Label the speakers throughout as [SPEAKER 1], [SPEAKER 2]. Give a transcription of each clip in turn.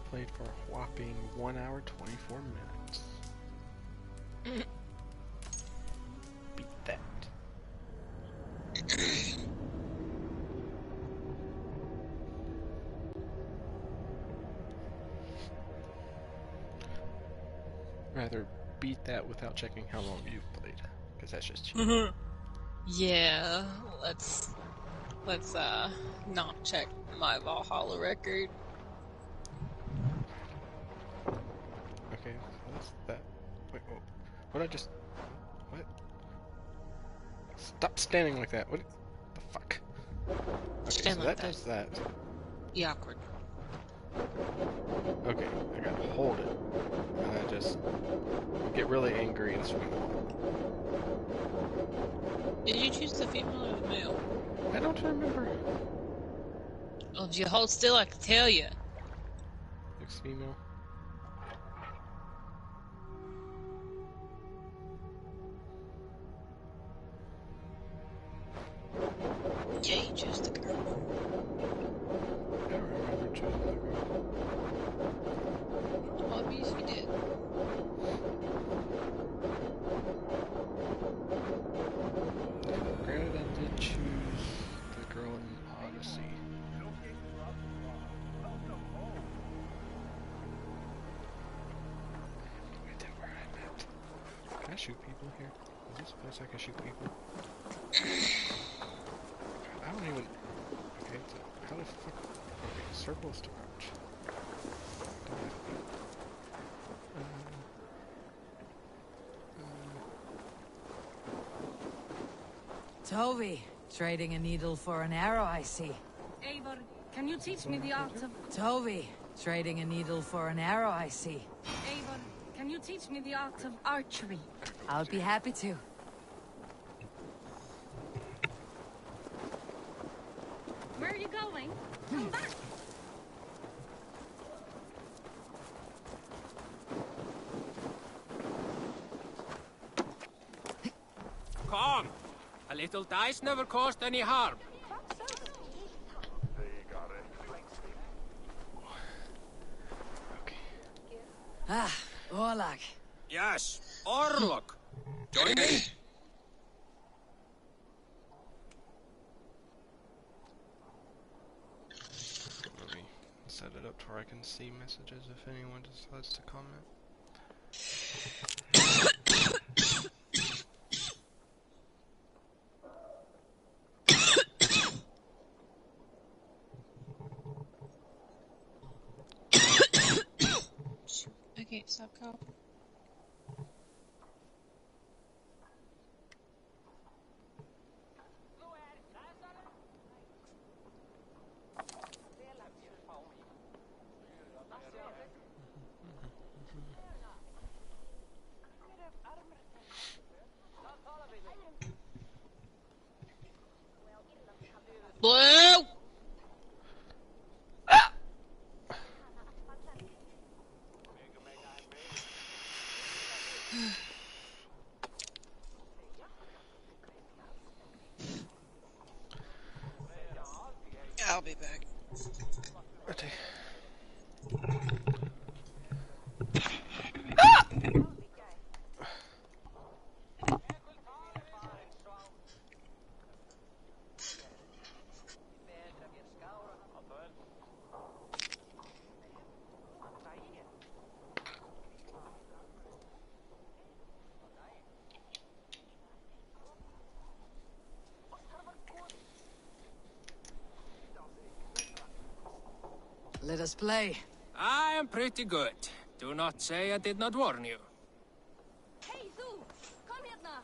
[SPEAKER 1] played for a whopping 1 hour 24 minutes. Beat that. Rather beat that without checking how long you've played, because that's just cheating.
[SPEAKER 2] Yeah, let's not check my Valhalla record.
[SPEAKER 1] Okay, what's that? Wait, oh, what I just... What? Stop standing like that. What the fuck? Okay,
[SPEAKER 2] Stand
[SPEAKER 1] so
[SPEAKER 2] like
[SPEAKER 1] that does that.
[SPEAKER 2] Be awkward.
[SPEAKER 1] Okay, I gotta hold it. And I just get really angry and swing.
[SPEAKER 2] Did you choose the female or the male?
[SPEAKER 1] I don't remember.
[SPEAKER 2] Oh, if you hold still, I can tell you.
[SPEAKER 1] Next female.
[SPEAKER 2] Yeah, you chose the girl.
[SPEAKER 1] I don't remember choosing the girl.
[SPEAKER 2] Obvious you did.
[SPEAKER 1] Granted, I did choose the girl in Odyssey. Wait, where I'm at. Can I shoot people here? Is this a place I can shoot people? I don't even... Okay, so how the fuck... Okay, circle is to crouch. Don't have to be.
[SPEAKER 3] Toby, trading a needle for an arrow, I see.
[SPEAKER 4] Eivor, can you teach me the art of...
[SPEAKER 3] Toby, trading a needle for an arrow, I see.
[SPEAKER 4] Eivor, can you teach me the art of archery?
[SPEAKER 3] I'll be happy to.
[SPEAKER 4] Where are you going? Come back!
[SPEAKER 5] Come! A little dice never caused any harm.
[SPEAKER 1] Okay.
[SPEAKER 3] Ah, Orlak.
[SPEAKER 5] Yes, Orlok. Join me.
[SPEAKER 1] Let me set it up to where I can see messages if anyone decides to comment.
[SPEAKER 2] I can't stop coughing. Blue! I'll be back.
[SPEAKER 1] Okay.
[SPEAKER 3] Let us play.
[SPEAKER 5] I am pretty good. Do not say I did not warn you.
[SPEAKER 4] Hey, du! Kom hit now!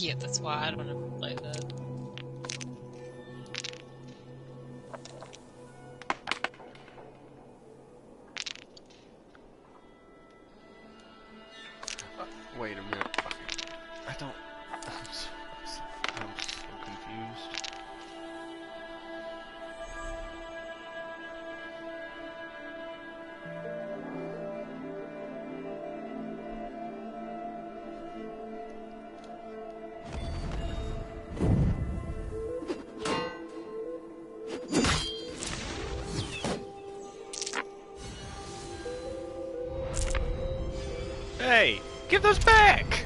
[SPEAKER 2] idiot. That's why I don't want to play that.
[SPEAKER 1] Wait a minute. I don't. I'm so confused. Hey! Give those back!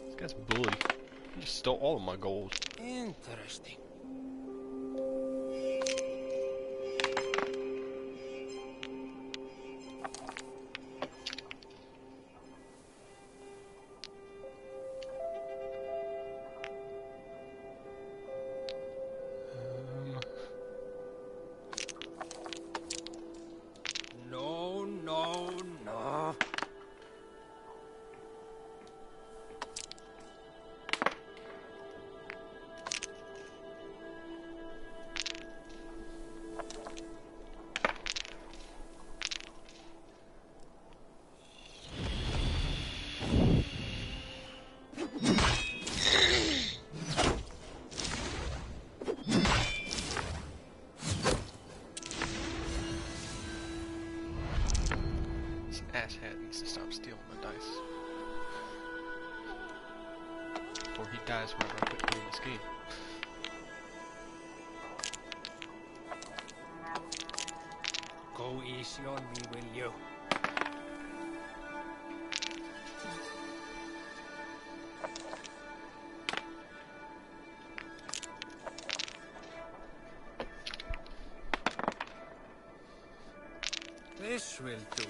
[SPEAKER 1] This guy's a bully. He just stole all of my gold.
[SPEAKER 5] Interesting. No, no, no.
[SPEAKER 1] This asshat needs to stop stealing my dice. Before he dies whenever I quit playing this game.
[SPEAKER 5] Go easy on me, will you? This will do.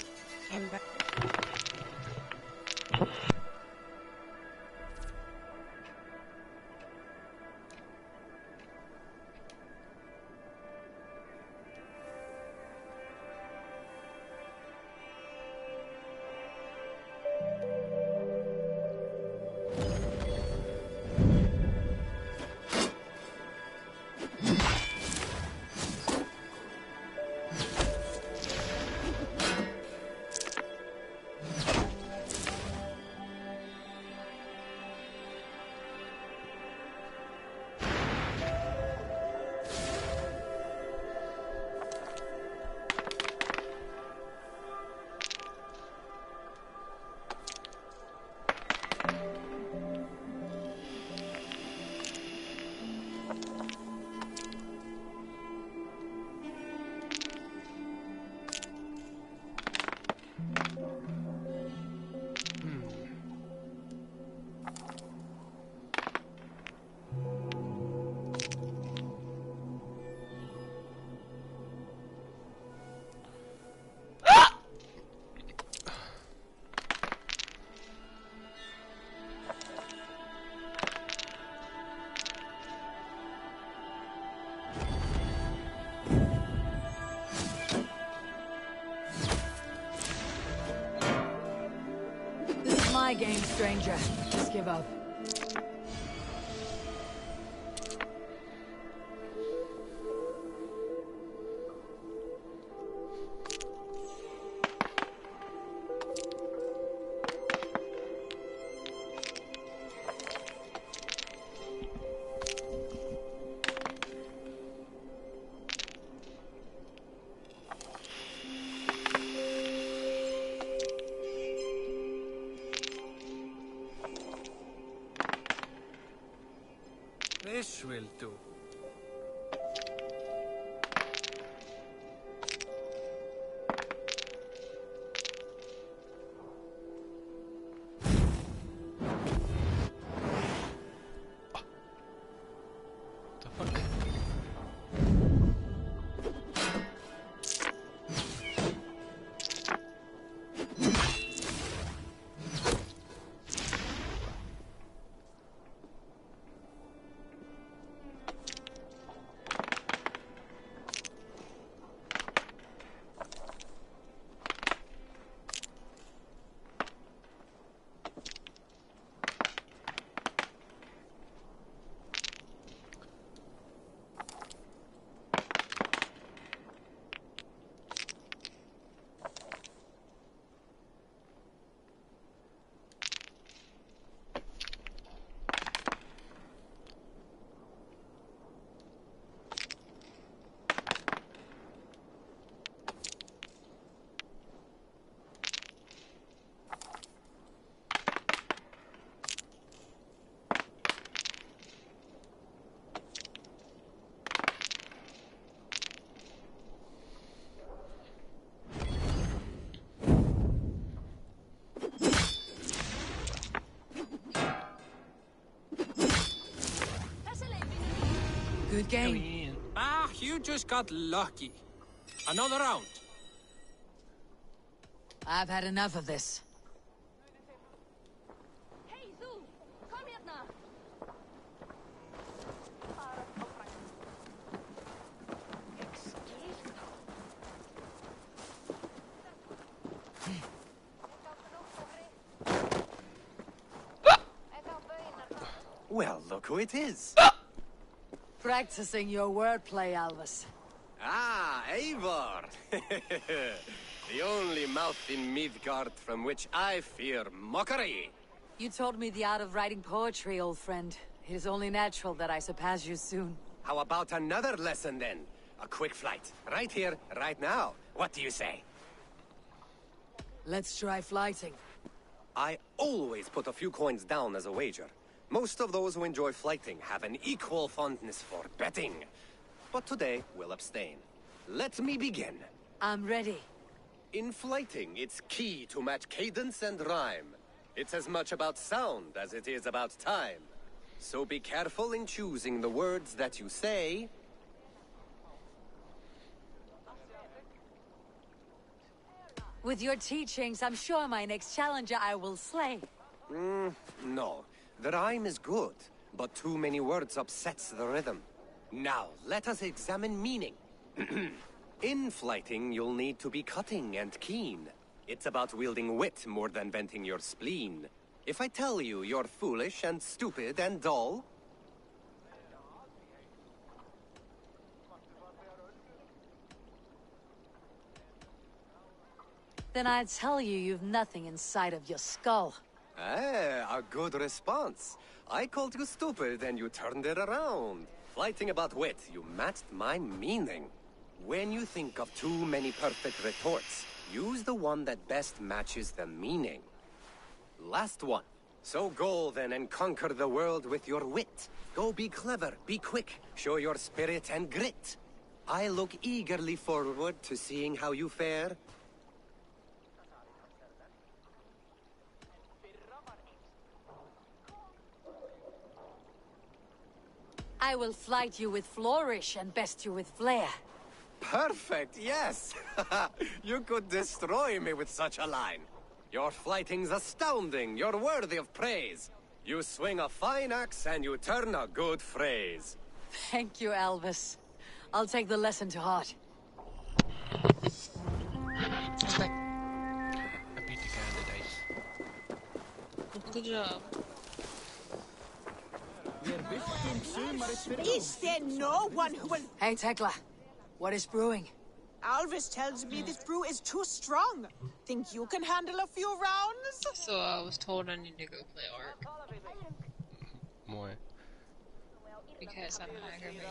[SPEAKER 3] This is my game, stranger. Just give up.
[SPEAKER 5] This will do.
[SPEAKER 1] The fuck?
[SPEAKER 3] Good game.
[SPEAKER 5] Ah, you just got lucky. Another round.
[SPEAKER 3] I've had enough of this.
[SPEAKER 4] Hey, Zoo! Kom hérna!
[SPEAKER 6] Well, look who it is.
[SPEAKER 3] Practicing your wordplay, Alvis.
[SPEAKER 6] Ah, Eivor. The only mouth in Midgard from which I fear mockery.
[SPEAKER 3] You told me the art of writing poetry, old friend. It is only natural that I surpass you soon.
[SPEAKER 6] How about another lesson then? A quick flight. Right here, right now. What do you say?
[SPEAKER 3] Let's try flighting.
[SPEAKER 6] I always put a few coins down as a wager. Most of those who enjoy flighting have an equal fondness for betting. But today, we'll abstain. Let me begin.
[SPEAKER 3] I'm ready.
[SPEAKER 6] In flighting, it's key to match cadence and rhyme. It's as much about sound as it is about time. So be careful in choosing the words that you say.
[SPEAKER 3] With your teachings, I'm sure my next challenger I will slay.
[SPEAKER 6] No. The rhyme is good, but too many words upsets the rhythm. Now, let us examine meaning. In flighting, you'll need to be cutting and keen. It's about wielding wit more than venting your spleen. If I tell you you're foolish and stupid and dull...
[SPEAKER 3] Then I'd tell you you've nothing inside of your skull.
[SPEAKER 6] Ah, a good response. I called you stupid and you turned it around. Flighting about wit, you matched my meaning. When you think of too many perfect retorts, use the one that best matches the meaning. Last one. So go then and conquer the world with your wit. Go be clever, be quick, show your spirit and grit. I look eagerly forward to seeing how you fare.
[SPEAKER 3] I will flight you with flourish and best you with flair.
[SPEAKER 6] Perfect, yes! You could destroy me with such a line. Your flighting's astounding, you're worthy of praise. You swing a fine axe and you turn a good phrase.
[SPEAKER 3] Thank you, Alvis. I'll take the lesson to heart.
[SPEAKER 2] Okay.
[SPEAKER 1] I beat the guy in the dice.
[SPEAKER 2] Good job.
[SPEAKER 7] Is there no one who will...
[SPEAKER 3] Hey, Tekla. What is brewing?
[SPEAKER 7] Alvis tells me this brew is too strong. Think you can handle a few rounds?
[SPEAKER 2] So I was told I need to go play Ark.
[SPEAKER 1] Why?
[SPEAKER 2] Because I'm aggravated.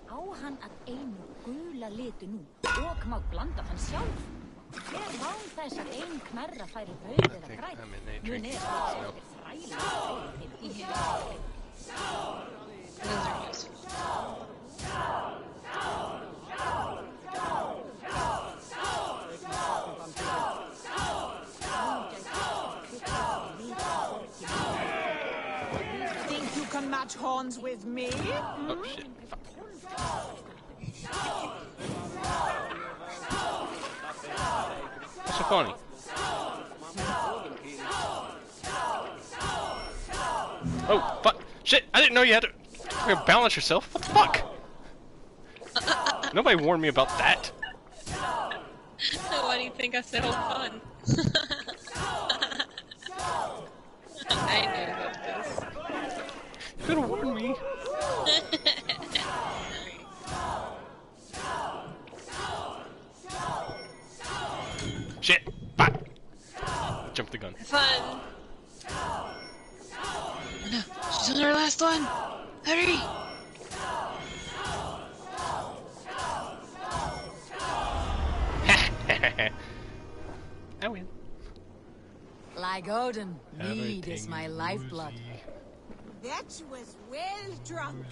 [SPEAKER 8] Á hann að einu gula litu nú og má blanda hann sjálf. Ván þess að ein knerra færi rauð eða græn. Mun
[SPEAKER 7] Think you can match horns with me?
[SPEAKER 1] Oh shit. What's so funny? Oh, fuck. Shit, I didn't know you had to balance yourself. What the fuck? Nobody warned me about that.
[SPEAKER 2] Why do you think I said hold fun? I knew about this.
[SPEAKER 1] You could have warned me. Shit! Fuck! Jump the gun.
[SPEAKER 2] Have fun! No, she's on her last one! Hurry!
[SPEAKER 1] I win.
[SPEAKER 3] Like Odin, mead is my lifeblood.
[SPEAKER 7] That was well drunk.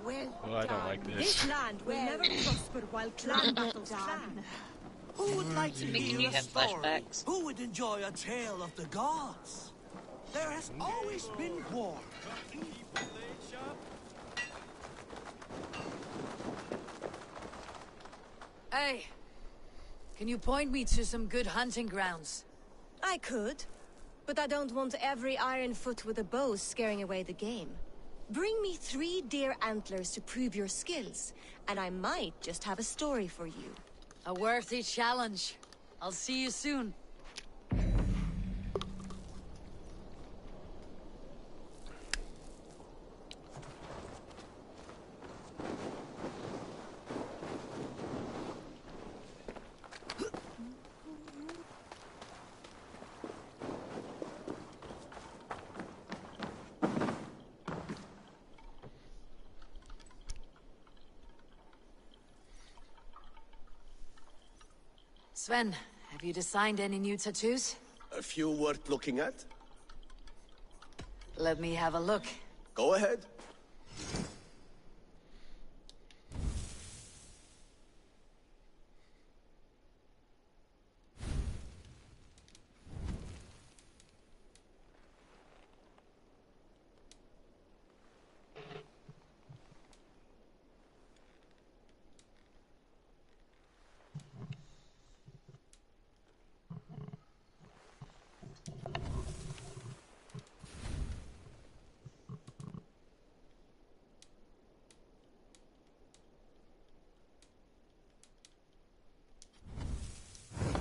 [SPEAKER 7] Well
[SPEAKER 1] Oh, I don't like this.
[SPEAKER 7] This land will never prosper while clan battles on.
[SPEAKER 9] Who would like to
[SPEAKER 2] Making
[SPEAKER 9] hear
[SPEAKER 2] me
[SPEAKER 9] a
[SPEAKER 2] have
[SPEAKER 9] story?
[SPEAKER 2] flashbacks.
[SPEAKER 9] Who would enjoy a tale of the gods? There has always been war.
[SPEAKER 3] Hey, can you point me to some good hunting grounds?
[SPEAKER 10] I could, but I don't want every iron foot with a bow scaring away the game. Bring me 3 deer antlers to prove your skills, and I might just have a story for you.
[SPEAKER 3] A worthy challenge. I'll see you soon. Sven, have you designed any new tattoos?
[SPEAKER 9] A few worth looking at?
[SPEAKER 3] Let me have a look.
[SPEAKER 9] Go ahead.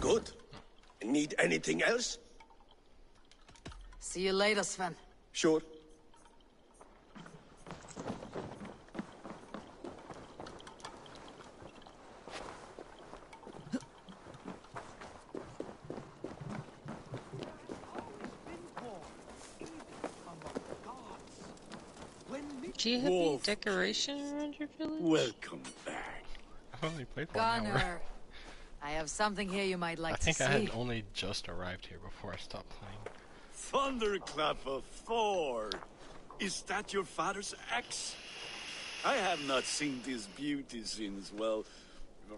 [SPEAKER 9] Good. Need anything else?
[SPEAKER 3] See you later, Sven.
[SPEAKER 9] Sure.
[SPEAKER 2] Do you have any decoration around your village?
[SPEAKER 9] Welcome back.
[SPEAKER 1] I've only played for 1 hour.
[SPEAKER 3] Gunnar, I have something here you might like
[SPEAKER 1] I think
[SPEAKER 3] to
[SPEAKER 1] I
[SPEAKER 3] see.
[SPEAKER 1] had only just arrived here before I stopped playing.
[SPEAKER 11] Thunderclap of Thor! Is that your father's axe? I have not seen this beauty since, well,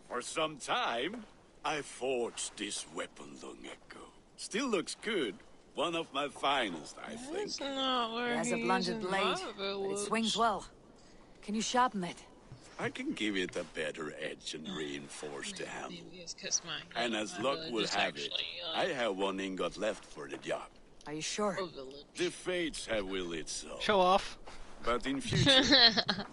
[SPEAKER 11] for some time. I forged this weapon long ago. Still looks good. One of my finest, I think.
[SPEAKER 2] That's not where
[SPEAKER 3] It has a blunted blade, but it swings well. Can you sharpen it?
[SPEAKER 11] I can give it a better edge and reinforce the handle.
[SPEAKER 2] Maybe it's 'cause
[SPEAKER 11] And as
[SPEAKER 2] my
[SPEAKER 11] luck
[SPEAKER 2] village
[SPEAKER 11] will
[SPEAKER 2] is
[SPEAKER 11] have it,
[SPEAKER 2] actually,
[SPEAKER 11] I have one ingot left for the job.
[SPEAKER 3] Are you sure?
[SPEAKER 2] a village.
[SPEAKER 11] The fates have willed it so.
[SPEAKER 1] Show off.
[SPEAKER 11] But in future,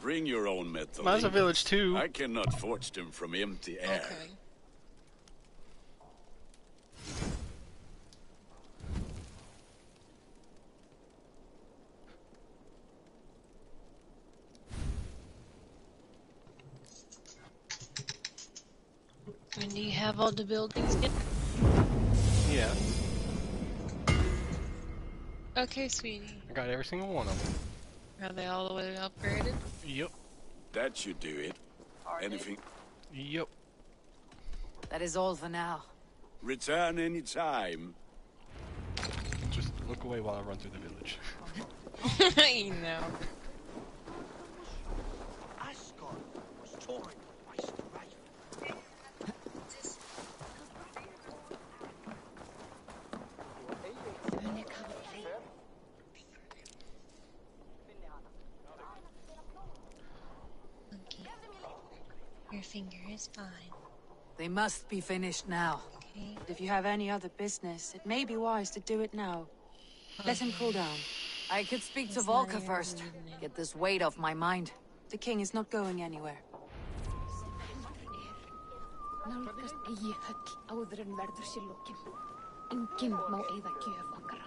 [SPEAKER 11] bring your own metal.
[SPEAKER 1] Mine's a
[SPEAKER 11] ingots.
[SPEAKER 1] village too.
[SPEAKER 11] I cannot forge them from empty air.
[SPEAKER 2] Okay. And do you have all the buildings yet?
[SPEAKER 1] Yeah,
[SPEAKER 2] Okay, sweetie.
[SPEAKER 1] I got every single one of them.
[SPEAKER 2] Are they all the way upgraded?
[SPEAKER 1] Yep.
[SPEAKER 11] That should do it. Anything?
[SPEAKER 1] Yep.
[SPEAKER 3] That is all for now.
[SPEAKER 11] Return anytime.
[SPEAKER 1] Just look away while I run through the village.
[SPEAKER 2] You know.
[SPEAKER 9] Asgard was torn by strife.
[SPEAKER 8] Okay. Your finger is fine.
[SPEAKER 3] They must be finished now.
[SPEAKER 8] Okay.
[SPEAKER 12] If you have any other business, it may be wise to do it now. Let him cool down.
[SPEAKER 3] I could speak to
[SPEAKER 8] It's not
[SPEAKER 3] Volker
[SPEAKER 8] your
[SPEAKER 3] first.
[SPEAKER 8] evening.
[SPEAKER 3] Get this weight off my mind.
[SPEAKER 12] The king is not going anywhere.
[SPEAKER 8] Nálgast eigi höll áður en verður sér lokin. Enginn má eyða gjöf okkar.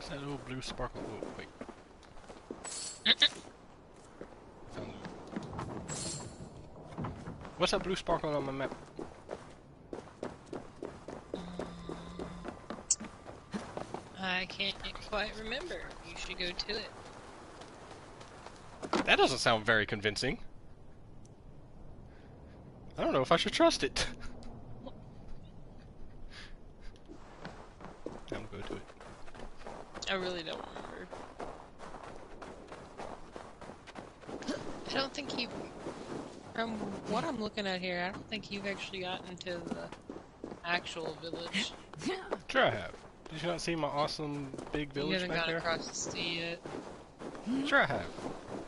[SPEAKER 1] What's that little blue sparkle? Oh, wait. Found it. What's that blue sparkle on my map?
[SPEAKER 2] I can't quite remember. You should go to it.
[SPEAKER 1] That doesn't sound very convincing. I don't know if I should trust it. I'm going to it.
[SPEAKER 2] I really don't remember. I don't think you... From what I'm looking at here, I don't think you've actually gotten to the actual village.
[SPEAKER 1] Sure I have. Did you not see my awesome big
[SPEAKER 2] You
[SPEAKER 1] village
[SPEAKER 2] haven't
[SPEAKER 1] back
[SPEAKER 2] got
[SPEAKER 1] there?
[SPEAKER 2] across the sea yet.
[SPEAKER 1] Sure I have.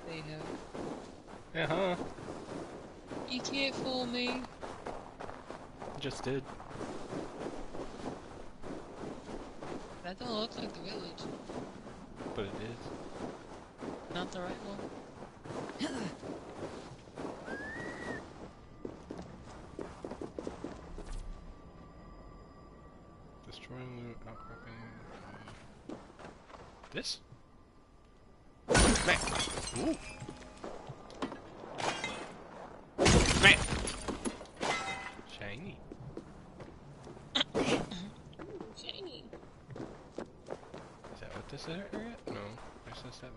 [SPEAKER 2] They have.
[SPEAKER 1] Uh-huh.
[SPEAKER 2] You can't fool me.
[SPEAKER 1] Just did.
[SPEAKER 2] That don't look like the village.
[SPEAKER 1] But it is.
[SPEAKER 2] Not the right one.
[SPEAKER 1] Destroying the outcropping. This? Man! Ooh! Man! Shiny.
[SPEAKER 2] Shiny.
[SPEAKER 1] Is that what this area? No. This is that.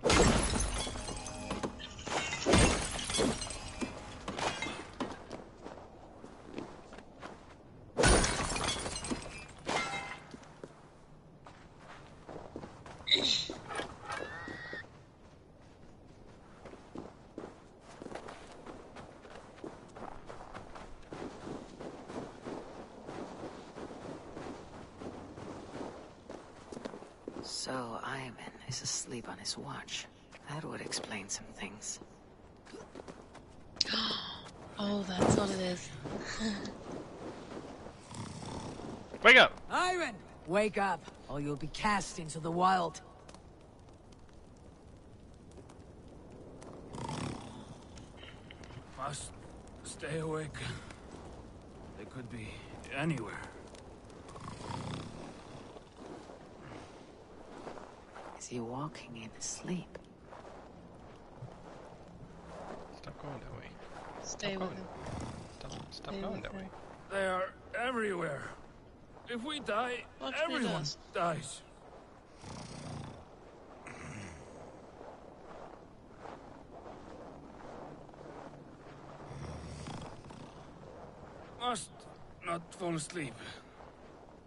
[SPEAKER 3] So Ivan is asleep on his watch. That would explain some things.
[SPEAKER 2] Oh, that's what it is.
[SPEAKER 1] Wake up!
[SPEAKER 3] Ivan! Wake up, or you'll be cast into the wild.
[SPEAKER 11] Must stay awake. They could be anywhere.
[SPEAKER 3] Is he walking in his sleep?
[SPEAKER 1] Stop going that way.
[SPEAKER 2] Stay with him.
[SPEAKER 1] Stop
[SPEAKER 2] Stay
[SPEAKER 1] going
[SPEAKER 2] with
[SPEAKER 1] that
[SPEAKER 2] him.
[SPEAKER 1] way.
[SPEAKER 11] They are everywhere. If we die,
[SPEAKER 2] Watch
[SPEAKER 11] everyone
[SPEAKER 2] us.
[SPEAKER 11] dies. Must not fall asleep.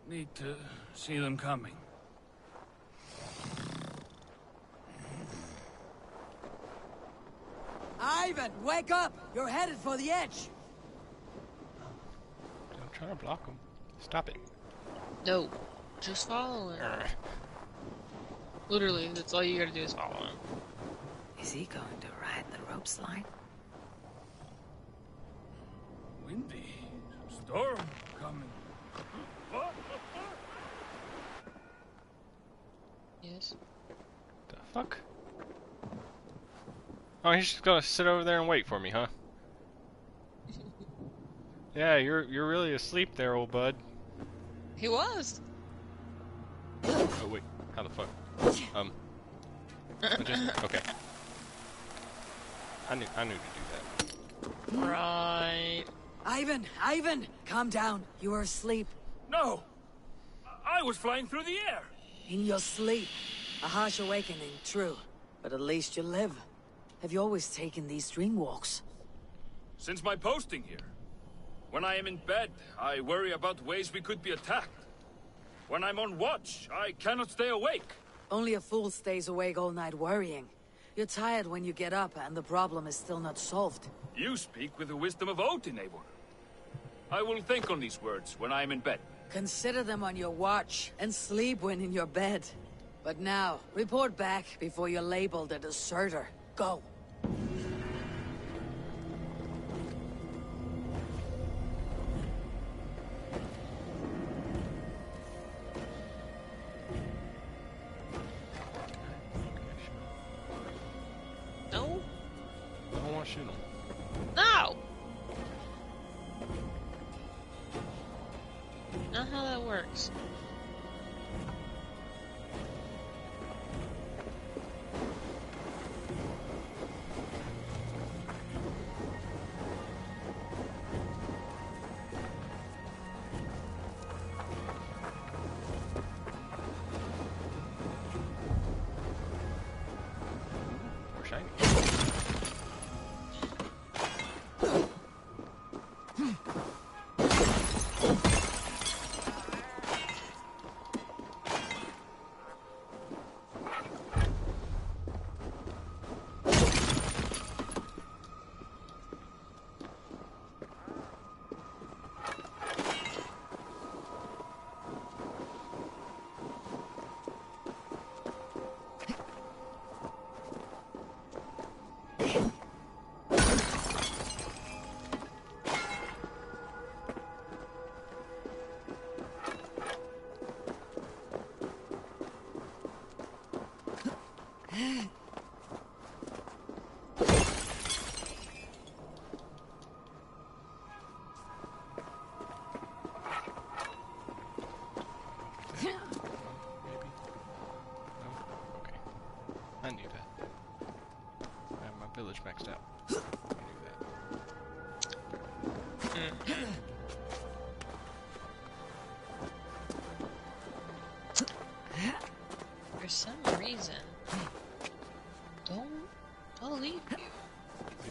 [SPEAKER 11] Need to see them coming.
[SPEAKER 3] Ivan, wake up! You're headed for the edge!
[SPEAKER 1] I'm trying to block him. Stop it.
[SPEAKER 2] No. Just follow him. Literally, that's all you gotta do is follow him.
[SPEAKER 3] Is he going to ride the rope slide?
[SPEAKER 11] Windy. Storm coming.
[SPEAKER 2] Yes.
[SPEAKER 1] The fuck? Oh, he's just gonna sit over there and wait for me, huh? Yeah, you're really asleep there, old bud.
[SPEAKER 2] He was.
[SPEAKER 1] Oh wait, how the fuck? Okay. I knew to do that.
[SPEAKER 2] Right.
[SPEAKER 3] Ivan, calm down. You are asleep.
[SPEAKER 11] No! I was flying through the air!
[SPEAKER 3] In your sleep. A harsh awakening, true. But at least you live. Have you always taken these dream walks?
[SPEAKER 11] Since my posting here. When I am in bed, I worry about ways we could be attacked. When I'm on watch, I cannot stay awake.
[SPEAKER 3] Only a fool stays awake all night worrying. You're tired when you get up, and the problem is still not solved.
[SPEAKER 11] You speak with the wisdom of Odin, Eivor. I will think on these words when I am in bed.
[SPEAKER 3] Consider them on your watch, and sleep when in your bed. But now, report back before you're labeled a deserter. Go.
[SPEAKER 2] No.
[SPEAKER 1] I don't want to shoot him.
[SPEAKER 2] No. Not how that works.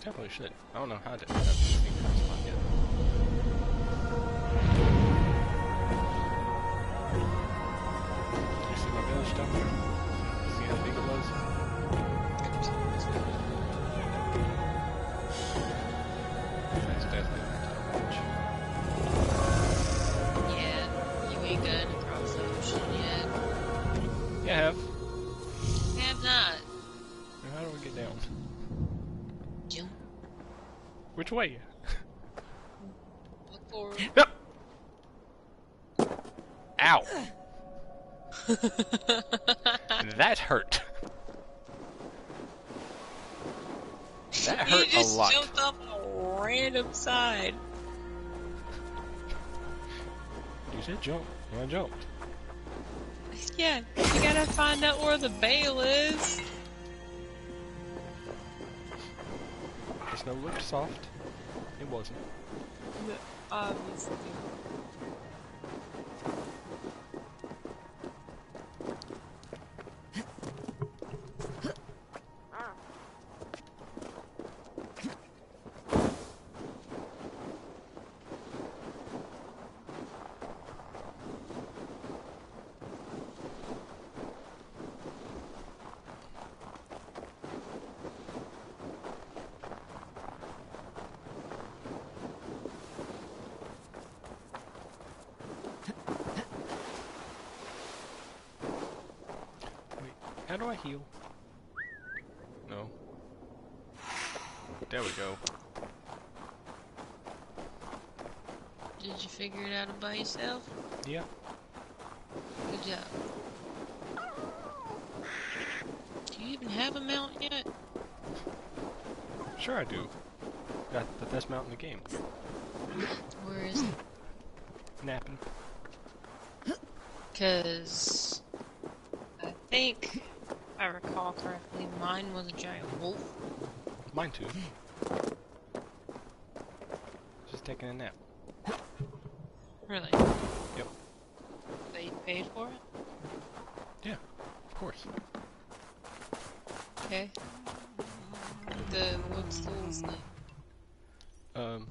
[SPEAKER 1] definitely should. I don't know how to. I haven't seen that spot yet. You see my village down there? See how big it was? That's definitely not that much.
[SPEAKER 2] Yeah, you ain't gotten across the ocean yet.
[SPEAKER 1] Yeah, I have.
[SPEAKER 2] You have not.
[SPEAKER 1] Now, how do we get down?
[SPEAKER 2] Jump.
[SPEAKER 1] Which way?
[SPEAKER 2] Look forward.
[SPEAKER 1] Yep. Ow. That hurt. That hurt
[SPEAKER 2] You just
[SPEAKER 1] a lot.
[SPEAKER 2] jumped off a random side.
[SPEAKER 1] You said jump. And I jumped.
[SPEAKER 2] Yeah, you gotta find out where the bale is.
[SPEAKER 1] The snow looked soft. It wasn't.
[SPEAKER 2] Obviously.
[SPEAKER 1] How do I heal? No. There we go.
[SPEAKER 2] Did you figure it out by yourself?
[SPEAKER 1] Yeah.
[SPEAKER 2] Good job. Do you even have a mount yet?
[SPEAKER 1] Sure I do. Got the best mount in the game.
[SPEAKER 2] Where is it?
[SPEAKER 1] Napping.
[SPEAKER 2] 'Cause I think, if I recall correctly, mine was a giant wolf.
[SPEAKER 1] Mine too. Just taking a nap.
[SPEAKER 2] Really?
[SPEAKER 1] Yep.
[SPEAKER 2] They paid for it?
[SPEAKER 1] Yeah, of course.
[SPEAKER 2] Okay. What's the wolf's name?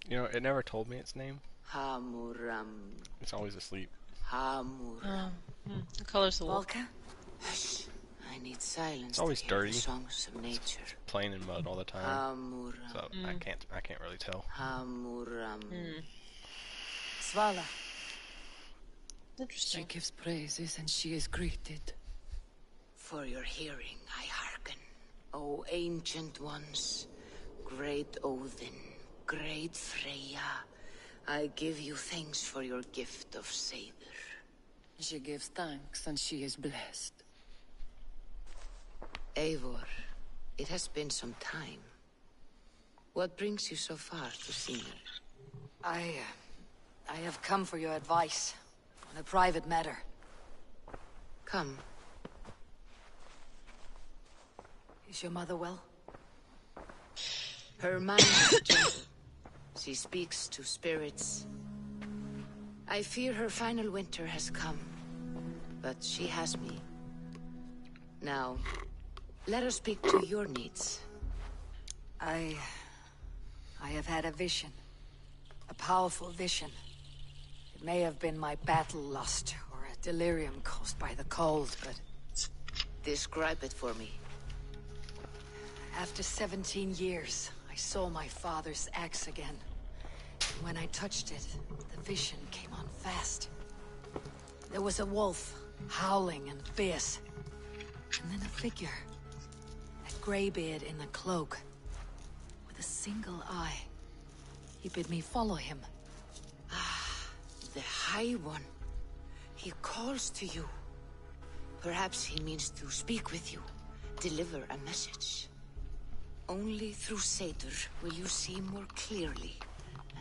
[SPEAKER 1] You know, it never told me its name.
[SPEAKER 3] Hamuram.
[SPEAKER 1] It's always asleep.
[SPEAKER 3] Hamuram.
[SPEAKER 2] The color's the wolf.
[SPEAKER 3] Volka? Hush. I need silence.
[SPEAKER 1] It's always
[SPEAKER 3] to hear
[SPEAKER 1] dirty.
[SPEAKER 3] the songs of nature.
[SPEAKER 1] It's playing in mud all the time.
[SPEAKER 3] Hamuram.
[SPEAKER 1] So I can't really tell.
[SPEAKER 3] Hamuram. Svala.
[SPEAKER 2] Interesting.
[SPEAKER 3] She gives praises and she is greeted. For your hearing I hearken, O ancient ones, great Odin, great Freya. I give you thanks for your gift of Seiður. She gives thanks and she is blessed. Eivor, it has been some time. What brings you so far to see me? I have come for your advice on a private matter. Come. Is your mother well? Her mind is gentle. She speaks to spirits. I fear her final winter has come, but she has me. Now, let us speak to your needs. I have had a vision. A powerful vision. It may have been my battle lust, or a delirium caused by the cold, but... Describe it for me. After 17 years, I saw my father's axe again. When I touched it, the vision came on fast. There was a wolf, howling and fierce. And then a figure. A greybeard in a cloak. With a single eye. He bid me follow him. Ah, the High One. He calls to you. Perhaps he means to speak with you. Deliver a message. Only through Seiður will you see more clearly.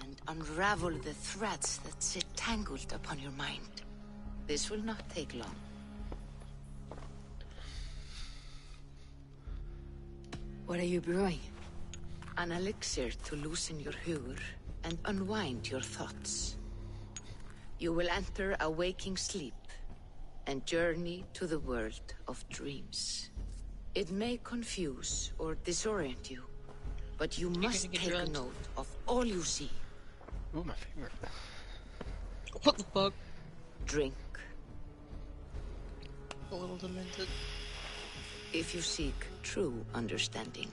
[SPEAKER 3] And unravel the threads that sit tangled upon your mind. This will not take long. What are you brewing? An elixir to loosen your hugur and unwind your thoughts. You will enter a waking sleep, and journey to the world of dreams. It may confuse or disorient you, but you must take note of all you see.
[SPEAKER 1] Ooh, my favorite.
[SPEAKER 2] What the fuck?
[SPEAKER 3] Drink.
[SPEAKER 2] A little demented.
[SPEAKER 3] If you seek true understanding.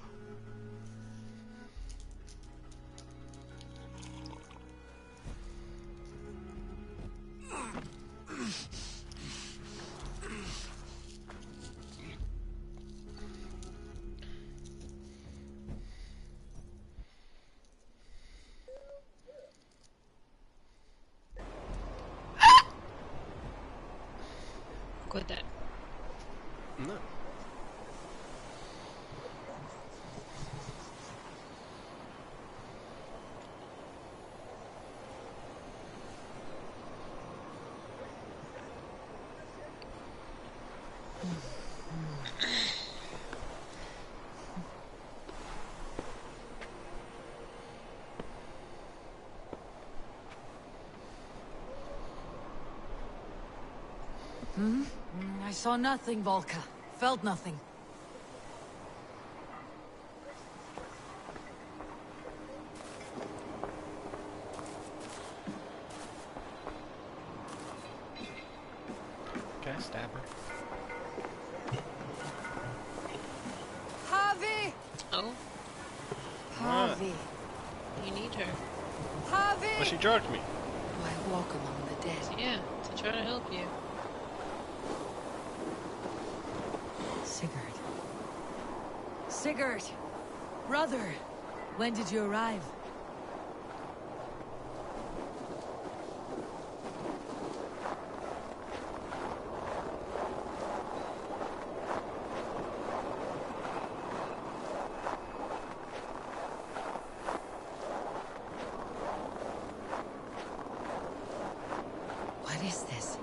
[SPEAKER 2] Quit that.
[SPEAKER 1] No.
[SPEAKER 12] I saw nothing, Volka. Felt nothing.
[SPEAKER 1] Can I stab her?
[SPEAKER 7] Harvey!
[SPEAKER 2] Oh?
[SPEAKER 7] Harvey.
[SPEAKER 2] You need her.
[SPEAKER 7] Harvey!
[SPEAKER 1] Well, she drugged me.
[SPEAKER 3] Why walk among the dead?
[SPEAKER 2] Yeah, to try to help you.
[SPEAKER 12] Sigurd. Sigurd! Brother! When did you arrive? What is this?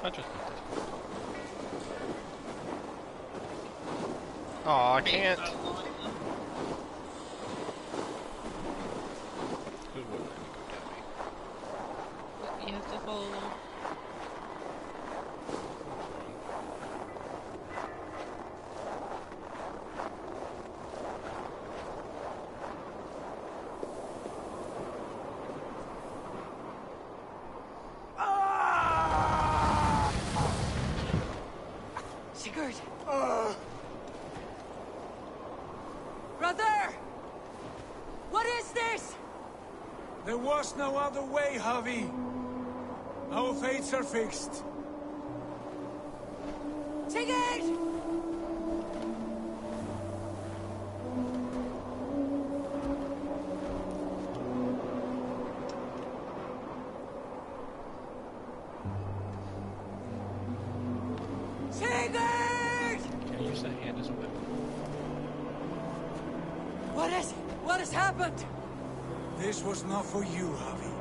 [SPEAKER 1] I just did this. Oh, I can't. Who wouldn't let me go down me?
[SPEAKER 2] You have to follow them.
[SPEAKER 12] Sigurd! Brother! What is this?
[SPEAKER 13] There was no other way, Javi. Our fates are fixed.
[SPEAKER 12] Sigurd! Sigurd!
[SPEAKER 1] Can I use that hand as a weapon?
[SPEAKER 12] What is it? What has happened?
[SPEAKER 13] This was not for you, Javi.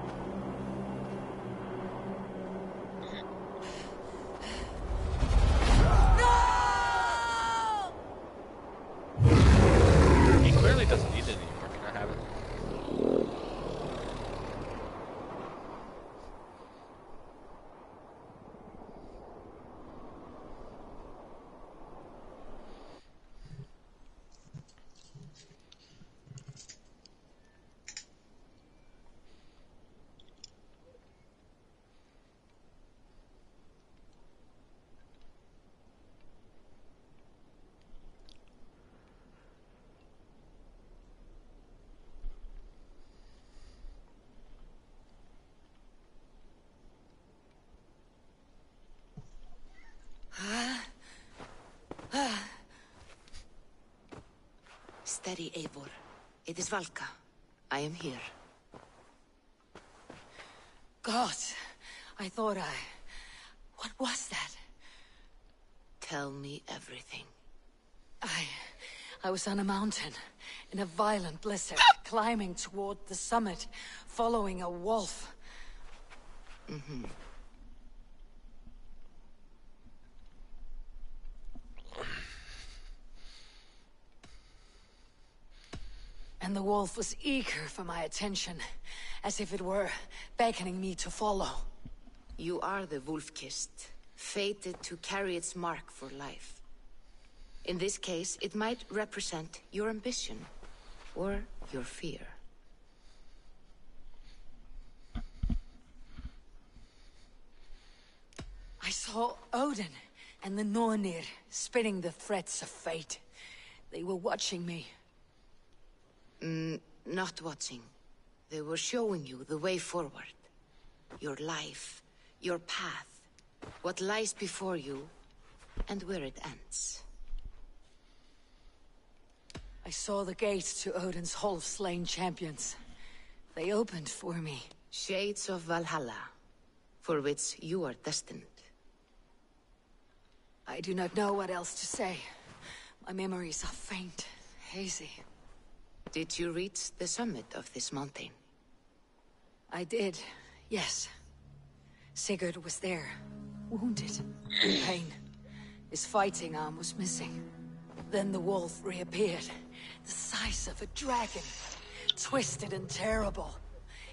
[SPEAKER 1] He clearly doesn't need it anymore. Can I have it?
[SPEAKER 3] Steady, Eivor. It is Valka. I am here.
[SPEAKER 12] God, I thought What was that?
[SPEAKER 3] Tell me everything.
[SPEAKER 12] I was on a mountain, in a violent blizzard, climbing toward the summit, following a wolf. And the wolf was eager for my attention, as if it were beckoning me to follow.
[SPEAKER 3] You are the wolf-kissed, fated to carry its mark for life. In this case, it might represent your ambition, or your fear.
[SPEAKER 12] I saw Odin and the Nornir spitting the threats of fate. They were watching me.
[SPEAKER 3] Not watching. They were showing you the way forward. Your life, your path, what lies before you, and where it ends.
[SPEAKER 12] I saw the gates to Odin's Hall of Slain Champions. They opened for me.
[SPEAKER 3] Shades of Valhalla, for which you are destined.
[SPEAKER 12] I do not know what else to say. My memories are faint, hazy.
[SPEAKER 3] Did you reach the summit of this mountain?
[SPEAKER 12] I did, yes. Sigurd was there, wounded, in pain. His fighting arm was missing. Then the wolf reappeared, the size of a dragon, twisted and terrible.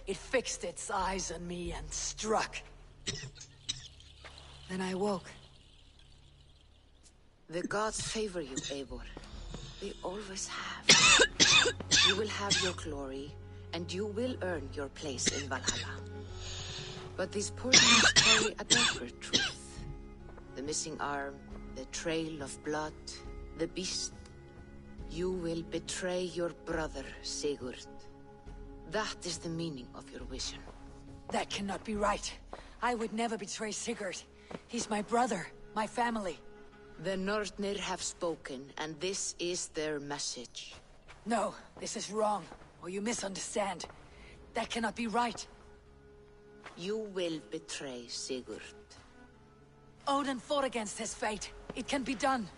[SPEAKER 12] It fixed its eyes on me and struck. Then I woke.
[SPEAKER 3] The gods favor you, Eivor. They always have. You will have your glory, and you will earn your place in Valhalla. But these portents carry a darker truth. The missing arm, the trail of blood, the beast. You will betray your brother, Sigurd. That is the meaning of your vision.
[SPEAKER 12] That cannot be right. I would never betray Sigurd. He's my brother, my family.
[SPEAKER 3] The Nornir have spoken, and this is their message.
[SPEAKER 12] No, this is wrong, or you misunderstand. That cannot be right.
[SPEAKER 3] You will betray Sigurd.
[SPEAKER 12] Odin fought against his fate. It can be done.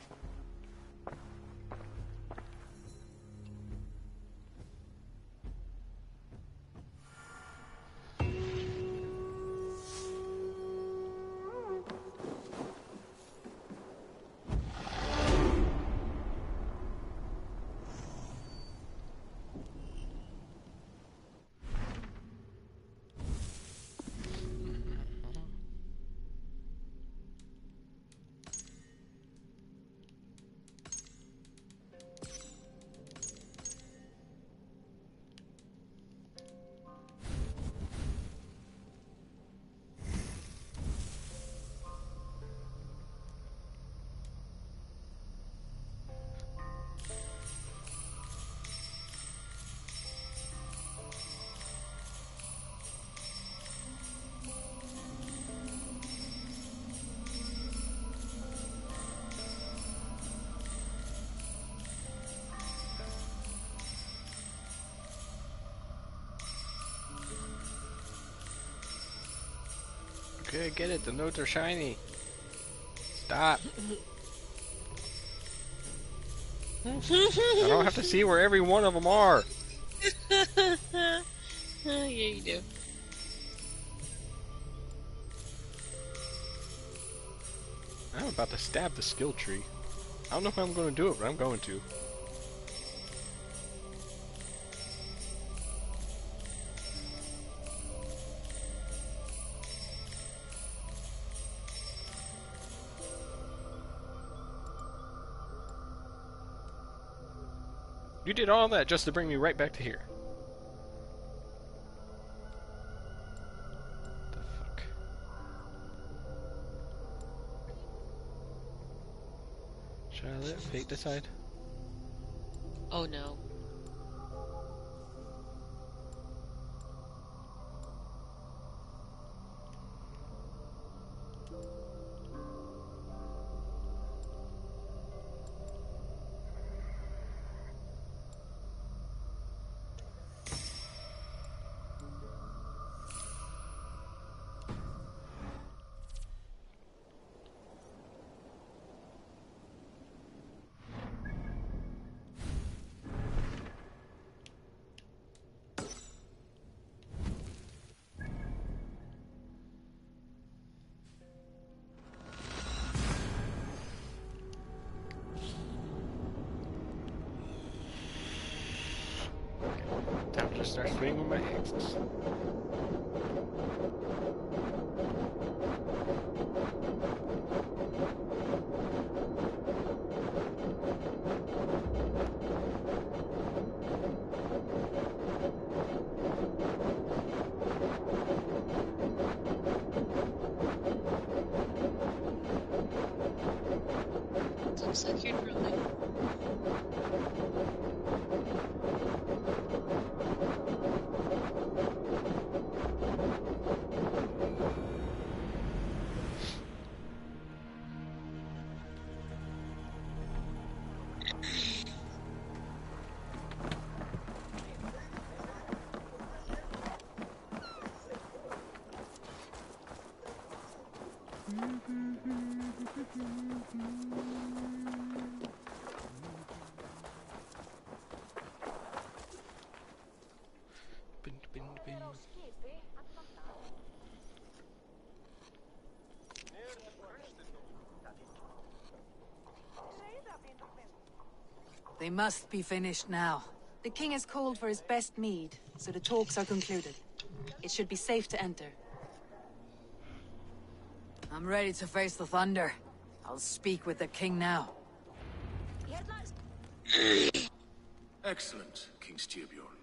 [SPEAKER 1] Okay, get it. The notes are shiny. Stop. I don't have to see where every one of them are.
[SPEAKER 2] Yeah, you do.
[SPEAKER 1] I'm about to stab the skill tree. I don't know if I'm going to do it, but I'm going to. You did all that just to bring me right back to here. The fuck? Should I let fate decide?
[SPEAKER 2] Oh no.
[SPEAKER 1] just start swinging with my axes.
[SPEAKER 2] Looks like you're drilling.
[SPEAKER 12] They must be finished now.
[SPEAKER 14] The king has called for his best mead, so the talks are concluded. It should be safe to enter.
[SPEAKER 12] I'm ready to face the thunder. I'll speak with the king now.
[SPEAKER 15] Excellent, King Styrbjorn.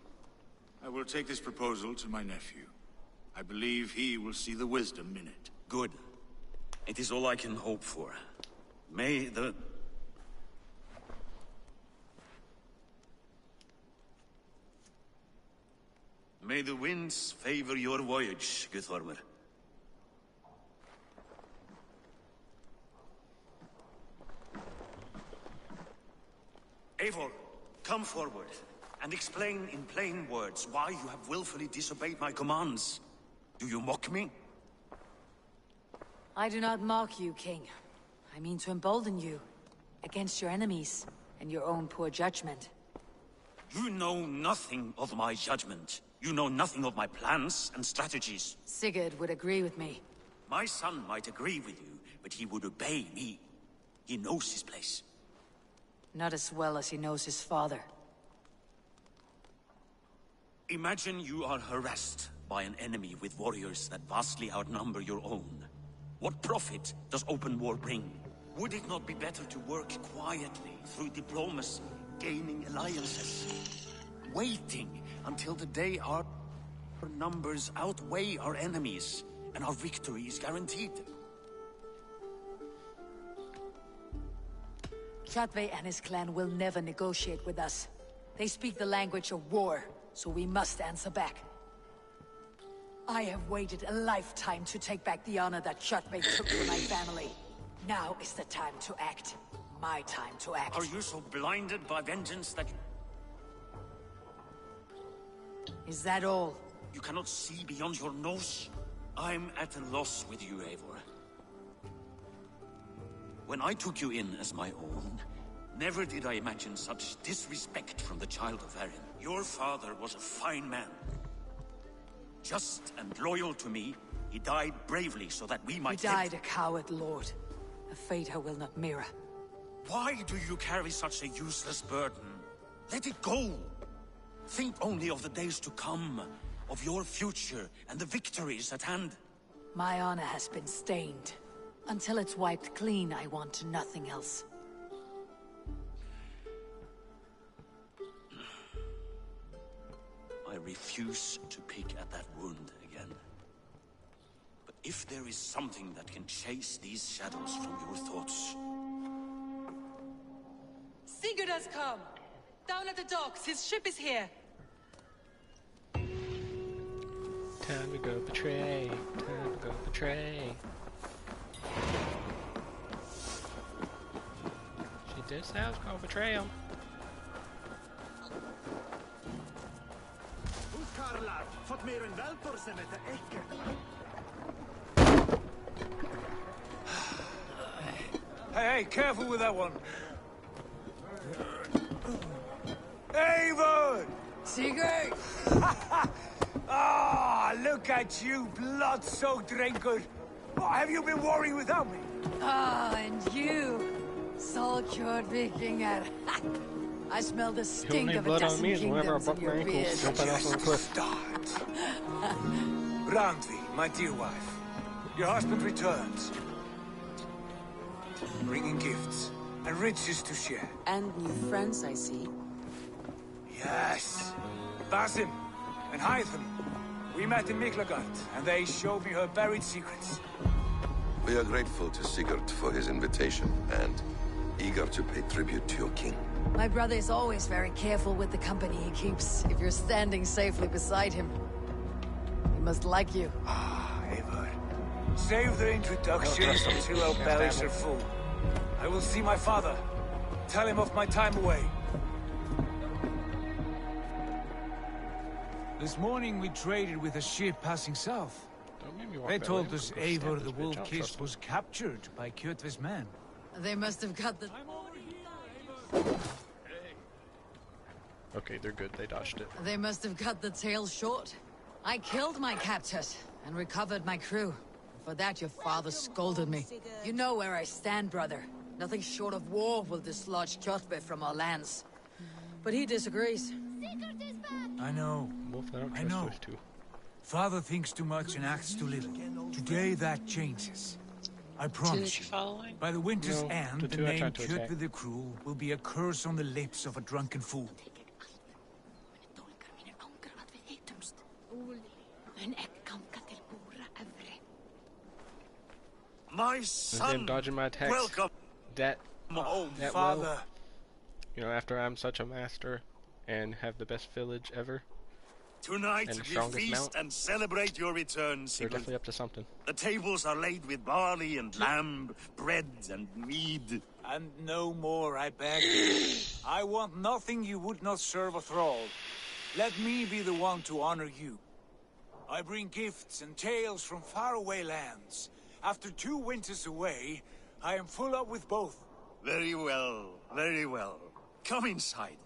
[SPEAKER 15] I will take this proposal to my nephew. I believe he will see the wisdom in it.
[SPEAKER 16] Good. It is all I can hope for. May the... May the winds favor your voyage, Guthormer. Eivor, come forward and explain in plain words why you have willfully disobeyed my commands. Do you mock me?
[SPEAKER 12] I do not mock you, king. I mean to embolden you against your enemies and your own poor judgment.
[SPEAKER 16] You know nothing of my judgment. You know nothing of my plans and strategies.
[SPEAKER 12] Sigurd would agree with me.
[SPEAKER 16] My son might agree with you, but he would obey me. He knows his place.
[SPEAKER 12] Not as well as he knows his father.
[SPEAKER 16] Imagine you are harassed by an enemy with warriors that vastly outnumber your own. What profit does open war bring? Would it not be better to work quietly through diplomacy, gaining alliances, waiting until the day our numbers outweigh our enemies and our victory is guaranteed?
[SPEAKER 12] Kjotve and his clan will never negotiate with us. They speak the language of war, so we must answer back. I have waited a lifetime to take back the honor that Kjotve took from my family. Now is the time to act. My time to act.
[SPEAKER 16] Are you so blinded by vengeance that...
[SPEAKER 12] Is that all?
[SPEAKER 16] You cannot see beyond your nose? I'm at a loss with you, Eivor. When I took you in as my own, never did I imagine such disrespect from the child of Erin. Your father was a fine man. Just and loyal to me, he died bravely so that we might
[SPEAKER 12] He died a coward, Lord. A fate I will not mirror.
[SPEAKER 16] Why do you carry such a useless burden? Let it go! Think only of the days to come, of your future and the victories at hand.
[SPEAKER 12] My honor has been stained. Until it's wiped clean, I want nothing else.
[SPEAKER 16] I refuse to pick at that wound again. But if there is something that can chase these shadows from your thoughts...
[SPEAKER 14] Sigurd has come! Down at the docks, his ship is here!
[SPEAKER 1] Time to go betray. Time to go betray. She did say I was gonna betray him.
[SPEAKER 13] Hey, careful with that one. Eivor!
[SPEAKER 12] Sigurd!
[SPEAKER 13] Ah, look at you, blood-soaked drinkard. What have you been worrying without me?
[SPEAKER 12] Ah, and you, Solkjord Vikingar. I smell the
[SPEAKER 1] You
[SPEAKER 12] stink
[SPEAKER 1] only
[SPEAKER 12] of a
[SPEAKER 1] blood on
[SPEAKER 12] dozen
[SPEAKER 1] me is whenever I
[SPEAKER 12] kingdoms
[SPEAKER 1] broke
[SPEAKER 12] in
[SPEAKER 1] my
[SPEAKER 12] your
[SPEAKER 1] ankles
[SPEAKER 12] beard.
[SPEAKER 1] jumping off of a cliff.
[SPEAKER 13] Randvi, my dear wife, your husband returns, bringing gifts and riches to share.
[SPEAKER 14] And new friends, I see.
[SPEAKER 13] Yes, Basim and Hytham. We met in Miklagard, and they showed me her buried secrets.
[SPEAKER 17] We are grateful to Sigurd for his invitation, and eager to pay tribute to your king.
[SPEAKER 12] My brother is always very careful with the company he keeps, if you're standing safely beside him. He must like you.
[SPEAKER 13] Eivor. Save the introductions until our bellies are full. I will see my father. Tell him of my time away. This morning we traded with a ship passing south. They told us Eivor the Wolf-Kissed was captured by Kjotve's men.
[SPEAKER 12] They must have got the...
[SPEAKER 1] Okay, they're good. They dodged it.
[SPEAKER 12] They must have cut the tail short. I killed my captors and recovered my crew. For that your father scolded me. You know where I stand, brother. Nothing short of war will dislodge Kjotve from our lands. But he disagrees.
[SPEAKER 13] I know.
[SPEAKER 1] Wolf, I don't
[SPEAKER 13] I
[SPEAKER 1] trust
[SPEAKER 13] know.
[SPEAKER 1] those two.
[SPEAKER 13] Father thinks too much and acts too little. Today that changes. I promise you. By the winter's
[SPEAKER 1] No,
[SPEAKER 13] end,
[SPEAKER 1] the
[SPEAKER 13] the
[SPEAKER 1] two I
[SPEAKER 13] name
[SPEAKER 1] tried to attack.
[SPEAKER 13] Kjotve the Cruel will be a curse on the lips of a drunken fool.
[SPEAKER 16] My
[SPEAKER 1] And
[SPEAKER 16] son,
[SPEAKER 1] then dodging my attacks.
[SPEAKER 16] welcome
[SPEAKER 1] That
[SPEAKER 16] home,
[SPEAKER 1] that
[SPEAKER 13] Father.
[SPEAKER 1] well. You know, after I'm such a master and have the best village ever,
[SPEAKER 16] Tonight
[SPEAKER 1] and the
[SPEAKER 16] we
[SPEAKER 1] strongest
[SPEAKER 16] feast
[SPEAKER 1] mount,
[SPEAKER 16] and celebrate your return,
[SPEAKER 1] they're
[SPEAKER 16] Sigurd.
[SPEAKER 1] definitely up to something.
[SPEAKER 16] The tables are laid with barley and lamb, bread and mead.
[SPEAKER 13] And no more, I beg. I want nothing you would not serve a thrall. Let me be the one to honor you. I bring gifts and tales from faraway lands. After 2 winters away, I am full up with both.
[SPEAKER 16] Very well, very well. Come inside.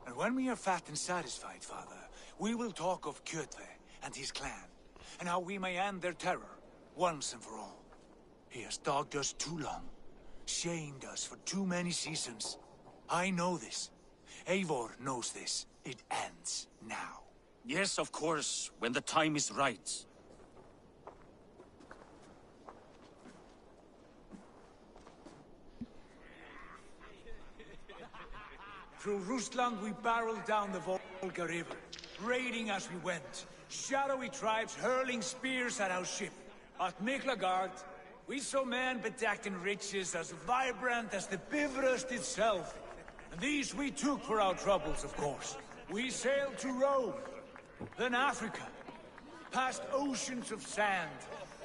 [SPEAKER 13] And when we are fat and satisfied, Father, we will talk of Kjotve and his clan, and how we may end their terror, once and for all. He has dogged us too long, shamed us for too many seasons. I know this. Eivor knows this. It ends now.
[SPEAKER 16] Yes, of course, when the time is right.
[SPEAKER 13] Through Rusland we barreled down the Volga River, raiding as we went. Shadowy tribes hurling spears at our ship. At Miklagard, we saw men bedecked in riches as vibrant as the Bifrost itself. And these we took for our troubles, of course. We sailed to Rome, then Africa, past oceans of sand,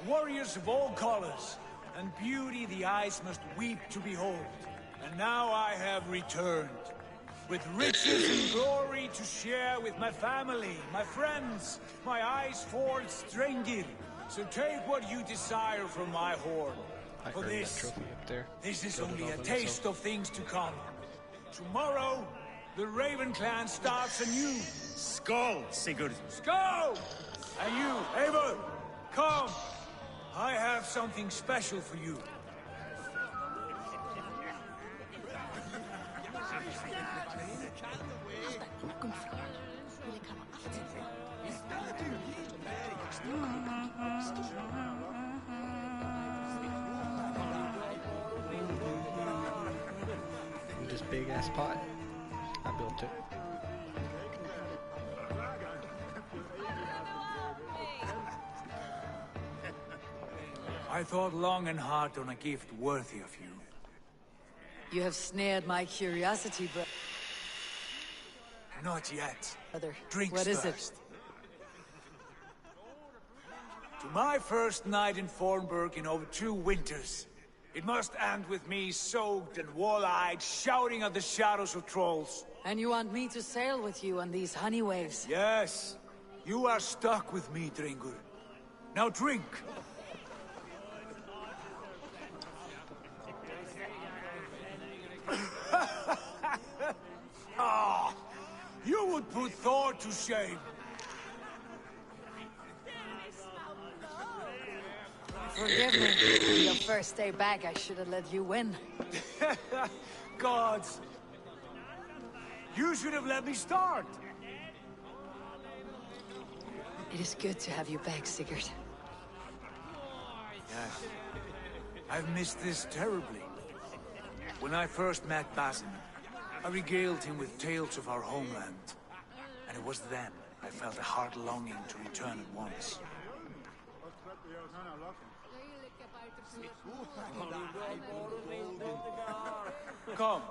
[SPEAKER 13] warriors of all colors, and beauty the eyes must weep to behold. And now I have returned, with riches and glory to share with my family, my friends, my eyes-forged Strengir. So take what you desire from my hoard.
[SPEAKER 1] I
[SPEAKER 13] For
[SPEAKER 1] earned that
[SPEAKER 13] this,
[SPEAKER 1] trophy up there.
[SPEAKER 13] this is
[SPEAKER 1] Built it
[SPEAKER 13] only
[SPEAKER 1] all
[SPEAKER 13] a
[SPEAKER 1] by
[SPEAKER 13] taste
[SPEAKER 1] myself.
[SPEAKER 13] of things to come. Tomorrow, the Raven clan starts anew.
[SPEAKER 16] Skål, Sigurd.
[SPEAKER 13] Go! And you, Eivor, come. I have something special for you.
[SPEAKER 1] This big ass pot, I built it.
[SPEAKER 13] I thought long and hard on a gift worthy of you.
[SPEAKER 12] You have snared my curiosity, but...
[SPEAKER 13] Not yet.
[SPEAKER 12] Brother,
[SPEAKER 13] Drinks
[SPEAKER 12] what is
[SPEAKER 13] first. To my first night in Fornburg in over 2 winters. It must end with me soaked and wall-eyed, shouting at the shadows of trolls.
[SPEAKER 12] And you want me to sail with you on these honey waves?
[SPEAKER 13] Yes, you are stuck with me, Dringur. Now drink. Ah, you would put Thor to shame.
[SPEAKER 12] Forgive me. Your first day back, I should have let you win.
[SPEAKER 13] Gods. You should have let me start!
[SPEAKER 12] It is good to have you back, Sigurd.
[SPEAKER 13] Yes. I've missed this terribly. When I first met Basim, I regaled him with tales of our homeland. And it was then I felt a heart longing to return at once. Come.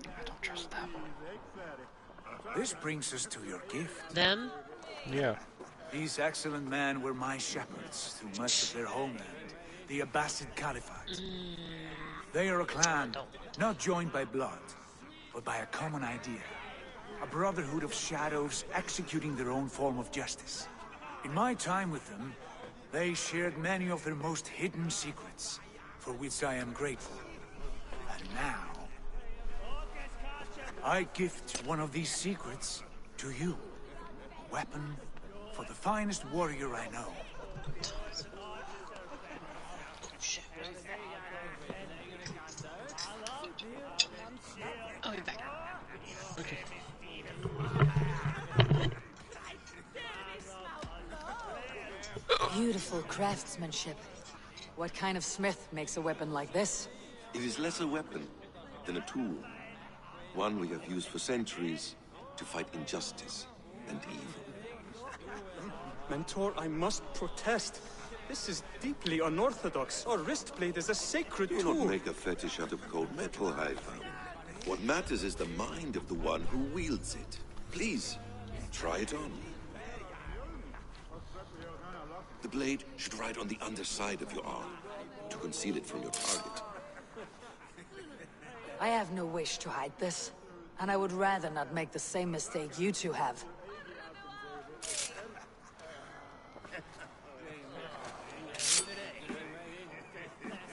[SPEAKER 1] I don't trust that one.
[SPEAKER 13] This brings us to your gift.
[SPEAKER 2] Then?
[SPEAKER 1] Yeah.
[SPEAKER 13] These excellent men were my shepherds through much of their homeland, the Abbasid Caliphate. They are a clan, not joined by blood, but by a common idea. A brotherhood of shadows executing their own form of justice. In my time with them, they shared many of their most hidden secrets, for which I am grateful. And now, I gift one of these secrets to you. A weapon for the finest warrior I know.
[SPEAKER 2] I'll be back.
[SPEAKER 1] Okay.
[SPEAKER 12] Beautiful craftsmanship. What kind of smith makes a weapon like this?
[SPEAKER 17] It is less a weapon than a tool. One we have used for centuries to fight injustice and evil.
[SPEAKER 18] Mentor, I must protest. This is deeply unorthodox. Our wrist blade is a sacred
[SPEAKER 17] Do
[SPEAKER 18] tool.
[SPEAKER 17] not make a fetish out of cold metal, Haifa. What matters is the mind of the one who wields it. Please, try it on. The blade should ride on the underside of your arm, to conceal it from your target.
[SPEAKER 12] I have no wish to hide this, and I would rather not make the same mistake you two have.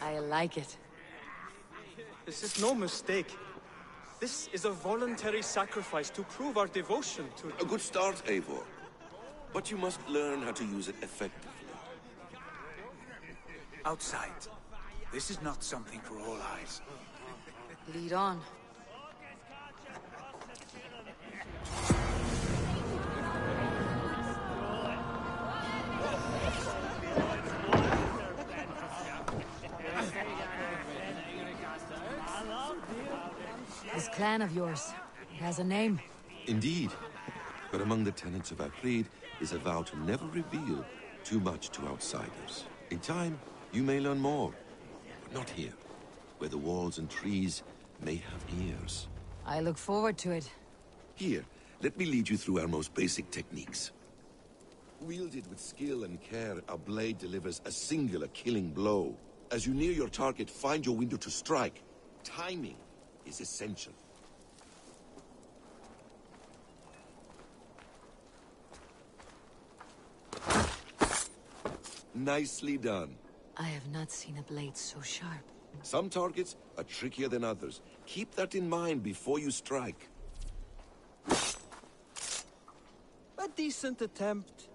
[SPEAKER 12] I like it.
[SPEAKER 18] This is no mistake. This is a voluntary sacrifice to prove our devotion to...
[SPEAKER 17] A good start, Eivor. But you must learn how to use it effectively.
[SPEAKER 13] Outside. This is not something for all eyes.
[SPEAKER 12] Lead on. This clan of yours, it has a name.
[SPEAKER 17] Indeed. But among the tenets of our creed is a vow to never reveal too much to outsiders. In time, you may learn more. But not here, where the walls and trees may have ears.
[SPEAKER 12] I look forward to it.
[SPEAKER 17] Here, let me lead you through our most basic techniques. Wielded with skill and care, our blade delivers a singular killing blow. As you near your target, find your window to strike. Timing is essential. Nicely done.
[SPEAKER 12] I have not seen a blade so sharp.
[SPEAKER 17] Some targets are trickier than others. Keep that in mind before you strike.
[SPEAKER 18] A decent attempt.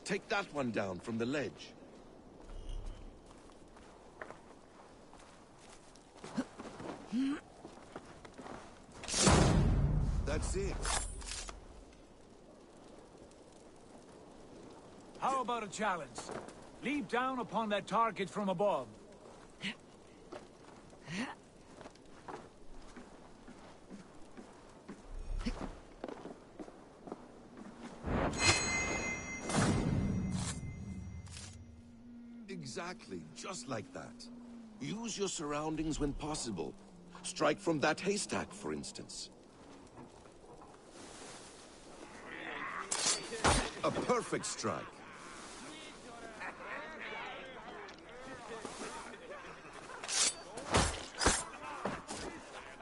[SPEAKER 17] Take that one down from the ledge. That's it.
[SPEAKER 13] How about a challenge? Leap down upon that target from above.
[SPEAKER 17] Exactly, just like that. Use your surroundings when possible. Strike from that haystack, for instance. A perfect strike.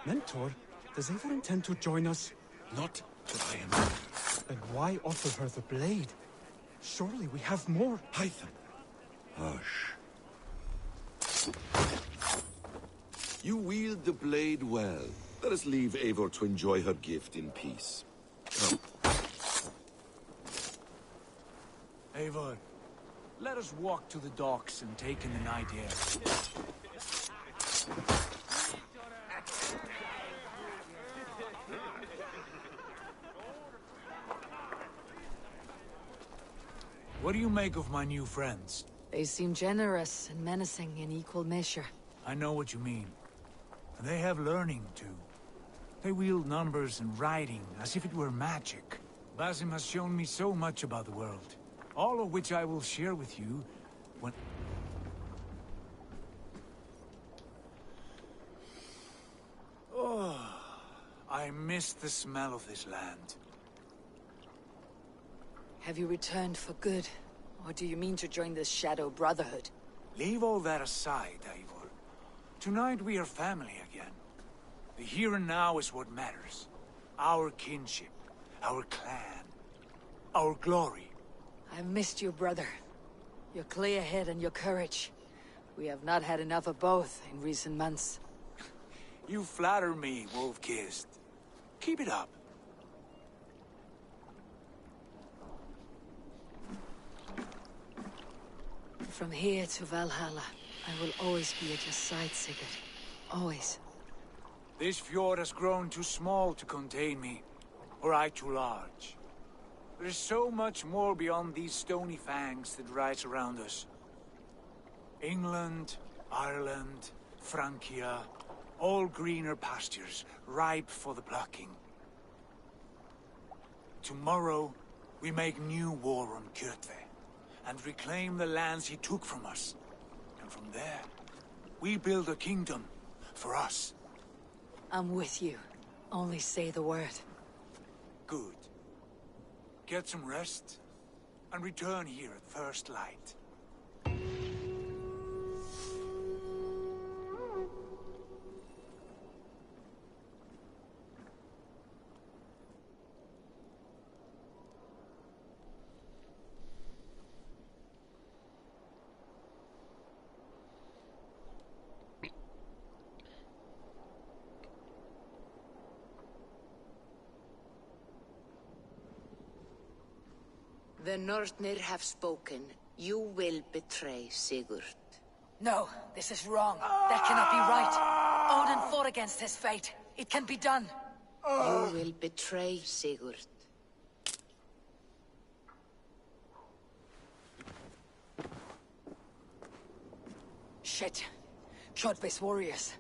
[SPEAKER 18] Mentor, does Eivor intend to join us?
[SPEAKER 17] Not till I am ready.
[SPEAKER 18] Then why offer her the blade? Surely we have more.
[SPEAKER 17] Hytham. Hush. You wield the blade well. Let us leave Eivor to enjoy her gift in peace. Come.
[SPEAKER 13] Eivor, let us walk to the docks and take in the night air. What do you make of my new friends?
[SPEAKER 12] They seem generous and menacing in equal measure.
[SPEAKER 13] I know what you mean. And they have learning, too. They wield numbers and writing as if it were magic. Basim has shown me so much about the world, all of which I will share with you when... Oh, I miss the smell of this land.
[SPEAKER 12] Have you returned for good? Or do you mean to join the Shadow Brotherhood?
[SPEAKER 13] Leave all that aside, Eivor. Tonight we are family again. The here and now is what matters. Our kinship, our clan, our glory.
[SPEAKER 12] I've missed you, brother. Your clear head and your courage. We have not had enough of both in recent months.
[SPEAKER 13] You flatter me, Wolf-Kissed. Keep it up.
[SPEAKER 12] From here to Valhalla, I will always be at your side, Sigurd. Always.
[SPEAKER 13] This fjord has grown too small to contain me, or I too large. There is so much more beyond these stony fangs that rise around us. England, Ireland, Francia, all greener pastures, ripe for the plucking. Tomorrow, we make new war on Kjotve, and reclaim the lands he took from us. And from there, we build a kingdom for us.
[SPEAKER 12] I'm with you. Only say the word.
[SPEAKER 13] Good. Get some rest, and return here at first light.
[SPEAKER 3] The Northnir have spoken. You will betray Sigurd.
[SPEAKER 12] No, this is wrong. That cannot be right. Odin fought against his fate. It can be done.
[SPEAKER 3] You will betray Sigurd.
[SPEAKER 12] Shit. Kjotve's warriors.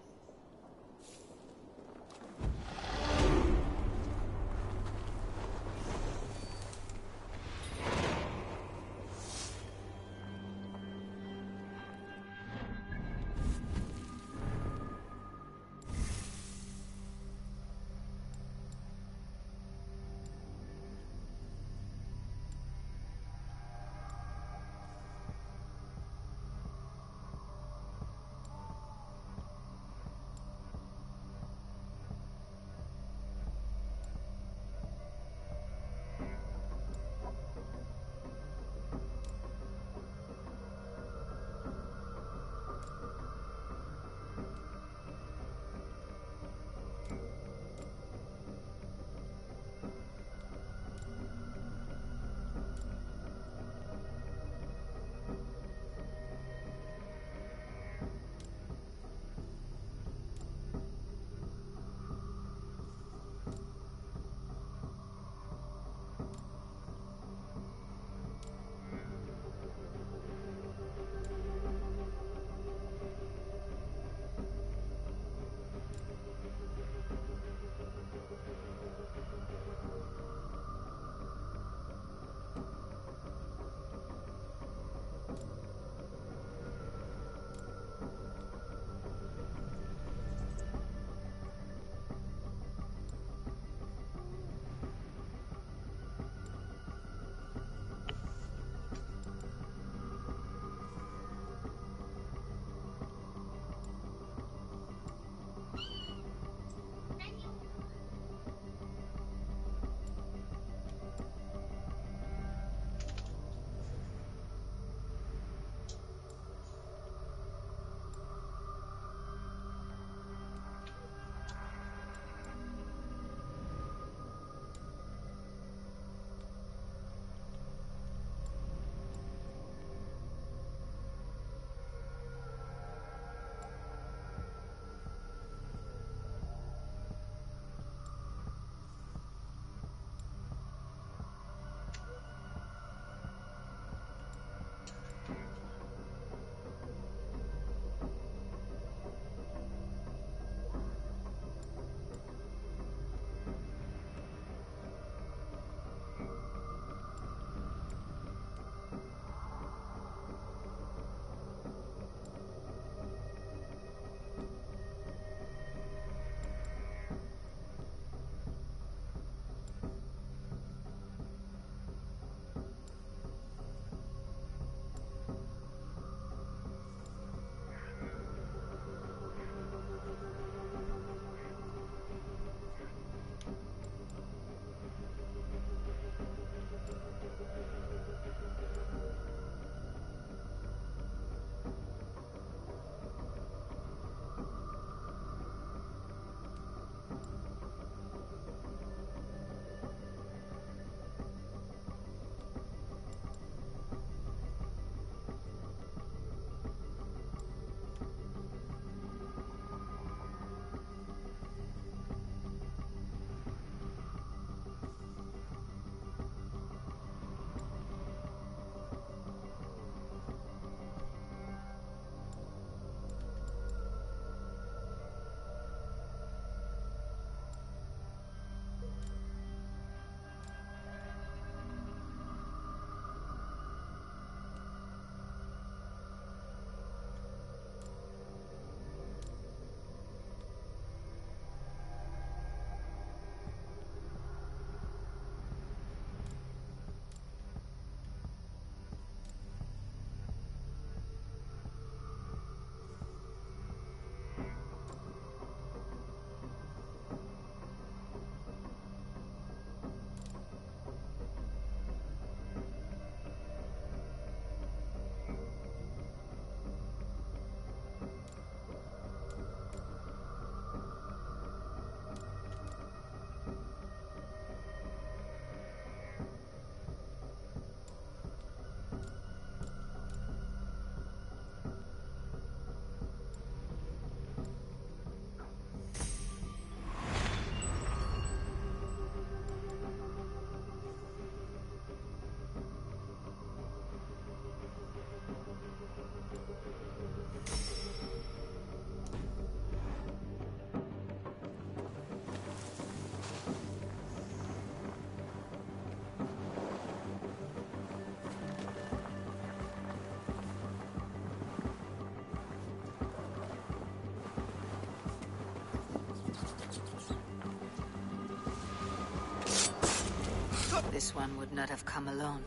[SPEAKER 12] This one would not have come alone.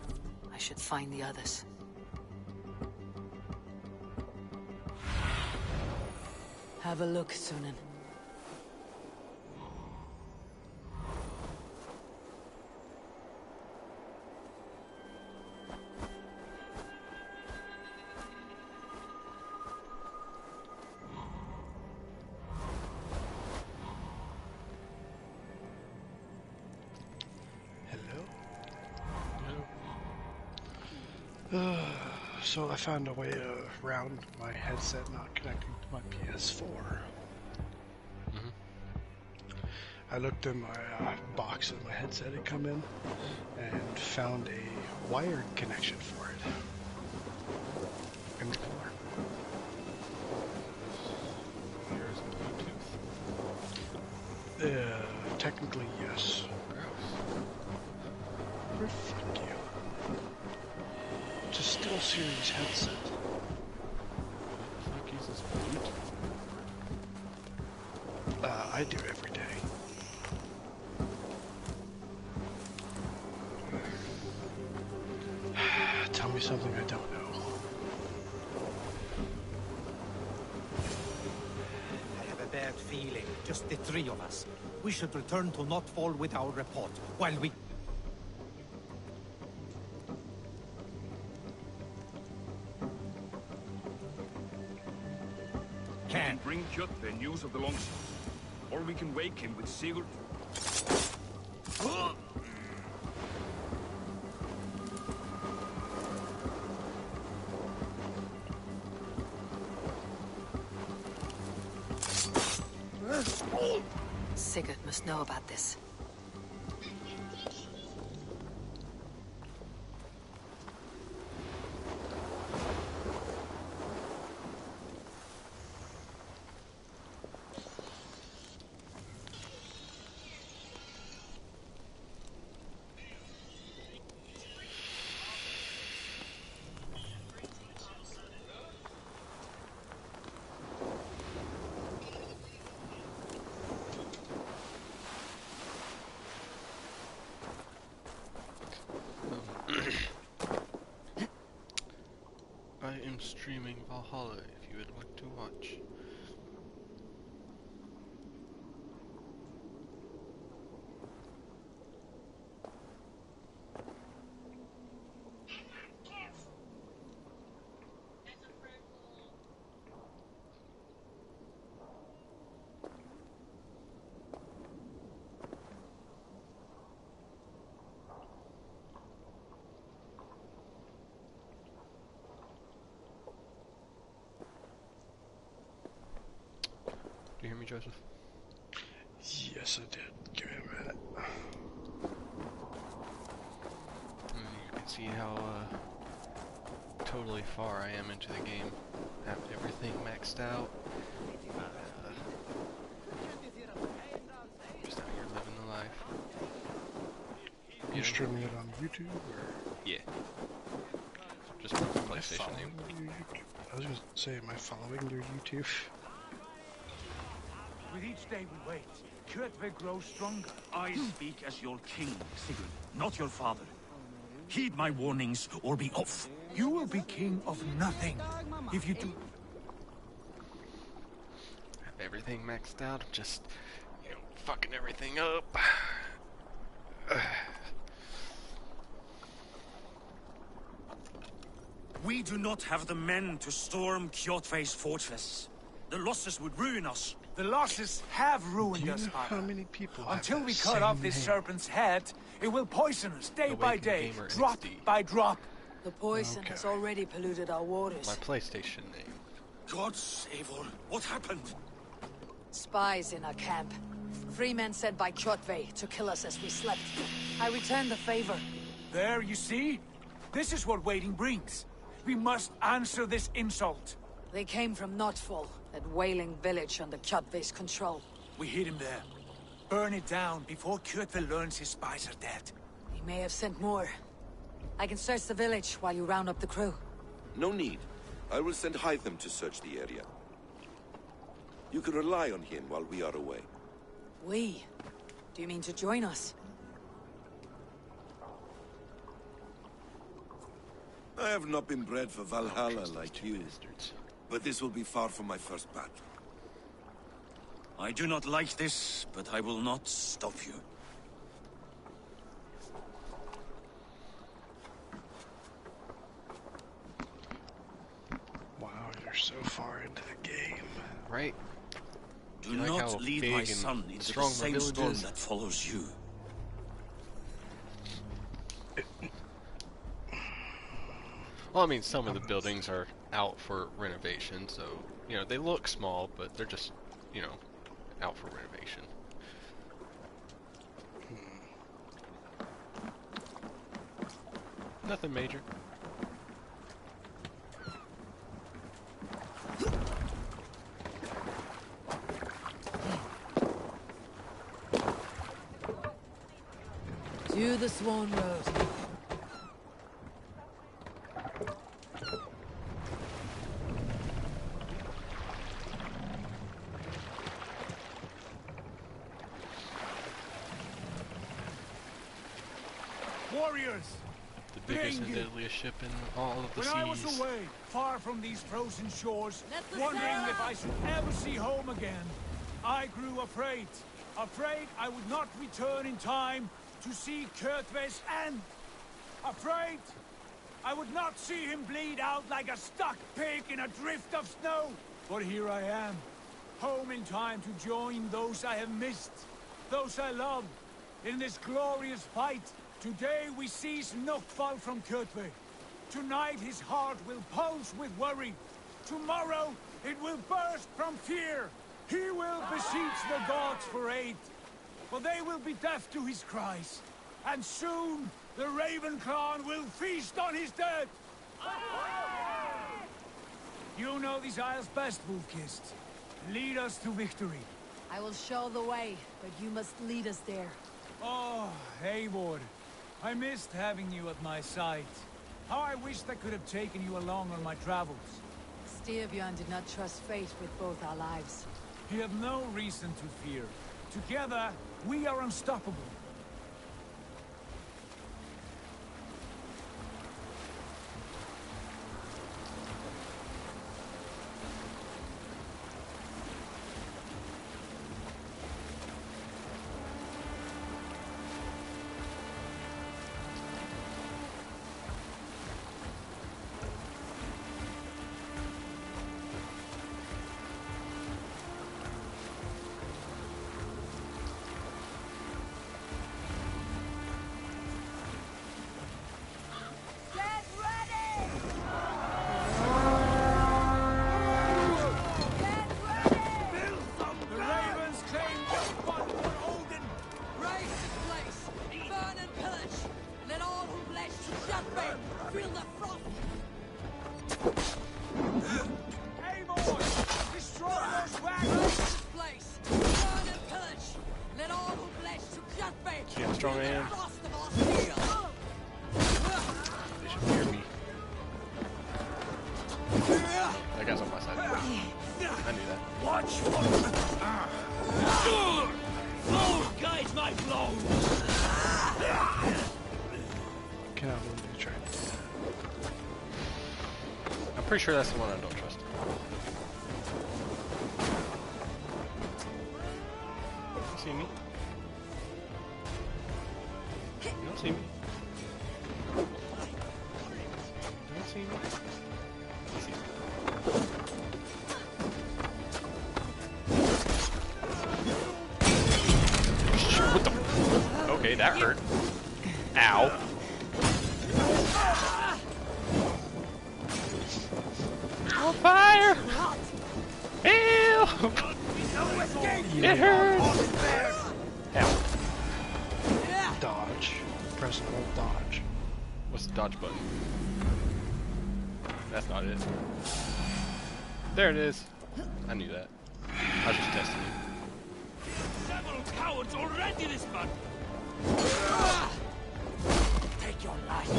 [SPEAKER 12] I should find the others. Have a look, Sunan.
[SPEAKER 1] So I found a way around my headset not connecting to my PS4. I looked in my box that my headset had come in and found a wired connection for it in the floor.
[SPEAKER 5] Here's Bluetooth.
[SPEAKER 1] Technically, yes. Fuck you. It's a SteelSeries headset.
[SPEAKER 5] Fuck uses Bluetooth?
[SPEAKER 1] I do every day. Tell me something I don't know.
[SPEAKER 9] I have a bad feeling. Just the three of us. We should return to Notfall with our report, while we...
[SPEAKER 19] We can bring Kjotve news of the longsword. Or we can wake him with Sigurd.
[SPEAKER 12] Sigurd must know about this.
[SPEAKER 5] I am streaming Valhalla if you would like to watch. Do you hear me, Joseph?
[SPEAKER 1] Yes, I did. Give me a minute.
[SPEAKER 5] You can see how totally far I am into the game. Have everything maxed out. Just out here living the life.
[SPEAKER 1] You streaming it on YouTube or?
[SPEAKER 5] Yeah. Just from the PlayStation name.
[SPEAKER 1] I was gonna say, am I following your YouTube?
[SPEAKER 13] With each day we wait, Kjotve grows stronger.
[SPEAKER 16] I speak as your king, Sigurd, not your father. Heed my warnings or be off.
[SPEAKER 13] You will be king of nothing if you do.
[SPEAKER 5] Have everything maxed out. Just, fucking everything up.
[SPEAKER 16] We do not have the men to storm Kjotve's fortress. The losses would ruin us.
[SPEAKER 13] The losses have ruined us,
[SPEAKER 1] How many people
[SPEAKER 13] Until
[SPEAKER 1] have
[SPEAKER 13] we
[SPEAKER 1] the
[SPEAKER 13] cut off
[SPEAKER 1] same
[SPEAKER 13] this
[SPEAKER 1] name?
[SPEAKER 13] serpent's head, it will poison us day by day, drop by drop.
[SPEAKER 12] The poison has already polluted our waters.
[SPEAKER 5] My PlayStation name.
[SPEAKER 16] God save her. What happened?
[SPEAKER 12] Spies in our camp. 3 men sent by Kjotve to kill us as we slept. I returned the favor.
[SPEAKER 13] There, you see? This is what waiting brings. We must answer this insult.
[SPEAKER 12] They came from Notfall, that whaling village under Kjotve's control.
[SPEAKER 13] We hid him there. Burn it down before Kjotve learns his spies are dead.
[SPEAKER 12] He may have sent more. I can search the village while you round up the crew.
[SPEAKER 17] No need. I will send Hytham to search the area. You can rely on him while we are away.
[SPEAKER 12] We? Do you mean to join us?
[SPEAKER 17] I have not been bred for Valhalla like you, but this will be far from my first battle.
[SPEAKER 16] I do not like this, but I will not stop you.
[SPEAKER 1] Wow, you're so far into the game.
[SPEAKER 20] Right?
[SPEAKER 16] Do not lead my son into the same storm that follows you.
[SPEAKER 20] Well, I mean, some of the buildings are out for renovation, so, you know, they look small, but they're just, you know, out for renovation. Nothing major.
[SPEAKER 12] To the Swan Road.
[SPEAKER 13] Warriors!
[SPEAKER 20] The biggest and
[SPEAKER 13] Thank you.
[SPEAKER 20] deadliest ship in all of the
[SPEAKER 13] When
[SPEAKER 20] seas.
[SPEAKER 13] I was away, far from these frozen shores, wondering if I should ever see home again, I grew afraid. Afraid I would not return in time to see Kjotve's end. Afraid I would not see him bleed out like a stuck pig in a drift of snow. But here I am, home in time to join those I have missed, those I love, in this glorious fight. Today we seize Nokfal from Kjotve. Tonight his heart will pulse with worry. Tomorrow it will burst from fear. He will beseech the gods for aid, for they will be deaf to his cries. And soon the Raven clan will feast on his dead. You know these isles best, Wolfkist. Lead us to victory.
[SPEAKER 12] I will show the way, but you must lead us there.
[SPEAKER 13] Oh, Eivor. I missed having you at my side. How I wished I could have taken you along on my travels.
[SPEAKER 12] Styrbjörn did not trust fate with both our lives.
[SPEAKER 13] You have no reason to fear. Together, we are unstoppable.
[SPEAKER 20] See how strong I am? They should fear me. That guy's on my side. I knew that.
[SPEAKER 5] Watch for Flow guides my blows.
[SPEAKER 1] Cannot believe you tried to do that.
[SPEAKER 20] I'm pretty sure that's the one I don't trust. You see me? You don't see me. You don't see me. You see me. What the? Okay, that hurt. Ow. On fire! Ew! It hurts! Ow.
[SPEAKER 1] Dodge. Press and hold dodge.
[SPEAKER 20] What's the dodge button? That's not it. There it is. I knew that. I was just testing you.
[SPEAKER 5] Several cowards already this month. Take your life.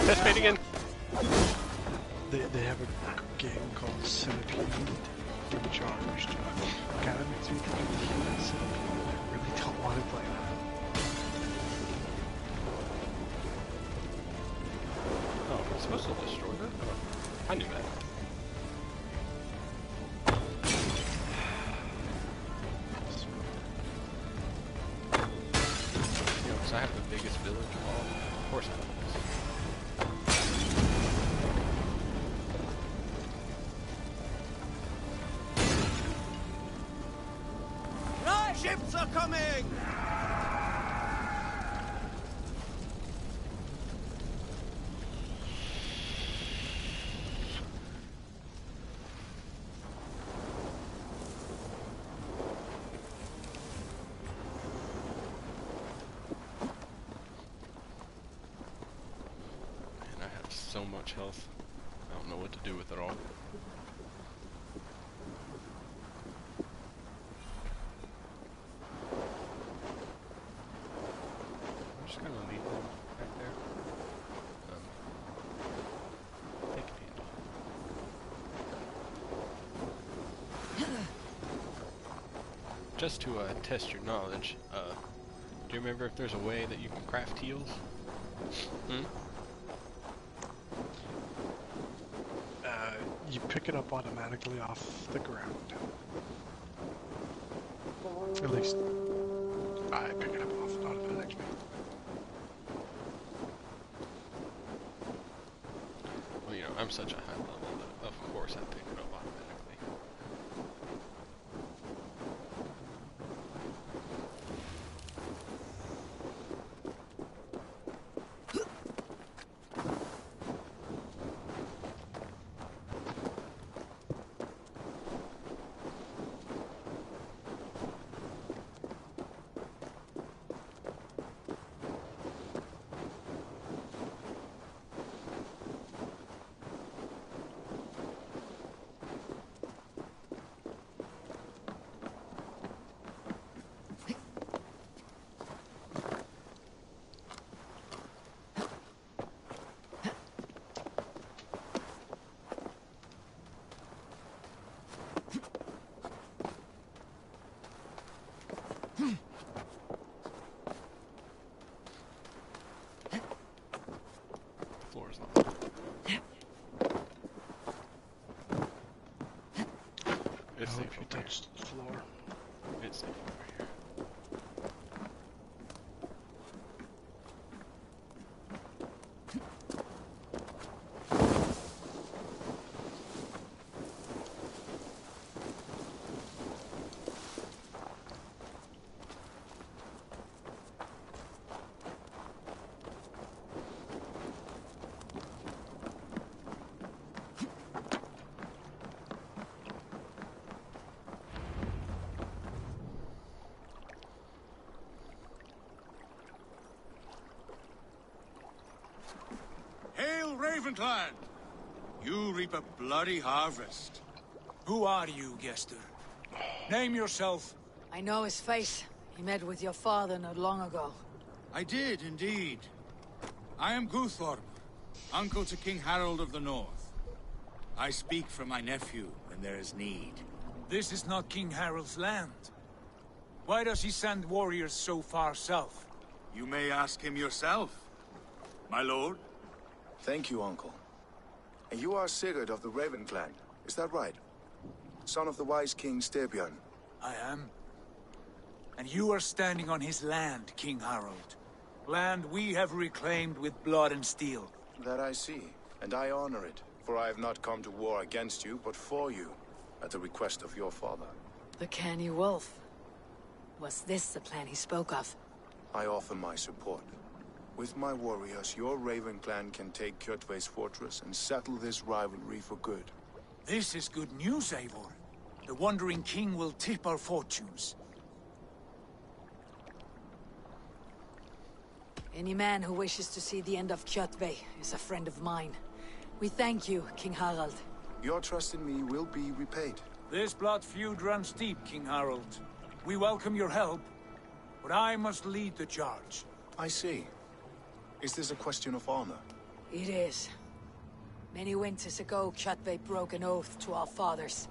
[SPEAKER 20] Test fade again.
[SPEAKER 1] They have a game called Centipede Recharged. Kind of makes me think of the human centipede. I really don't want to play that.
[SPEAKER 20] village hall? Of course it does.
[SPEAKER 6] Right! Ships are coming!
[SPEAKER 20] And I have so much health. I don't know what to do with it all. I'm just gonna leave them right there. Take it handy. Just to test your knowledge, do you remember if there's a way that you can craft heals? Hmm?
[SPEAKER 1] You pick it up automatically off the ground. At least, I pick it up off automatically.
[SPEAKER 20] Well, you know, I'm such a high level that of course I pick it up automatically. Floor's level. It's safe
[SPEAKER 1] if you
[SPEAKER 20] over here.
[SPEAKER 1] touch the floor.
[SPEAKER 20] It's safe over here.
[SPEAKER 15] Hail, Ravenclan! You reap a bloody harvest.
[SPEAKER 13] Who are you, Gester? Name yourself.
[SPEAKER 12] I know his face. He met with your father not long ago.
[SPEAKER 15] I did, indeed. I am Guthorm, uncle to King Harold of the North. I speak for my nephew when there is need.
[SPEAKER 13] This is not King Harold's land. Why does he send warriors so far south?
[SPEAKER 15] You may ask him yourself, my lord.
[SPEAKER 21] Thank you, uncle. And you are Sigurd of the Raven clan, is that right? Son of the wise King Styrbjörn.
[SPEAKER 13] I am. And you are standing on his land, King Harold. Land we have reclaimed with blood and steel.
[SPEAKER 21] That I see, and I honor it, for I have not come to war against you, but for you, at the request of your father.
[SPEAKER 12] The canny wolf. Was this the plan he spoke of?
[SPEAKER 21] I offer my support. With my warriors, your Raven clan can take Kjotve's fortress and settle this rivalry for good.
[SPEAKER 13] This is good news, Eivor. The Wandering King will tip our fortunes.
[SPEAKER 12] Any man who wishes to see the end of Kjotve is a friend of mine. We thank you, King Harald.
[SPEAKER 21] Your trust in me will be repaid.
[SPEAKER 13] This blood feud runs deep, King Harold. We welcome your help, but I must lead the charge.
[SPEAKER 21] I see. Is this a question of honor?
[SPEAKER 12] It is. Many winters ago, Kjotve broke an oath to our fathers.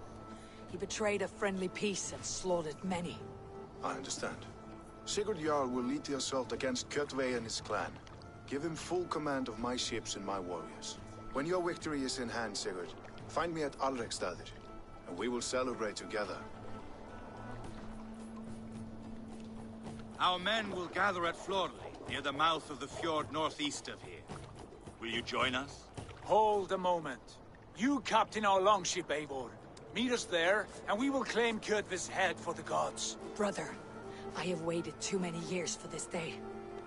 [SPEAKER 12] He betrayed a friendly peace and slaughtered many.
[SPEAKER 21] I understand. Sigurd Jarl will lead the assault against Kjotve and his clan. Give him full command of my ships and my warriors. When your victory is in hand, Sigurd, find me at Alrekstadir, and we will celebrate together.
[SPEAKER 15] Our men will gather at Florley. near the mouth of the fjord northeast of here. Will you join us?
[SPEAKER 13] Hold a moment. You captain our longship, Eivor. Meet us there, and we will claim Kjotve's head for the gods.
[SPEAKER 12] Brother, I have waited too many years for this day.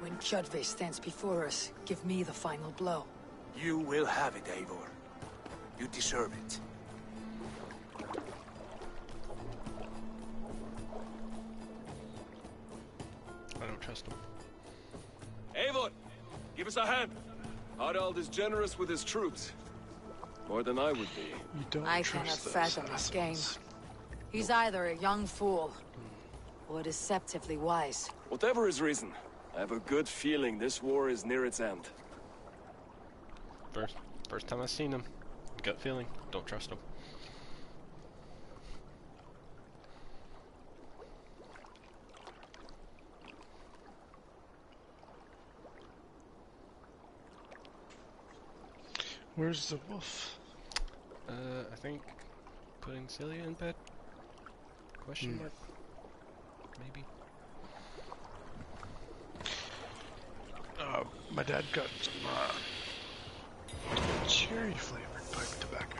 [SPEAKER 12] When Kjotve stands before us, give me the final blow.
[SPEAKER 13] You will have it, Eivor. You deserve it.
[SPEAKER 20] I don't trust him.
[SPEAKER 4] Eivor, give us a hand. Harald is generous with his troops. More than I would be.
[SPEAKER 1] You don't
[SPEAKER 12] I cannot fathom his game. He's either a young fool or deceptively wise.
[SPEAKER 4] Whatever his reason, I have a good feeling this war is near its end.
[SPEAKER 20] First time I've seen him. Gut feeling. Don't trust him.
[SPEAKER 1] Where's the wolf?
[SPEAKER 20] I think putting Celia in bed? Question mark? Maybe.
[SPEAKER 1] My dad got some cherry flavored pipe tobacco.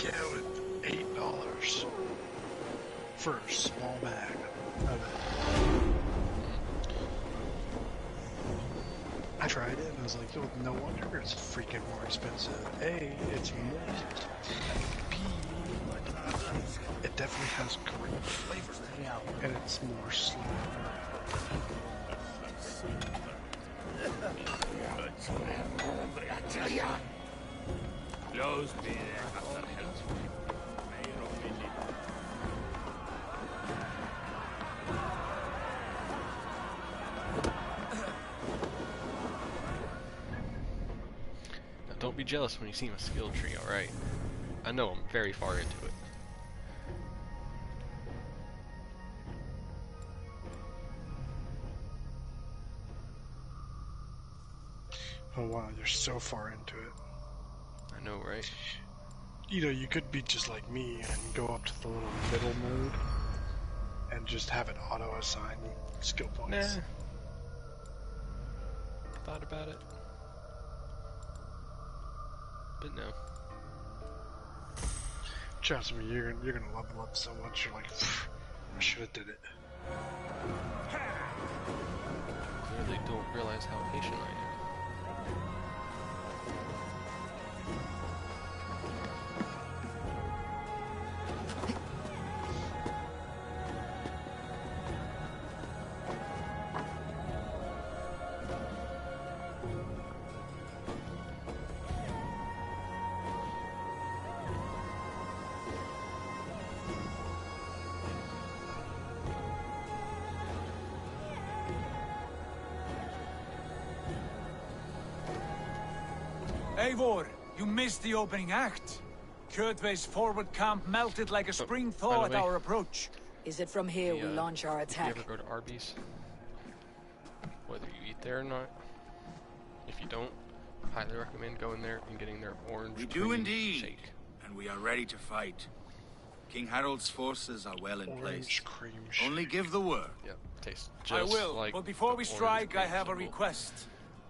[SPEAKER 1] Yeah, with $8 for a small bag of it. I tried it and I was like, yo, no wonder it's freaking more expensive. A, it's moist. B, it definitely has great flavor. And it's more slow.
[SPEAKER 20] Don't be jealous when you see my skill tree, alright? I know I'm very far into it.
[SPEAKER 1] Oh wow, you're so far into it.
[SPEAKER 20] I know, right?
[SPEAKER 1] You know, you could be just like me and go up to the little middle mode and just have it auto-assign skill points.
[SPEAKER 20] Nah. Thought about it. But no.
[SPEAKER 1] Trust me, you're gonna level up so much. You're like, I should have did it.
[SPEAKER 20] Clearly, don't realize how patient I am.
[SPEAKER 13] Eivor, you missed the opening act. Kjotve's forward camp melted like a spring thaw at our approach.
[SPEAKER 12] Is it from here we launch our attack?
[SPEAKER 20] If you ever go to Arby's, whether you eat there or not, if you don't, I highly recommend going there and getting their orange
[SPEAKER 15] We
[SPEAKER 20] cream
[SPEAKER 15] do indeed,
[SPEAKER 20] shake.
[SPEAKER 15] and we are ready to fight. King Harold's forces are well in place.
[SPEAKER 1] Cream
[SPEAKER 15] Only give the word.
[SPEAKER 20] Yep, tastes
[SPEAKER 13] I
[SPEAKER 20] just
[SPEAKER 13] will,
[SPEAKER 20] like
[SPEAKER 13] but before
[SPEAKER 20] the
[SPEAKER 13] we
[SPEAKER 20] orange
[SPEAKER 13] strike, I
[SPEAKER 20] cream
[SPEAKER 13] have a
[SPEAKER 20] symbol.
[SPEAKER 13] request.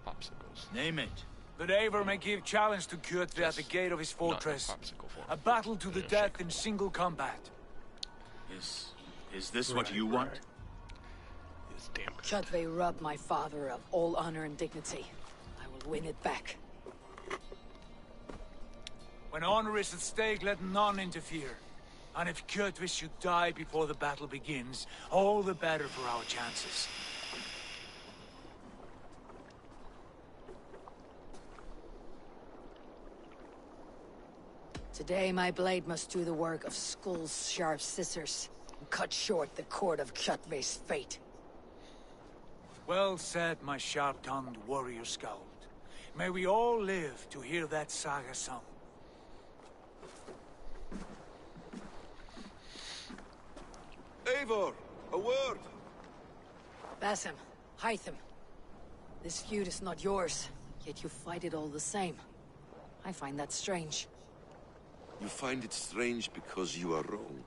[SPEAKER 20] Popsicles.
[SPEAKER 15] Name it.
[SPEAKER 13] That Eivor may give challenge to Kjotve at the gate of his fortress. A battle to the death in single combat.
[SPEAKER 15] Is this what you want?
[SPEAKER 20] It's damn good.
[SPEAKER 12] Kjotve robbed my father of all honor and dignity. I will win it back.
[SPEAKER 13] When honor is at stake, let none interfere. And if Kjotve should die before the battle begins, all the better for our chances.
[SPEAKER 12] Today my blade must do the work of Skull's sharp scissors and cut short the cord of Kjotve's fate.
[SPEAKER 13] Well said, my sharp-tongued warrior scout. May we all live to hear that saga sung.
[SPEAKER 17] Eivor, a word!
[SPEAKER 12] Basim, Hytham, this feud is not yours, yet you fight it all the same. I find that strange.
[SPEAKER 17] You find it strange because you are wrong.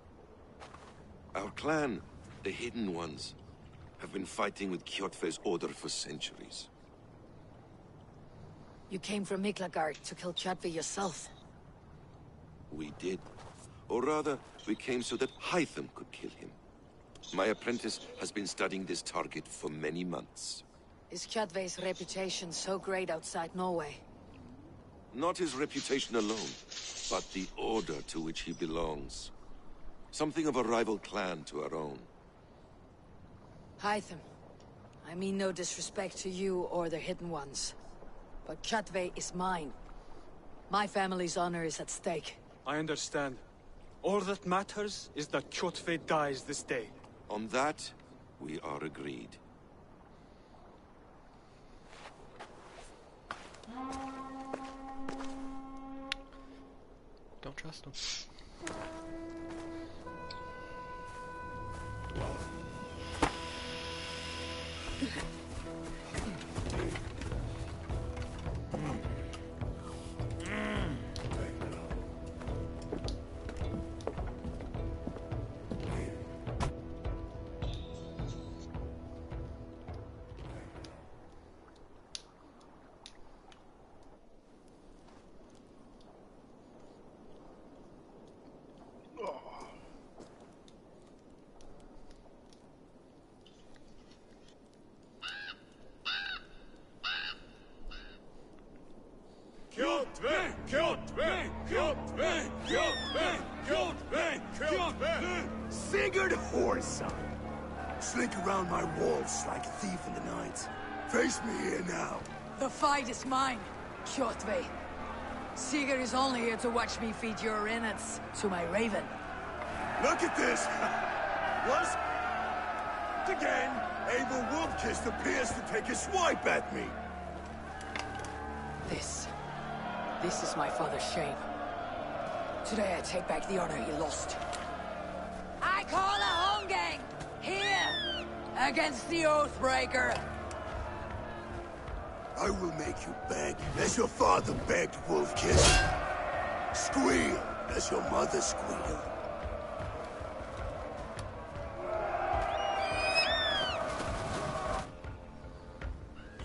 [SPEAKER 17] Our clan, the Hidden Ones, have been fighting with Kjotve's order for centuries.
[SPEAKER 12] You came from Miklagard to kill Kjotve yourself.
[SPEAKER 17] We did. Or rather, we came so that Hytham could kill him. My apprentice has been studying this target for many months.
[SPEAKER 12] Is Kjotve's reputation so great outside Norway?
[SPEAKER 17] Not his reputation alone, but the order to which he belongs. Something of a rival clan to our own.
[SPEAKER 12] Hytham, I mean no disrespect to you or the Hidden Ones, but Kjotve is mine. My family's honor is at stake.
[SPEAKER 18] I understand. All that matters is that Kjotve dies this day.
[SPEAKER 17] On that, we are agreed.
[SPEAKER 20] Don't trust him.
[SPEAKER 11] Kjotve! Kjotve! Kjotve! Kjotve! Kjotve! Kjotve!
[SPEAKER 10] Sigurd Whoreson! Slink around my walls like a thief in the night. Face me here now.
[SPEAKER 12] The fight is mine, Kjotve. Sigurd is only here to watch me feed your innards to my raven.
[SPEAKER 10] Look at this! Once again, Abel Wolfkist appears to take a swipe at me.
[SPEAKER 12] This is my father's shame. Today I take back the honor he lost. I call a Holmgang! Here! Against the Oathbreaker!
[SPEAKER 10] I will make you beg as your father begged, Wolfkist. Squeal as your mother squealed.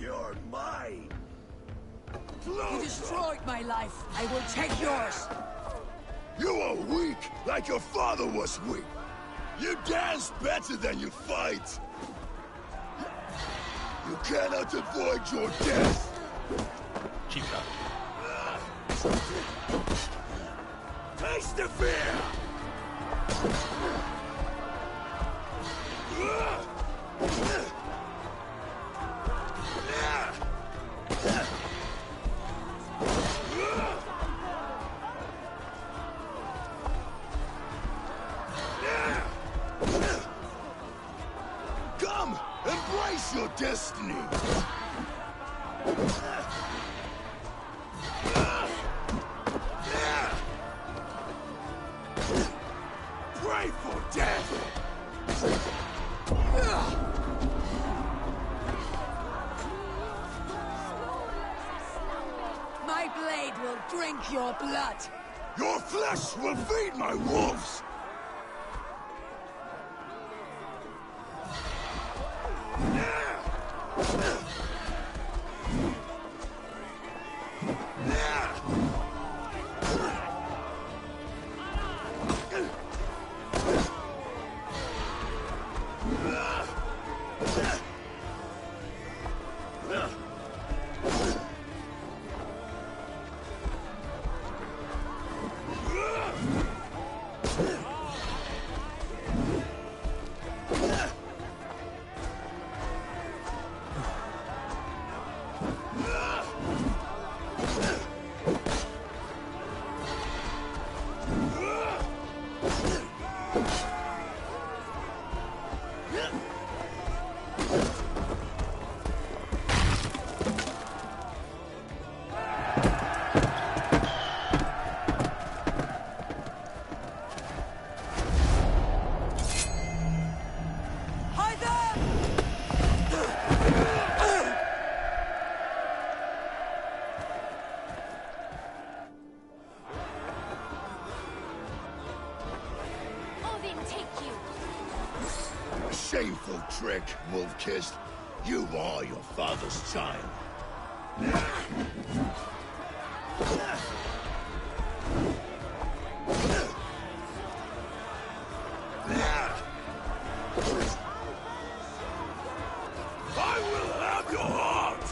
[SPEAKER 10] You're mine!
[SPEAKER 12] You destroyed my life. I will take yours.
[SPEAKER 10] You are weak, like your father was weak. You dance better than you fight. You cannot avoid your death.
[SPEAKER 20] Cheap shot.
[SPEAKER 10] Taste the fear! Come, embrace your destiny. Pray for death.
[SPEAKER 12] My blade will drink your blood.
[SPEAKER 10] Your flesh will feed my wolves.
[SPEAKER 8] Odin take you!
[SPEAKER 10] A shameful trick, wolf-kissed. You are your father's child. I will have your heart!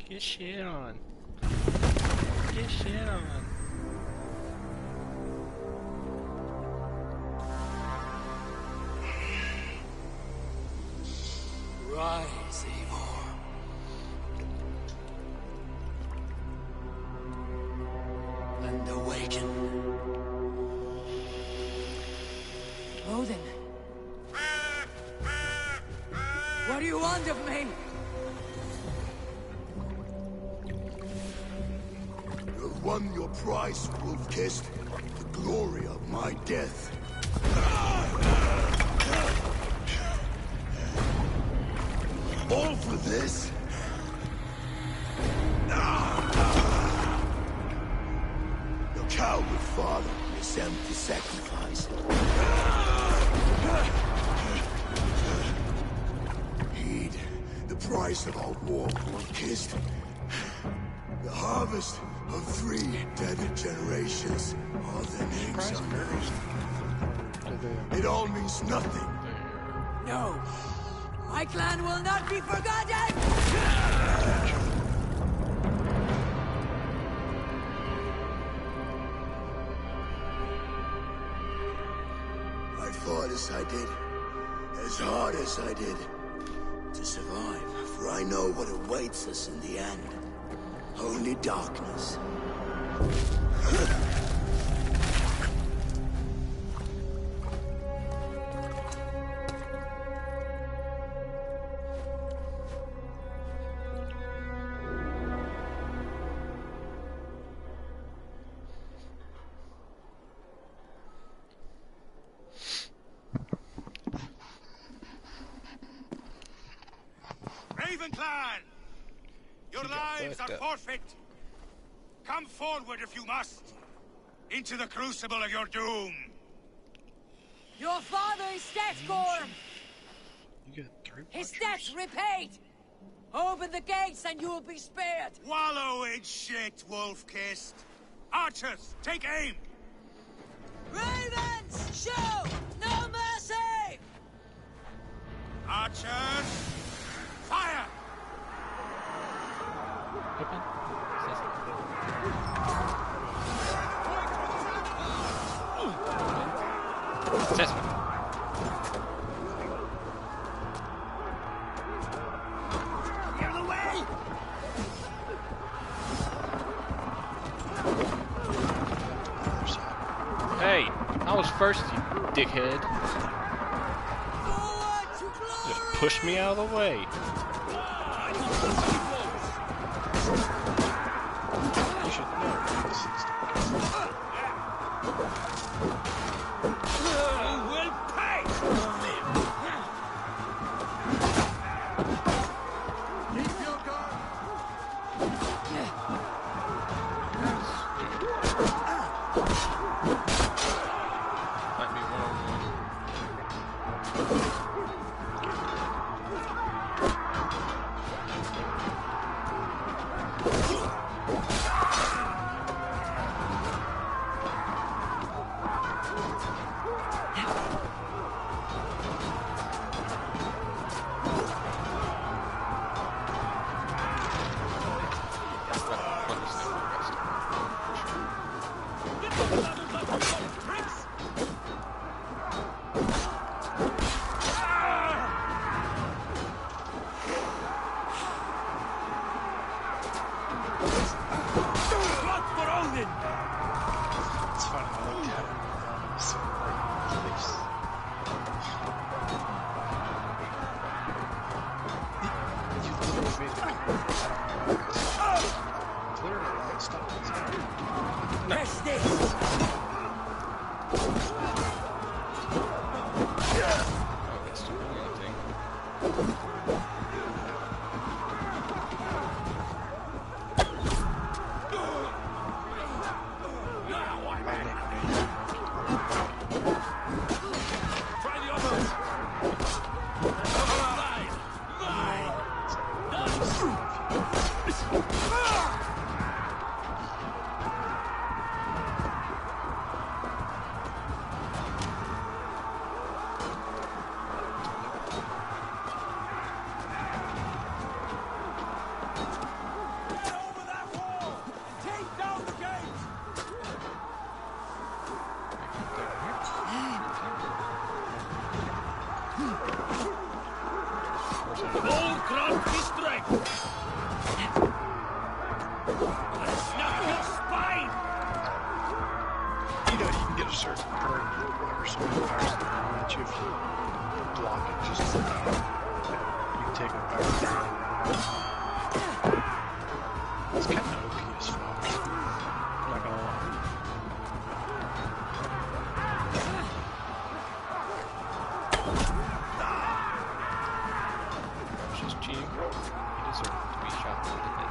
[SPEAKER 20] Get shit on. Get shit on.
[SPEAKER 9] Rise, Eivor. And awaken.
[SPEAKER 12] Odin. What do you want of me?
[SPEAKER 10] You've won your prize, wolf-kissed. The glory of my death. All for this? Your coward father is empty sacrifice. Heed the price of our war, wolf-kissed. The harvest of 3 dead generations. All their names on earth. It all means nothing.
[SPEAKER 12] No. My clan will not be forgotten!
[SPEAKER 10] I fought as I did, as hard as I did, to survive, for I know what awaits us in the end. Only darkness.
[SPEAKER 15] Raven Clan! Your lives are forfeit! Come forward if you must! Into the crucible of your doom!
[SPEAKER 12] Your father is dead, Gorm! His debt's repaid! Open the gates and you'll be spared!
[SPEAKER 15] Wallow in shit, wolf-kissed! Archers, take aim!
[SPEAKER 12] Ravens, show no mercy!
[SPEAKER 15] Archers, fire!
[SPEAKER 20] Open. Assessment.
[SPEAKER 10] Get out of the way!
[SPEAKER 20] Hey, I was first, you dickhead. Just push me out of the way.
[SPEAKER 1] You should know this is
[SPEAKER 15] will pay!
[SPEAKER 10] Keep your guard!
[SPEAKER 20] Might be one-on-one.
[SPEAKER 1] made the clearly right stuff.
[SPEAKER 13] Press this!
[SPEAKER 20] Oh, that's the wrong thing.
[SPEAKER 13] Try the others!
[SPEAKER 1] You know, you can get a certain burn whenever someone fires the gun at you if you block it just you can take a fire. It's kind of OP as fuck. I'm not gonna lie.
[SPEAKER 20] It's just cheating. You deserve to be shot in the head.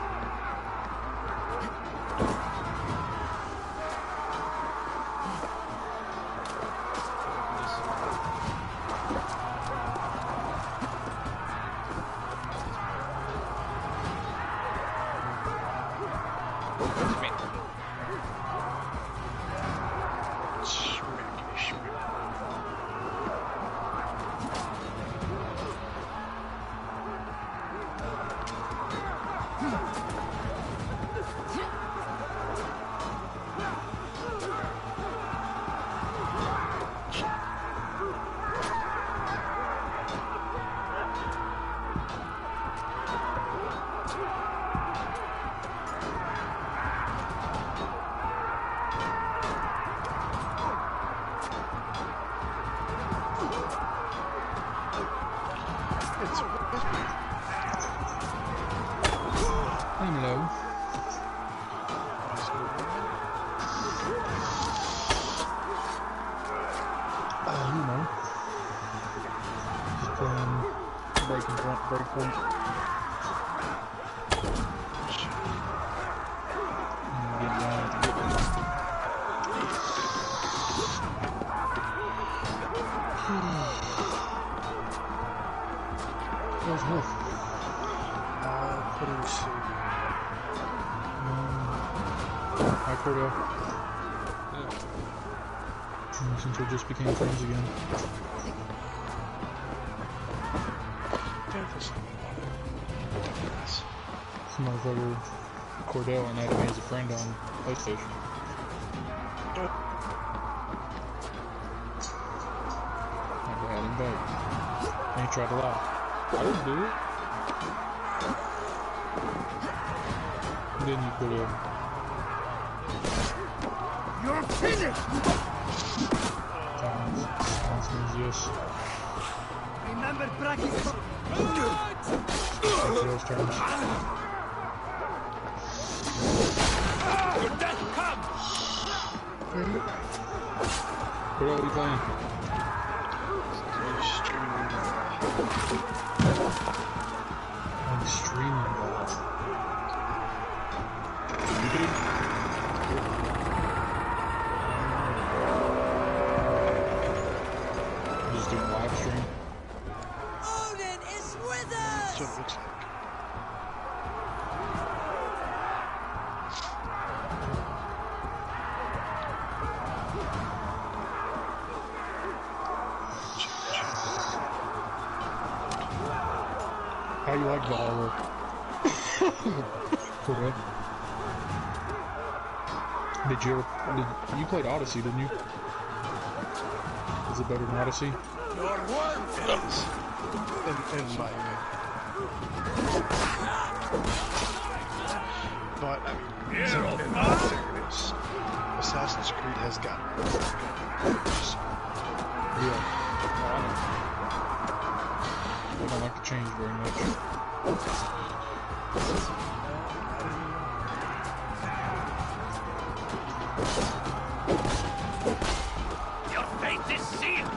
[SPEAKER 7] Hello. You know. Just breakpoint. Get down at the good one. Where's Wolf?
[SPEAKER 1] Putting some.
[SPEAKER 7] Hi, Cordell. Since we just became friends again. Some motherfucker Cordell and added me as a friend on PlayStation. Never had him back. And he tried to lie. I didn't do it. And then you put a...
[SPEAKER 13] You're finished!
[SPEAKER 7] Times means yes.
[SPEAKER 13] Remember practice.
[SPEAKER 7] Take those terms.
[SPEAKER 13] Your death comes!
[SPEAKER 7] What are you playing? I'm streaming that. Just doing live stream.
[SPEAKER 13] Odin is with us!
[SPEAKER 1] That's what it looks like.
[SPEAKER 7] How you like Valhalla? Cool. You played Odyssey, didn't you? Is it better than Odyssey?
[SPEAKER 13] Your worm
[SPEAKER 1] Yes. In my opinion. But, I mean, in all fairness, Assassin's Creed has gotten good games.
[SPEAKER 7] Yeah. don't like to change very much.
[SPEAKER 5] Your fate is sealed!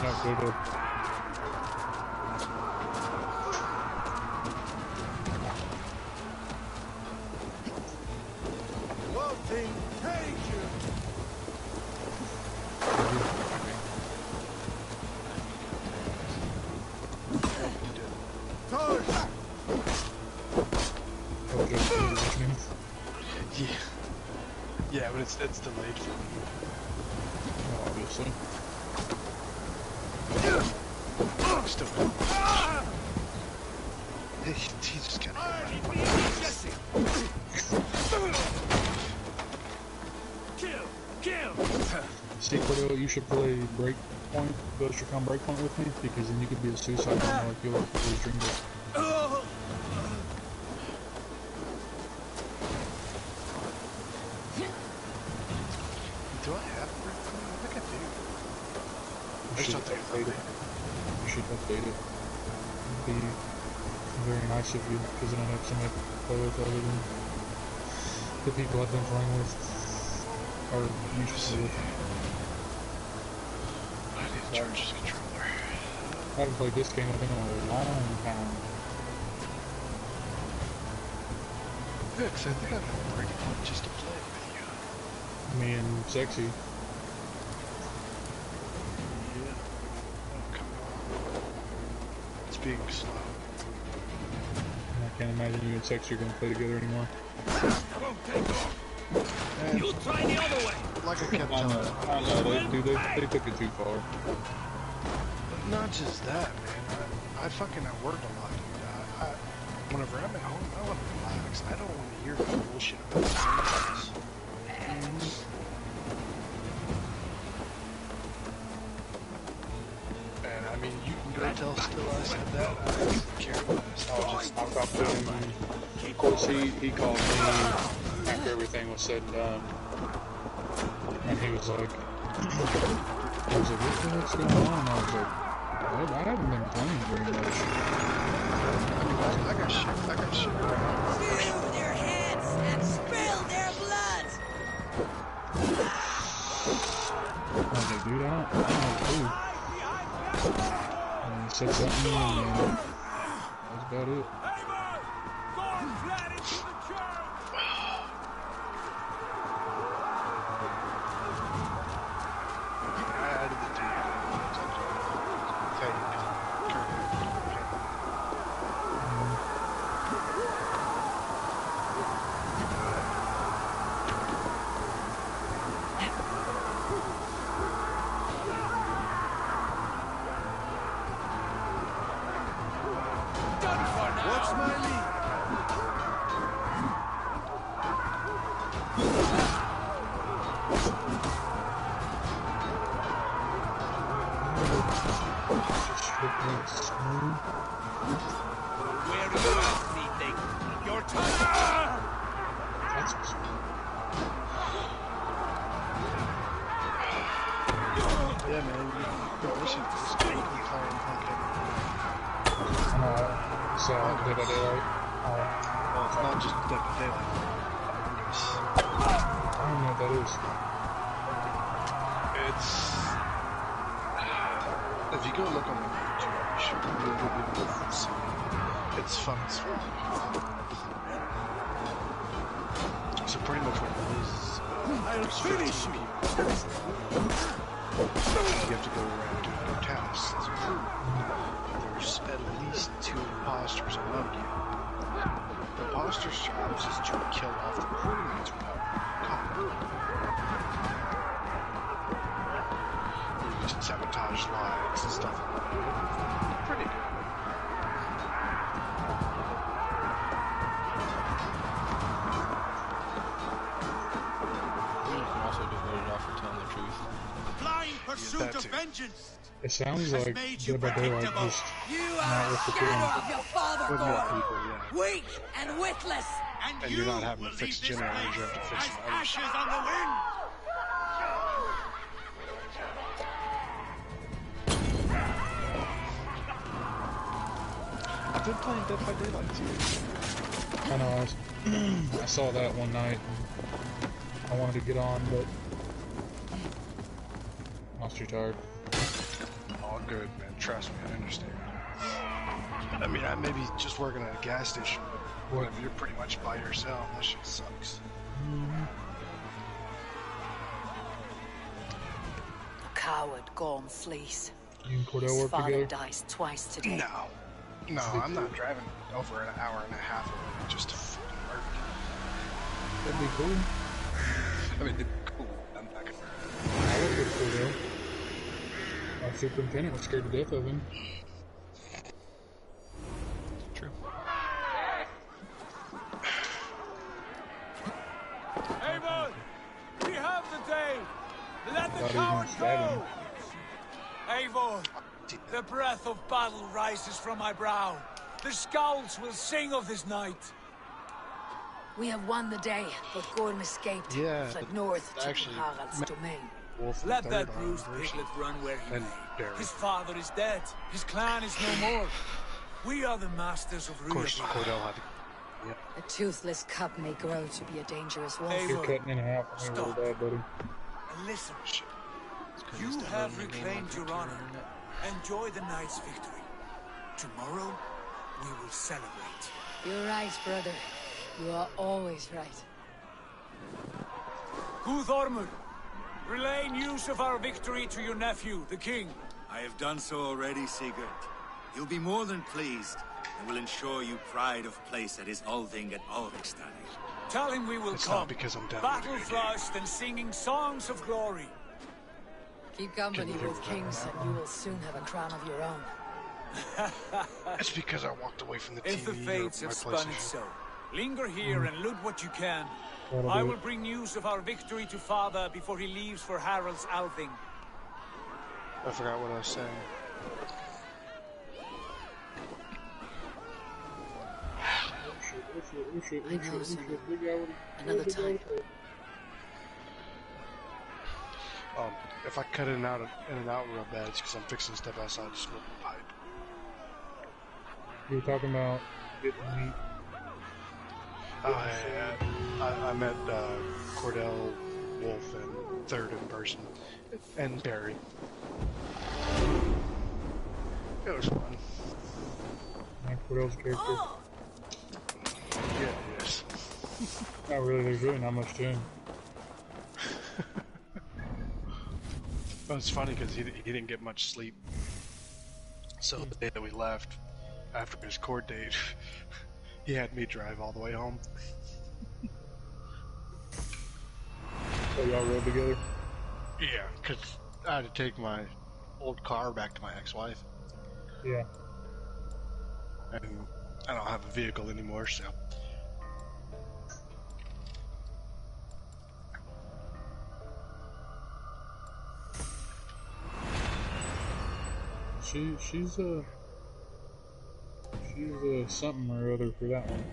[SPEAKER 7] Not good.
[SPEAKER 10] Nothing take you.
[SPEAKER 1] Yeah. Yeah, but it's delayed for me.
[SPEAKER 7] Obviously.
[SPEAKER 1] Still. He just got
[SPEAKER 5] Kill!
[SPEAKER 7] See, Cordell, you should play Breakpoint, Ghost Recon Breakpoint with me, because then you could be a suicide bomber like you'll always dream of.
[SPEAKER 1] Do I have Breakpoint? I think I do.
[SPEAKER 7] You should update it. You should update it. It'd be very nice of you, because then I'd have somebody to play with other than the people I've been playing with are usually with.
[SPEAKER 1] I need to charge this controller.
[SPEAKER 7] I haven't played this game, I think, in a long time.
[SPEAKER 1] Yeah, because I think I have Breakpoint just to play with you.
[SPEAKER 7] Me and Sexy.
[SPEAKER 1] Yeah. Oh, come on. It's being slow.
[SPEAKER 7] I can't imagine you and Sexy are going to play together anymore.
[SPEAKER 1] And
[SPEAKER 5] You try the other way!
[SPEAKER 1] like I kept telling you.
[SPEAKER 7] I know, they took it too far.
[SPEAKER 1] Not just that, man. I fucking work a lot, dude. Whenever I'm at home, I want to relax. I don't want to hear the bullshit about the things. And I mean, you can go tell still I said that. I don't care about it.
[SPEAKER 7] I talked to him. Of course, he called me after everything was said and done. And he was like, what's going on? And I was like, well, I haven't been playing very much.
[SPEAKER 1] I got shit.
[SPEAKER 14] Seal their heads and spill their blood!
[SPEAKER 7] I was like, dude, I don't know who. And he said something, and that's about it.
[SPEAKER 10] What's my lead?
[SPEAKER 5] Where do you ask me, Dick? Your turn!
[SPEAKER 1] Yeah, man. We should just keep playing fucking.
[SPEAKER 7] So, Dead by Daylight.
[SPEAKER 1] Well, it's not just Dead by Daylight.
[SPEAKER 7] I don't know what that is.
[SPEAKER 1] It's. If you go look on the YouTube, you should really see it. It's fun as fuck. So pretty much what it is
[SPEAKER 10] I'll finish you.
[SPEAKER 1] You have to go around doing your tasks as a crew. There's at least 2 imposters among you. The imposter's job is to kill off the crewmates without caught. You just sabotage lives and stuff like that. Pretty good. that too.
[SPEAKER 7] It sounds like Dead by Daylight just
[SPEAKER 14] You
[SPEAKER 7] not
[SPEAKER 14] are a
[SPEAKER 7] with the
[SPEAKER 14] shadow
[SPEAKER 7] killing.
[SPEAKER 14] of your father,
[SPEAKER 1] With more
[SPEAKER 14] Gordon.
[SPEAKER 1] people, yeah.
[SPEAKER 14] Weak and witless.
[SPEAKER 1] And you're not having to fix generators, you have to fix some other
[SPEAKER 15] Ashes
[SPEAKER 1] shit.
[SPEAKER 15] on the wind.
[SPEAKER 1] I've been playing Dead by Daylight too.
[SPEAKER 7] I know, I saw that one night. I wanted to get on, but I was too tired.
[SPEAKER 1] All good, man. Trust me, I understand. I mean, I may be just working at a gas station, but what if you're pretty much by yourself? That shit sucks.
[SPEAKER 12] A coward gone flees.
[SPEAKER 7] You and Cordell
[SPEAKER 12] His
[SPEAKER 7] work
[SPEAKER 12] father
[SPEAKER 7] together?
[SPEAKER 12] dies twice today.
[SPEAKER 1] No, I'm not driving over an hour and a half away just to fucking work.
[SPEAKER 7] That'd be cool.
[SPEAKER 1] I mean, cool. I'm not gonna.
[SPEAKER 7] I work with Cordell. Our superintendent was scared to death of him.
[SPEAKER 20] True.
[SPEAKER 13] Avon! We have the day! Let the
[SPEAKER 7] Thought he was
[SPEAKER 13] coward
[SPEAKER 7] gonna stab him.
[SPEAKER 13] go! Avon, the breath of battle rises from my brow. The scouts will sing of this night.
[SPEAKER 12] We have won the day, but Gorm escaped.
[SPEAKER 1] Yeah,
[SPEAKER 12] Fled north to
[SPEAKER 1] actually,
[SPEAKER 12] Harald's domain.
[SPEAKER 1] Wolf
[SPEAKER 13] Let
[SPEAKER 1] the
[SPEAKER 13] that
[SPEAKER 1] third
[SPEAKER 13] bruised
[SPEAKER 1] arm version.
[SPEAKER 13] piglet run where he
[SPEAKER 1] And
[SPEAKER 13] may.
[SPEAKER 1] Barry.
[SPEAKER 13] His father is dead. His clan is no more. We are the masters of
[SPEAKER 1] Of course,
[SPEAKER 13] Rüya.
[SPEAKER 1] Cordell had to. Yeah.
[SPEAKER 12] A toothless cub may grow to be a dangerous wolf.
[SPEAKER 13] Hey,
[SPEAKER 7] You're cutting in half on me really bad, buddy.
[SPEAKER 13] And listen, you have reclaimed your honor. Enjoy the night's victory. Tomorrow, we will celebrate.
[SPEAKER 12] You're right, brother. You are always right.
[SPEAKER 13] Guthormur, relay news of our victory to your nephew, the king.
[SPEAKER 15] I have done so already, Sigurd. He'll be more than pleased, and will ensure you pride of place at his Althing at Alrikstad.
[SPEAKER 13] Tell him we will
[SPEAKER 1] It's
[SPEAKER 13] come.
[SPEAKER 1] not because I'm down
[SPEAKER 13] Battle
[SPEAKER 1] with it.
[SPEAKER 13] flushed and singing songs of glory.
[SPEAKER 12] Keep company
[SPEAKER 1] Can you
[SPEAKER 12] with
[SPEAKER 1] hear
[SPEAKER 12] kings, and you will soon have a crown of your own.
[SPEAKER 1] It's because I walked away from the TV.
[SPEAKER 13] If the fates
[SPEAKER 1] or
[SPEAKER 13] have
[SPEAKER 1] my
[SPEAKER 13] spun it
[SPEAKER 1] PlayStation.
[SPEAKER 13] so, linger here and loot what you can.
[SPEAKER 7] That'll
[SPEAKER 13] I
[SPEAKER 7] do
[SPEAKER 13] will
[SPEAKER 7] it.
[SPEAKER 13] bring news of our victory to father before he leaves for Harald's Althing.
[SPEAKER 1] I forgot what I was saying.
[SPEAKER 12] I know, son. Another time.
[SPEAKER 1] If I cut in and out real bad, it's because I'm fixing stuff outside to smoke the pipe.
[SPEAKER 7] You were talking about getting meat.
[SPEAKER 1] I met Cordell, Wolf, and Third in person, and Barry. It was fun.
[SPEAKER 7] Like Cordell's character.
[SPEAKER 1] Yeah, it is.
[SPEAKER 7] Not really, there's really not much to him.
[SPEAKER 1] Well, it's funny because he didn't get much sleep. So the day that we left, after his court date, he had me drive all the way home.
[SPEAKER 7] So y'all rode together?
[SPEAKER 1] Yeah, because I had to take my old car back to my ex-wife.
[SPEAKER 7] Yeah.
[SPEAKER 1] And I don't have a vehicle anymore, so...
[SPEAKER 7] She's something or other for that one.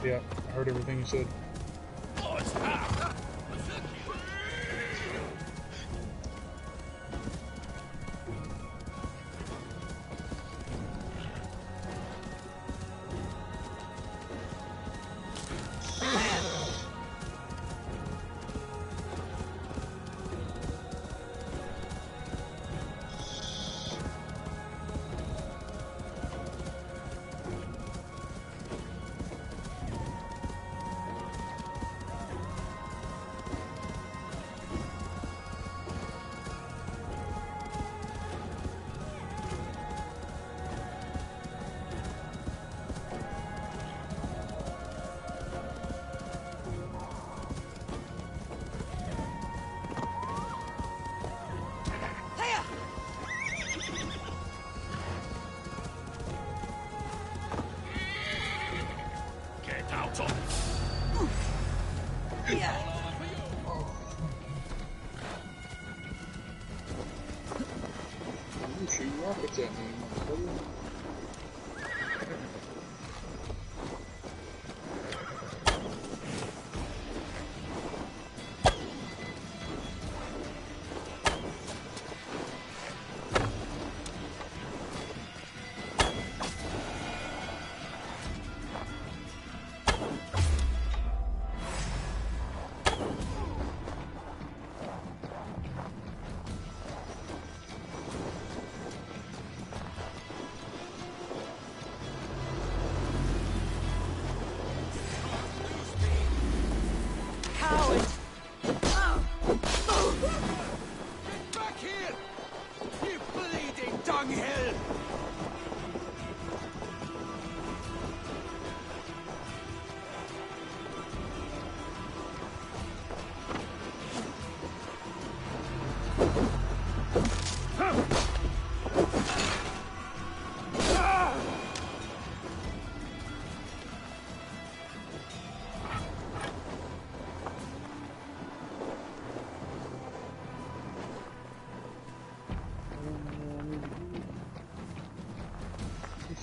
[SPEAKER 7] Yeah, I heard everything you said. You shoot rockets at me, motherfucker.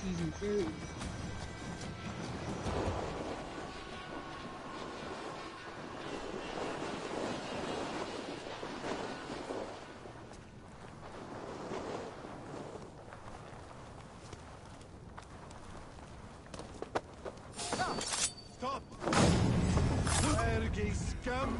[SPEAKER 7] Easy food.
[SPEAKER 10] Stop! Erge scum!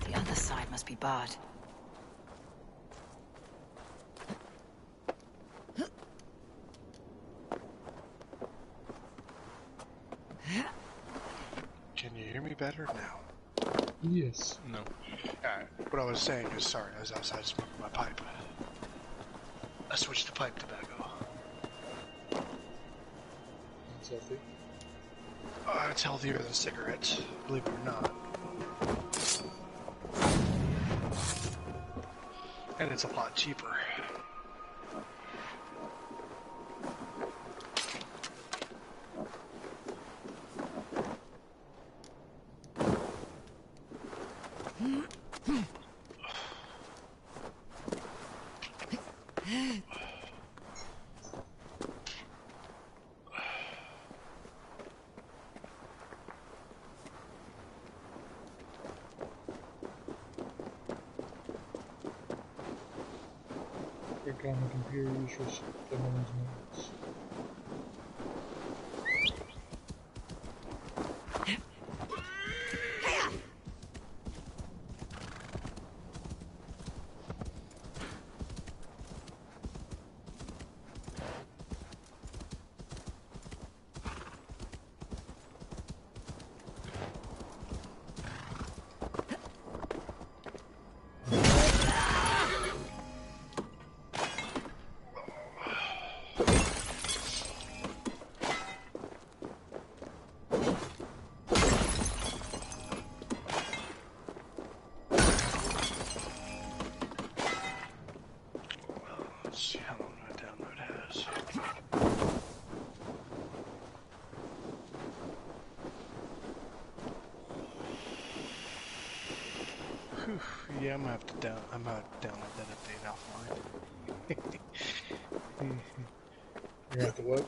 [SPEAKER 12] The other side must be barred.
[SPEAKER 1] Can you hear me better now?
[SPEAKER 7] Yes.
[SPEAKER 20] No.
[SPEAKER 1] What I was saying is, sorry, I was outside smoking my pipe. I switched to pipe tobacco.
[SPEAKER 7] It's healthy.
[SPEAKER 1] It's healthier than cigarettes, believe it or not. And it's a lot cheaper.
[SPEAKER 7] Click on the computer, use your someone's notes.
[SPEAKER 1] Let's see how long that download has. Whew, yeah, I'm gonna have to download that update offline.
[SPEAKER 7] You have to what?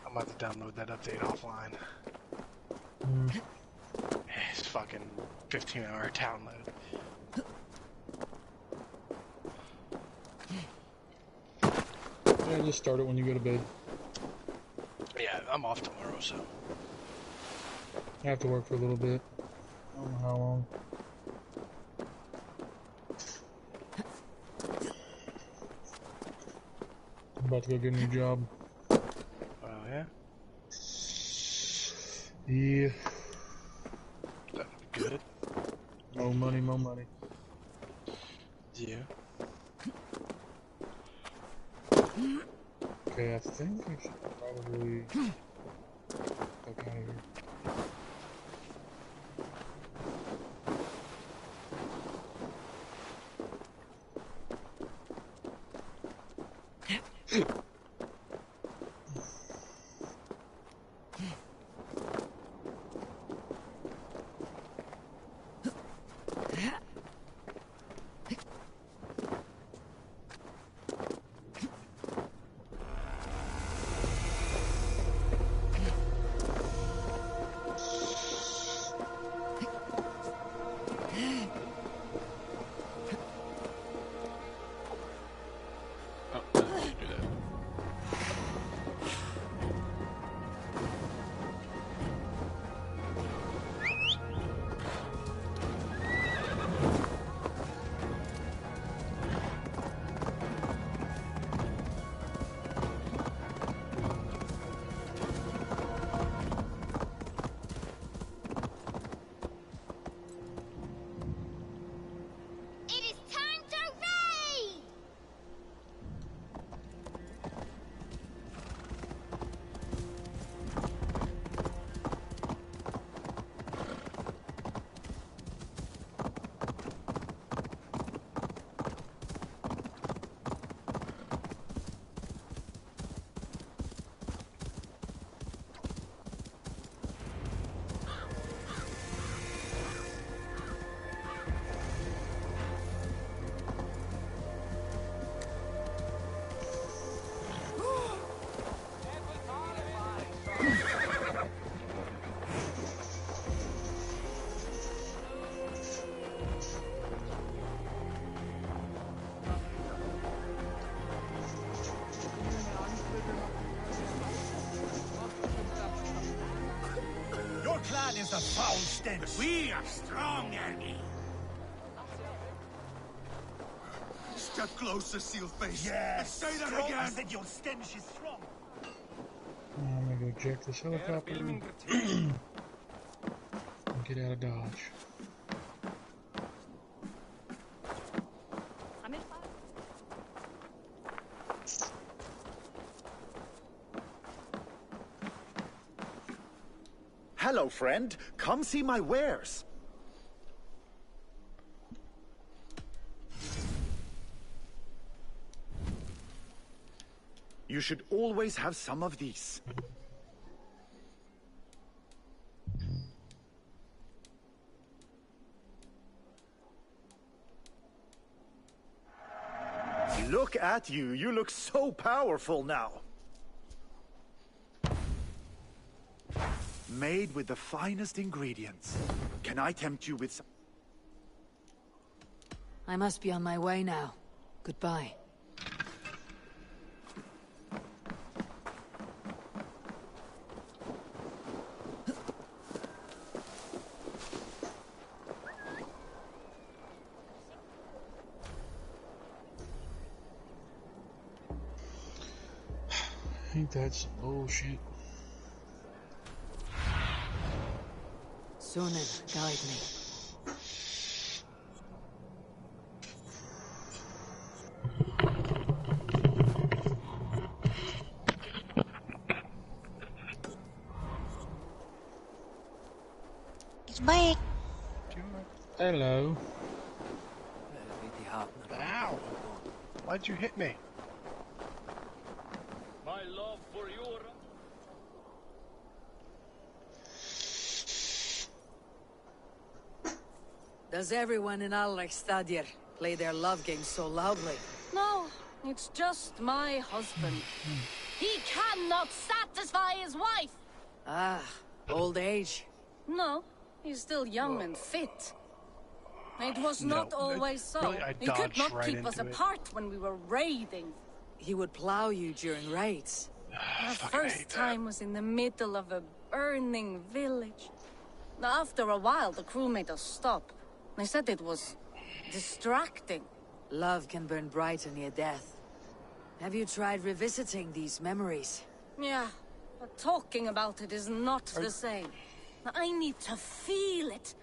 [SPEAKER 1] I'm about to download that update offline. It's fucking 15-hour download.
[SPEAKER 7] Yeah, just start it when you go to bed.
[SPEAKER 1] Yeah, I'm off tomorrow, so.
[SPEAKER 7] I have to work for a little bit. I don't know how long. I'm about to go get a new job.
[SPEAKER 1] Oh, yeah?
[SPEAKER 7] Yeah.
[SPEAKER 1] That'd be good.
[SPEAKER 7] More money, more money.
[SPEAKER 1] Yeah.
[SPEAKER 7] Okay, I think I should probably fuck out of here.
[SPEAKER 9] That is a foul stench.
[SPEAKER 15] We are strong, Annie.
[SPEAKER 10] Step closer, Sealface.
[SPEAKER 9] Yes,
[SPEAKER 10] Say that
[SPEAKER 9] strong.
[SPEAKER 10] again.
[SPEAKER 9] I said your stench is strong.
[SPEAKER 7] I'm gonna go jack this helicopter and get out of Dodge.
[SPEAKER 9] Hello, friend. Come see my wares. You should always have some of these. Look at you. You look so powerful now. Made with the finest ingredients. Can I tempt you with some?
[SPEAKER 12] I must be on my way now. Goodbye.
[SPEAKER 7] Ain't that some bullshit?
[SPEAKER 12] Sunan, guide me.
[SPEAKER 2] It's back.
[SPEAKER 7] Hello.
[SPEAKER 1] Ow! Why'd you hit me?
[SPEAKER 19] My love for you.
[SPEAKER 12] Does everyone in Alrekstadir play their love game so loudly?
[SPEAKER 8] No, it's just my husband. He cannot satisfy his wife.
[SPEAKER 12] Ah, old age.
[SPEAKER 8] No, he's still young and fit. It was not always so.
[SPEAKER 1] Really, I
[SPEAKER 8] He could
[SPEAKER 1] dodged
[SPEAKER 8] not
[SPEAKER 1] right
[SPEAKER 8] keep us
[SPEAKER 1] into it.
[SPEAKER 8] apart when we were raiding.
[SPEAKER 12] He would plow you during raids.
[SPEAKER 8] Our first time was in the middle of a burning village. After a while, the crew made us stop. They said it was distracting.
[SPEAKER 12] Love can burn brighter near death. Have you tried revisiting these memories?
[SPEAKER 8] Yeah, but talking about it is not the same. I need to feel it,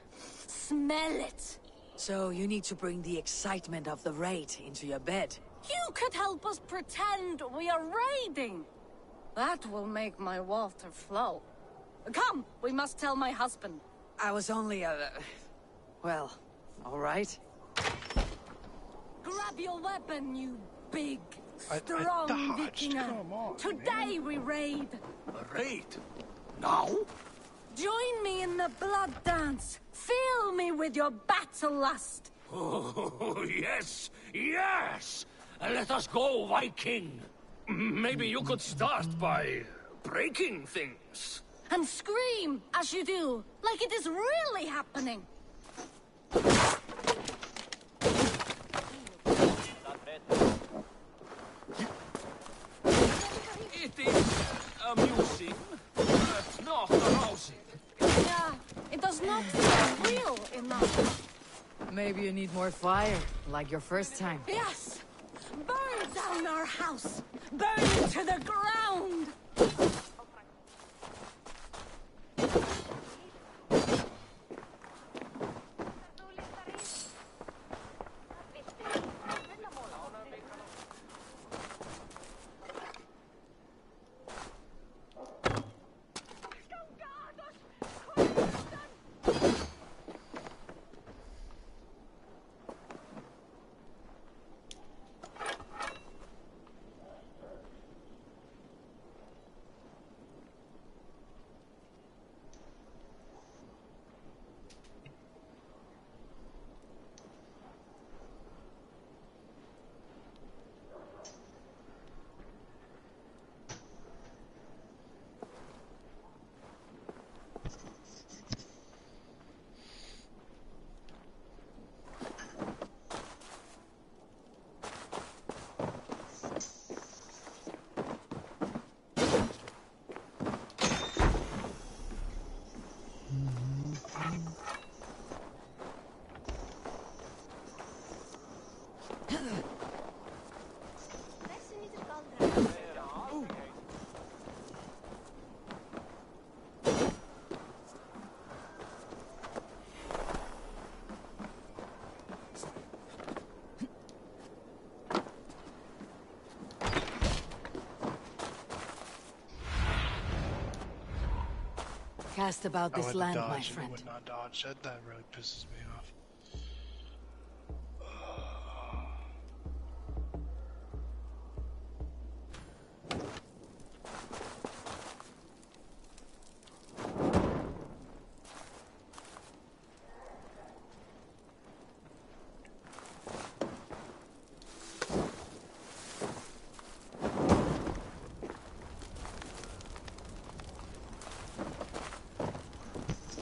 [SPEAKER 8] smell it.
[SPEAKER 12] So you need to bring the excitement of the raid into your bed.
[SPEAKER 8] You could help us pretend we are raiding. That will make my water flow. Come, we must tell my husband.
[SPEAKER 12] I was only well, all right.
[SPEAKER 8] Grab your weapon, you big,
[SPEAKER 1] I
[SPEAKER 8] strong
[SPEAKER 1] dodged.
[SPEAKER 8] Vikinger.
[SPEAKER 1] Come on,
[SPEAKER 8] Today we raid.
[SPEAKER 11] A raid? Now?
[SPEAKER 8] Join me in the blood dance. Fill me with your battle lust.
[SPEAKER 19] Oh, yes, yes! Let us go, Viking. Maybe you could start by breaking things.
[SPEAKER 8] And scream as you do, like it is really happening.
[SPEAKER 19] It is amusing, but not arousing.
[SPEAKER 8] Yeah, it does not feel real enough.
[SPEAKER 12] Maybe you need more fire, like your first time.
[SPEAKER 8] Yes! Burn down our house! Burn it to the ground!
[SPEAKER 12] Cast about this land, my
[SPEAKER 1] Dodge and
[SPEAKER 12] friend.
[SPEAKER 1] would not dodge. That really pisses me off.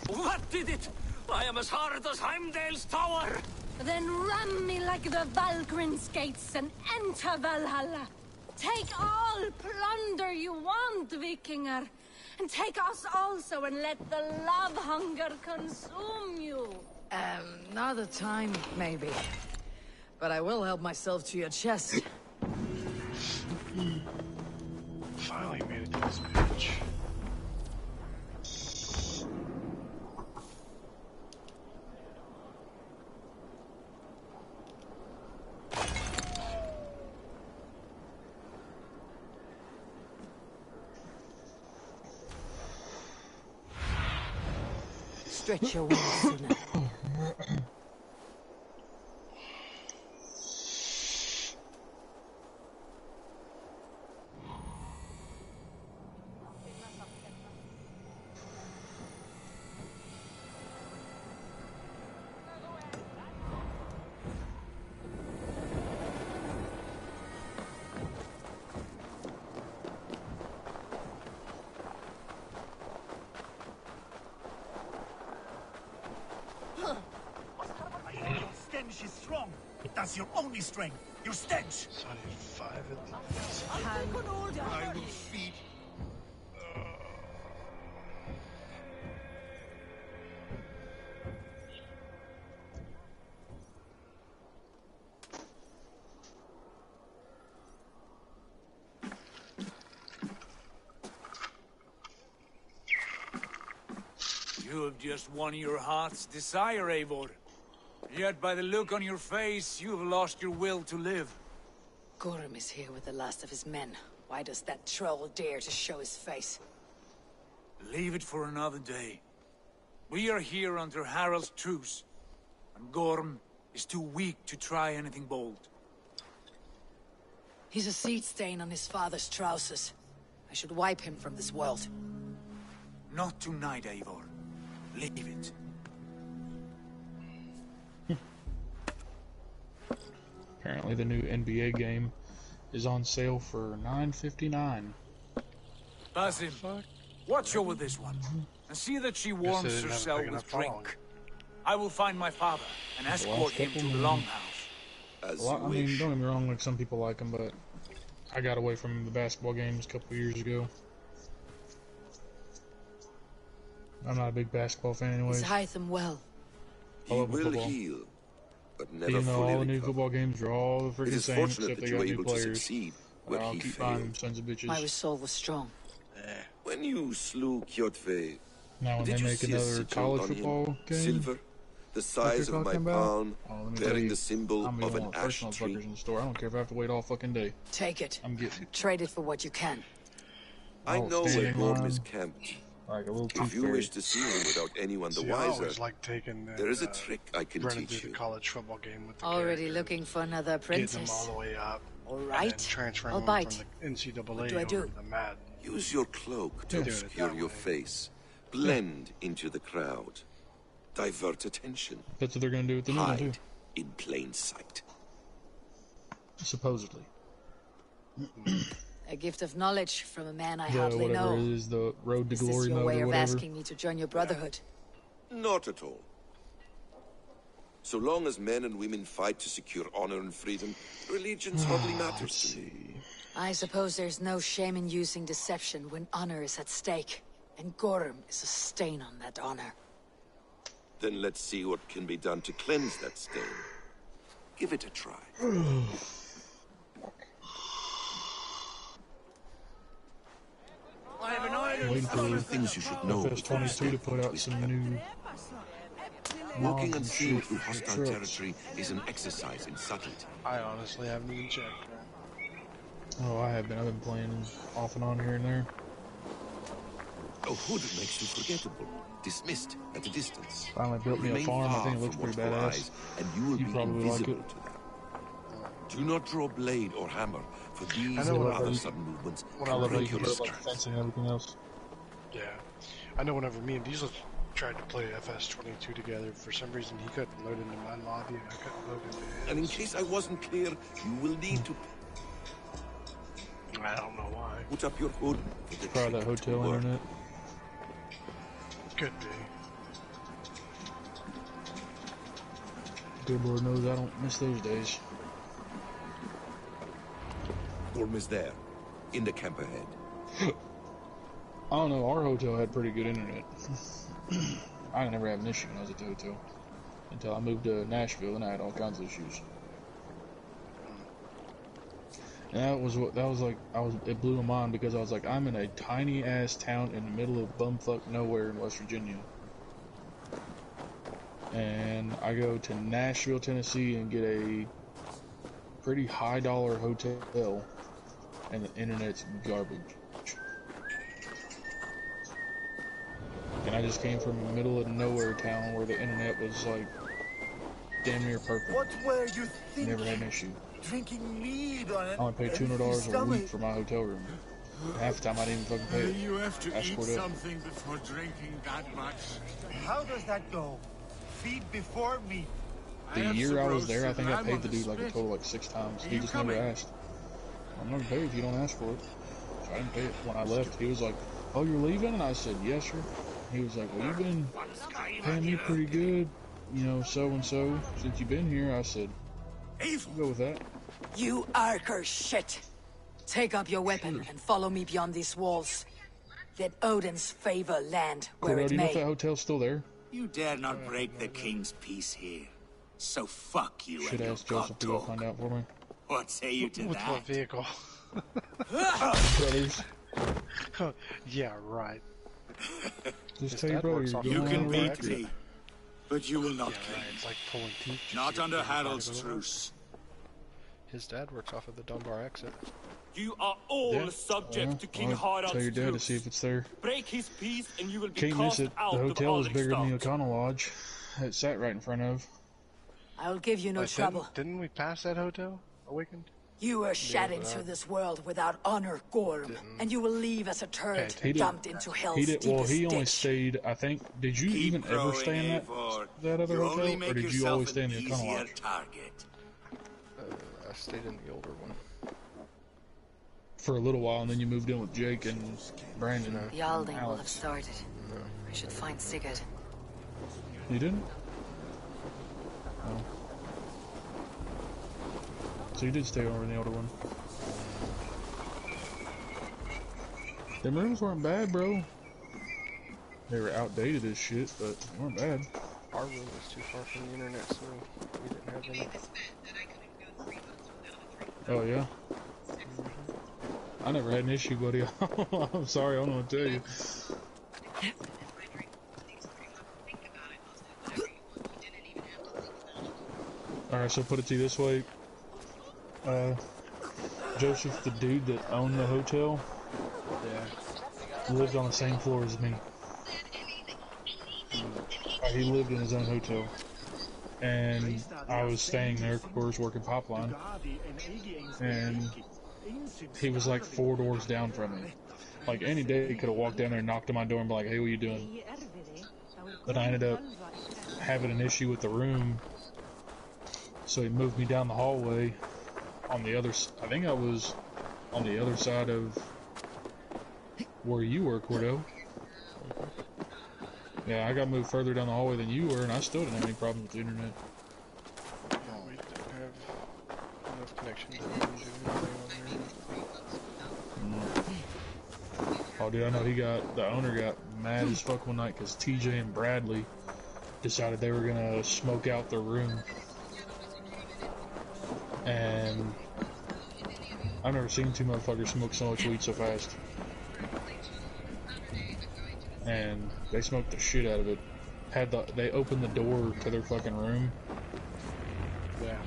[SPEAKER 19] What did it? I am as hard as Heimdall's tower!
[SPEAKER 8] Then ram me like the Valkryn's gates and enter Valhalla. Take all plunder you want, Vikinger. And take us also and let the love hunger consume you.
[SPEAKER 12] Another time, maybe. But I will help myself to your chest.
[SPEAKER 1] Finally made it to this bitch.
[SPEAKER 12] Stretch your wings sooner.
[SPEAKER 3] Stench is strong. That's your only strength. Your stench.
[SPEAKER 1] So I need 5 at least.
[SPEAKER 3] I will feed.
[SPEAKER 13] You have just won your heart's desire, Eivor. Yet by the look on your face, you have lost your will to live.
[SPEAKER 12] Gorm is here with the last of his men. Why does that troll dare to show his face?
[SPEAKER 13] Leave it for another day. We are here under Harald's truce, and Gorm is too weak to try anything bold.
[SPEAKER 12] He's a seed stain on his father's trousers. I should wipe him from this world.
[SPEAKER 13] Not tonight, Eivor. Leave it.
[SPEAKER 7] Apparently the new NBA game is on sale for $9.59.
[SPEAKER 13] Basim, watch over this one, and see that she warms herself with drink. I will find my father and escort him to the Longhouse.
[SPEAKER 7] Well, I mean, don't get me wrong, like some people like them, but I got away from the basketball games a couple years ago. I'm not a big basketball fan anyways.
[SPEAKER 12] Is Hytham well?
[SPEAKER 17] He will heal, but never
[SPEAKER 7] even though
[SPEAKER 17] fully
[SPEAKER 7] all the new
[SPEAKER 17] recover.
[SPEAKER 7] football games are all the
[SPEAKER 17] It
[SPEAKER 7] freaking
[SPEAKER 17] is
[SPEAKER 7] same,
[SPEAKER 17] fortunate
[SPEAKER 7] except
[SPEAKER 17] that
[SPEAKER 7] they
[SPEAKER 17] you
[SPEAKER 7] got
[SPEAKER 17] were
[SPEAKER 7] new
[SPEAKER 17] able to
[SPEAKER 7] players.
[SPEAKER 17] succeed
[SPEAKER 7] But
[SPEAKER 17] where
[SPEAKER 7] I'll
[SPEAKER 17] he
[SPEAKER 7] keep buying them
[SPEAKER 17] failed.
[SPEAKER 7] sons of bitches.
[SPEAKER 12] My resolve was strong.
[SPEAKER 17] When you slew Kjotve,
[SPEAKER 7] Now when
[SPEAKER 17] did
[SPEAKER 7] they
[SPEAKER 17] you
[SPEAKER 7] make
[SPEAKER 17] see a
[SPEAKER 7] another
[SPEAKER 17] sigil
[SPEAKER 7] college
[SPEAKER 17] on
[SPEAKER 7] football
[SPEAKER 17] him?
[SPEAKER 7] game,
[SPEAKER 17] Silver, the size of my
[SPEAKER 7] talking about?
[SPEAKER 17] palm,
[SPEAKER 7] let me tell
[SPEAKER 17] bearing
[SPEAKER 7] you,
[SPEAKER 17] the symbol
[SPEAKER 7] I'm
[SPEAKER 17] of
[SPEAKER 7] one
[SPEAKER 17] an
[SPEAKER 7] of the
[SPEAKER 17] ash
[SPEAKER 7] first
[SPEAKER 17] tree.
[SPEAKER 7] motherfuckers in the store. I don't care if I have to wait all fucking day.
[SPEAKER 12] Take it.
[SPEAKER 7] I'm getting it.
[SPEAKER 12] Trade it for what you can.
[SPEAKER 17] I know
[SPEAKER 7] stand
[SPEAKER 17] where
[SPEAKER 7] in
[SPEAKER 17] Gorm
[SPEAKER 7] line
[SPEAKER 17] is camped.
[SPEAKER 7] like a little
[SPEAKER 17] If
[SPEAKER 7] tooth
[SPEAKER 17] you
[SPEAKER 7] fairy.
[SPEAKER 17] wish to see him without anyone the
[SPEAKER 1] See, I
[SPEAKER 17] wiser,
[SPEAKER 1] always like taking the,
[SPEAKER 17] there is a trick I can
[SPEAKER 1] running
[SPEAKER 17] teach
[SPEAKER 1] through
[SPEAKER 17] you.
[SPEAKER 1] the college football game with the
[SPEAKER 12] Already
[SPEAKER 1] characters,
[SPEAKER 12] looking for another
[SPEAKER 1] getting them all
[SPEAKER 12] apprentice.
[SPEAKER 1] the way up,
[SPEAKER 12] All
[SPEAKER 1] and then
[SPEAKER 12] right.
[SPEAKER 1] transferring
[SPEAKER 12] I'll
[SPEAKER 1] them
[SPEAKER 12] bite.
[SPEAKER 1] from the NCAA
[SPEAKER 12] What do I do?
[SPEAKER 1] over to the Madden.
[SPEAKER 17] Use your cloak to
[SPEAKER 1] Do it
[SPEAKER 17] obscure
[SPEAKER 1] that
[SPEAKER 17] your
[SPEAKER 1] way.
[SPEAKER 17] face. Blend into the crowd. Divert attention.
[SPEAKER 7] That's what they're gonna do with the new one too.
[SPEAKER 17] Hide in plain sight.
[SPEAKER 7] Supposedly.
[SPEAKER 12] A gift of knowledge from a man I
[SPEAKER 7] The
[SPEAKER 12] hardly
[SPEAKER 7] whatever
[SPEAKER 12] know.
[SPEAKER 7] it is, the road to
[SPEAKER 12] Is this
[SPEAKER 7] glory
[SPEAKER 12] your
[SPEAKER 7] mode
[SPEAKER 12] way
[SPEAKER 7] or
[SPEAKER 12] of
[SPEAKER 7] whatever.
[SPEAKER 12] asking me to join your brotherhood?
[SPEAKER 17] Not at all. So long as men and women fight to secure honor and freedom, religions hardly matters to me.
[SPEAKER 12] I suppose there's no shame in using deception when honor is at stake. And Gorm is a stain on that honor.
[SPEAKER 17] Then let's see what can be done to cleanse that stain. Give it a try.
[SPEAKER 3] I have an iron.
[SPEAKER 7] Waiting
[SPEAKER 17] A few things you should know before you
[SPEAKER 7] FS22
[SPEAKER 17] step
[SPEAKER 7] to put
[SPEAKER 17] into
[SPEAKER 7] out
[SPEAKER 17] his
[SPEAKER 7] some
[SPEAKER 17] camp.
[SPEAKER 7] new
[SPEAKER 17] Walking
[SPEAKER 7] mods and
[SPEAKER 17] unseen
[SPEAKER 7] shit
[SPEAKER 17] through
[SPEAKER 7] for
[SPEAKER 17] hostile
[SPEAKER 7] trucks.
[SPEAKER 17] territory is an exercise in subtlety.
[SPEAKER 1] I honestly haven't even checked.
[SPEAKER 7] Oh, I have been. I've been playing off and on here and there.
[SPEAKER 17] A hood makes you forgettable, dismissed at a distance.
[SPEAKER 7] Finally built me a
[SPEAKER 17] Remain
[SPEAKER 7] farm. I
[SPEAKER 17] far
[SPEAKER 7] think it looks
[SPEAKER 17] from
[SPEAKER 7] pretty
[SPEAKER 17] watchful
[SPEAKER 7] badass.
[SPEAKER 17] eyes, and you will
[SPEAKER 7] You
[SPEAKER 17] be
[SPEAKER 7] probably like
[SPEAKER 17] invisible
[SPEAKER 7] it.
[SPEAKER 17] to them. Do not draw blade or hammer, for these
[SPEAKER 1] know
[SPEAKER 17] and
[SPEAKER 1] what I
[SPEAKER 17] other
[SPEAKER 1] mean.
[SPEAKER 17] sudden movements
[SPEAKER 7] I
[SPEAKER 17] can
[SPEAKER 7] love how you
[SPEAKER 17] break your
[SPEAKER 7] can build like
[SPEAKER 17] strength.
[SPEAKER 7] fencing and everything else.
[SPEAKER 1] Yeah. I know whenever me and Diesel tried to play FS22 together, for some reason he couldn't load into my lobby and I couldn't load into his.
[SPEAKER 17] And in case I wasn't clear, you will need to
[SPEAKER 1] I don't know why.
[SPEAKER 17] put up your hood for the
[SPEAKER 7] Probably that
[SPEAKER 17] trick to
[SPEAKER 7] hotel
[SPEAKER 17] work.
[SPEAKER 7] internet.
[SPEAKER 1] Could be.
[SPEAKER 7] Good Lord knows I don't miss those days.
[SPEAKER 17] Orm is there, in the camp ahead.
[SPEAKER 7] I don't know, our hotel had pretty good internet. I never had an issue when I was at the hotel. Until I moved to Nashville and I had all kinds of issues. And it blew my mind because I was like, I'm in a tiny ass town in the middle of bumfuck nowhere in West Virginia. And I go to Nashville, Tennessee and get a pretty high dollar hotel and the internet's garbage. And I just came from the middle of nowhere town where the internet was like damn near perfect.
[SPEAKER 3] What were you thinking?
[SPEAKER 7] Never had an issue.
[SPEAKER 3] Drinking mead on
[SPEAKER 7] I only paid $200 a week for my hotel room. And half the time I didn't even fucking pay it.
[SPEAKER 15] You have to
[SPEAKER 7] Ask
[SPEAKER 15] eat
[SPEAKER 7] for it.
[SPEAKER 15] something before drinking that much.
[SPEAKER 3] How does that go? Feed before meat.
[SPEAKER 7] The year I was there, I think I paid the dude like a total like 6 times. He just never asked. I'm not gonna pay if you don't ask for it. So I didn't pay it. When I left, he was like, "Oh, you're leaving?" And I said, "Yes, sir." He was like, "Well, you've been paying me pretty good, you know, so and so since you've been here." I said, "I'll go with that."
[SPEAKER 12] You Arker shit! Take up your weapon and follow me beyond these walls. Let Odin's favor land where
[SPEAKER 7] Cordo,
[SPEAKER 12] it
[SPEAKER 7] do you know
[SPEAKER 12] may.
[SPEAKER 7] if that hotel's still there?
[SPEAKER 15] You dare not break the king's peace here. So fuck you
[SPEAKER 7] Should
[SPEAKER 15] and your
[SPEAKER 7] ask Joseph to go
[SPEAKER 15] talk.
[SPEAKER 7] find out for me.
[SPEAKER 15] What say you to
[SPEAKER 1] With
[SPEAKER 15] that?
[SPEAKER 1] what vehicle?
[SPEAKER 7] Brothers.
[SPEAKER 1] Yeah, right.
[SPEAKER 7] Just
[SPEAKER 1] His
[SPEAKER 7] tell your
[SPEAKER 1] dad
[SPEAKER 7] brother
[SPEAKER 1] works
[SPEAKER 7] you're
[SPEAKER 1] off
[SPEAKER 15] You
[SPEAKER 7] going
[SPEAKER 15] can
[SPEAKER 7] on
[SPEAKER 15] beat
[SPEAKER 7] exit.
[SPEAKER 15] me, but you will not
[SPEAKER 1] Yeah,
[SPEAKER 15] kill
[SPEAKER 1] right.
[SPEAKER 15] me.
[SPEAKER 1] It's like pulling teeth.
[SPEAKER 15] Not under Harold's truce.
[SPEAKER 20] His dad works off of the Dunbar exit.
[SPEAKER 18] You are all
[SPEAKER 7] Yeah.
[SPEAKER 18] subject to King
[SPEAKER 7] I'll
[SPEAKER 18] Harald's
[SPEAKER 7] tell your dad to
[SPEAKER 18] troops.
[SPEAKER 7] see if it's there.
[SPEAKER 18] Break his peace and you will be
[SPEAKER 7] Can't miss
[SPEAKER 18] cast
[SPEAKER 7] it.
[SPEAKER 18] out
[SPEAKER 7] The
[SPEAKER 18] of
[SPEAKER 7] hotel is bigger than the
[SPEAKER 18] Alderstadt.
[SPEAKER 7] O'Connell Lodge. It sat right in front of.
[SPEAKER 12] I'll give you no
[SPEAKER 1] Like,
[SPEAKER 12] trouble.
[SPEAKER 1] Didn't we pass that hotel? Awakened?
[SPEAKER 12] You were shed
[SPEAKER 20] but
[SPEAKER 12] into
[SPEAKER 20] I
[SPEAKER 12] this world without honor, Gorm, and you will leave as a turd
[SPEAKER 7] He
[SPEAKER 12] dumped into hell's
[SPEAKER 7] He did. Well,
[SPEAKER 12] deepest
[SPEAKER 7] he only
[SPEAKER 12] ditch.
[SPEAKER 7] stayed. I think. Did you
[SPEAKER 15] Keep
[SPEAKER 7] even ever
[SPEAKER 15] growing,
[SPEAKER 7] stay in
[SPEAKER 15] Eivor.
[SPEAKER 7] that other
[SPEAKER 15] You only
[SPEAKER 7] hotel,
[SPEAKER 15] make
[SPEAKER 7] or did you
[SPEAKER 15] yourself
[SPEAKER 7] always stay in
[SPEAKER 15] an
[SPEAKER 7] the O'Connell
[SPEAKER 15] easier
[SPEAKER 7] Lodge?
[SPEAKER 15] target.
[SPEAKER 20] I stayed in the older one.
[SPEAKER 7] For a little while, and then you moved in with Jake and Brandon.
[SPEAKER 12] The Alding
[SPEAKER 7] and
[SPEAKER 12] will have
[SPEAKER 7] Alex.
[SPEAKER 12] started. I should find Sigurd.
[SPEAKER 7] You didn't? Oh. So you did stay over in the older one. Them rooms weren't bad, bro. They were outdated as shit, but they weren't bad.
[SPEAKER 20] Our room was too far from the internet, so we didn't have any.
[SPEAKER 7] Oh yeah? I never had an issue, buddy. I'm sorry, I don't know what to tell you. Alright, so put it to you this way. Joseph, the dude that owned the hotel, lived on the same floor as me. He lived in his own hotel. And I was staying there, of course, working pipeline. And he was like 4 doors down from me. Like any day he could have walked down there and knocked on my door and be like, "Hey, what are you doing?" But I ended up having an issue with the room. So he moved me down the hallway on the other I think I was on the other side of where you were, Cordo. Yeah, I got moved further down the hallway than you were, and I still didn't have any problems with the internet.
[SPEAKER 20] Yeah, we didn't have enough connection to do anything on there.
[SPEAKER 7] Oh, dude, I know the owner got mad as fuck one night because TJ and Bradley decided they were gonna smoke out their room. And I've never seen 2 motherfuckers smoke so much weed so fast. And they smoked the shit out of it. They opened the door to their fucking room.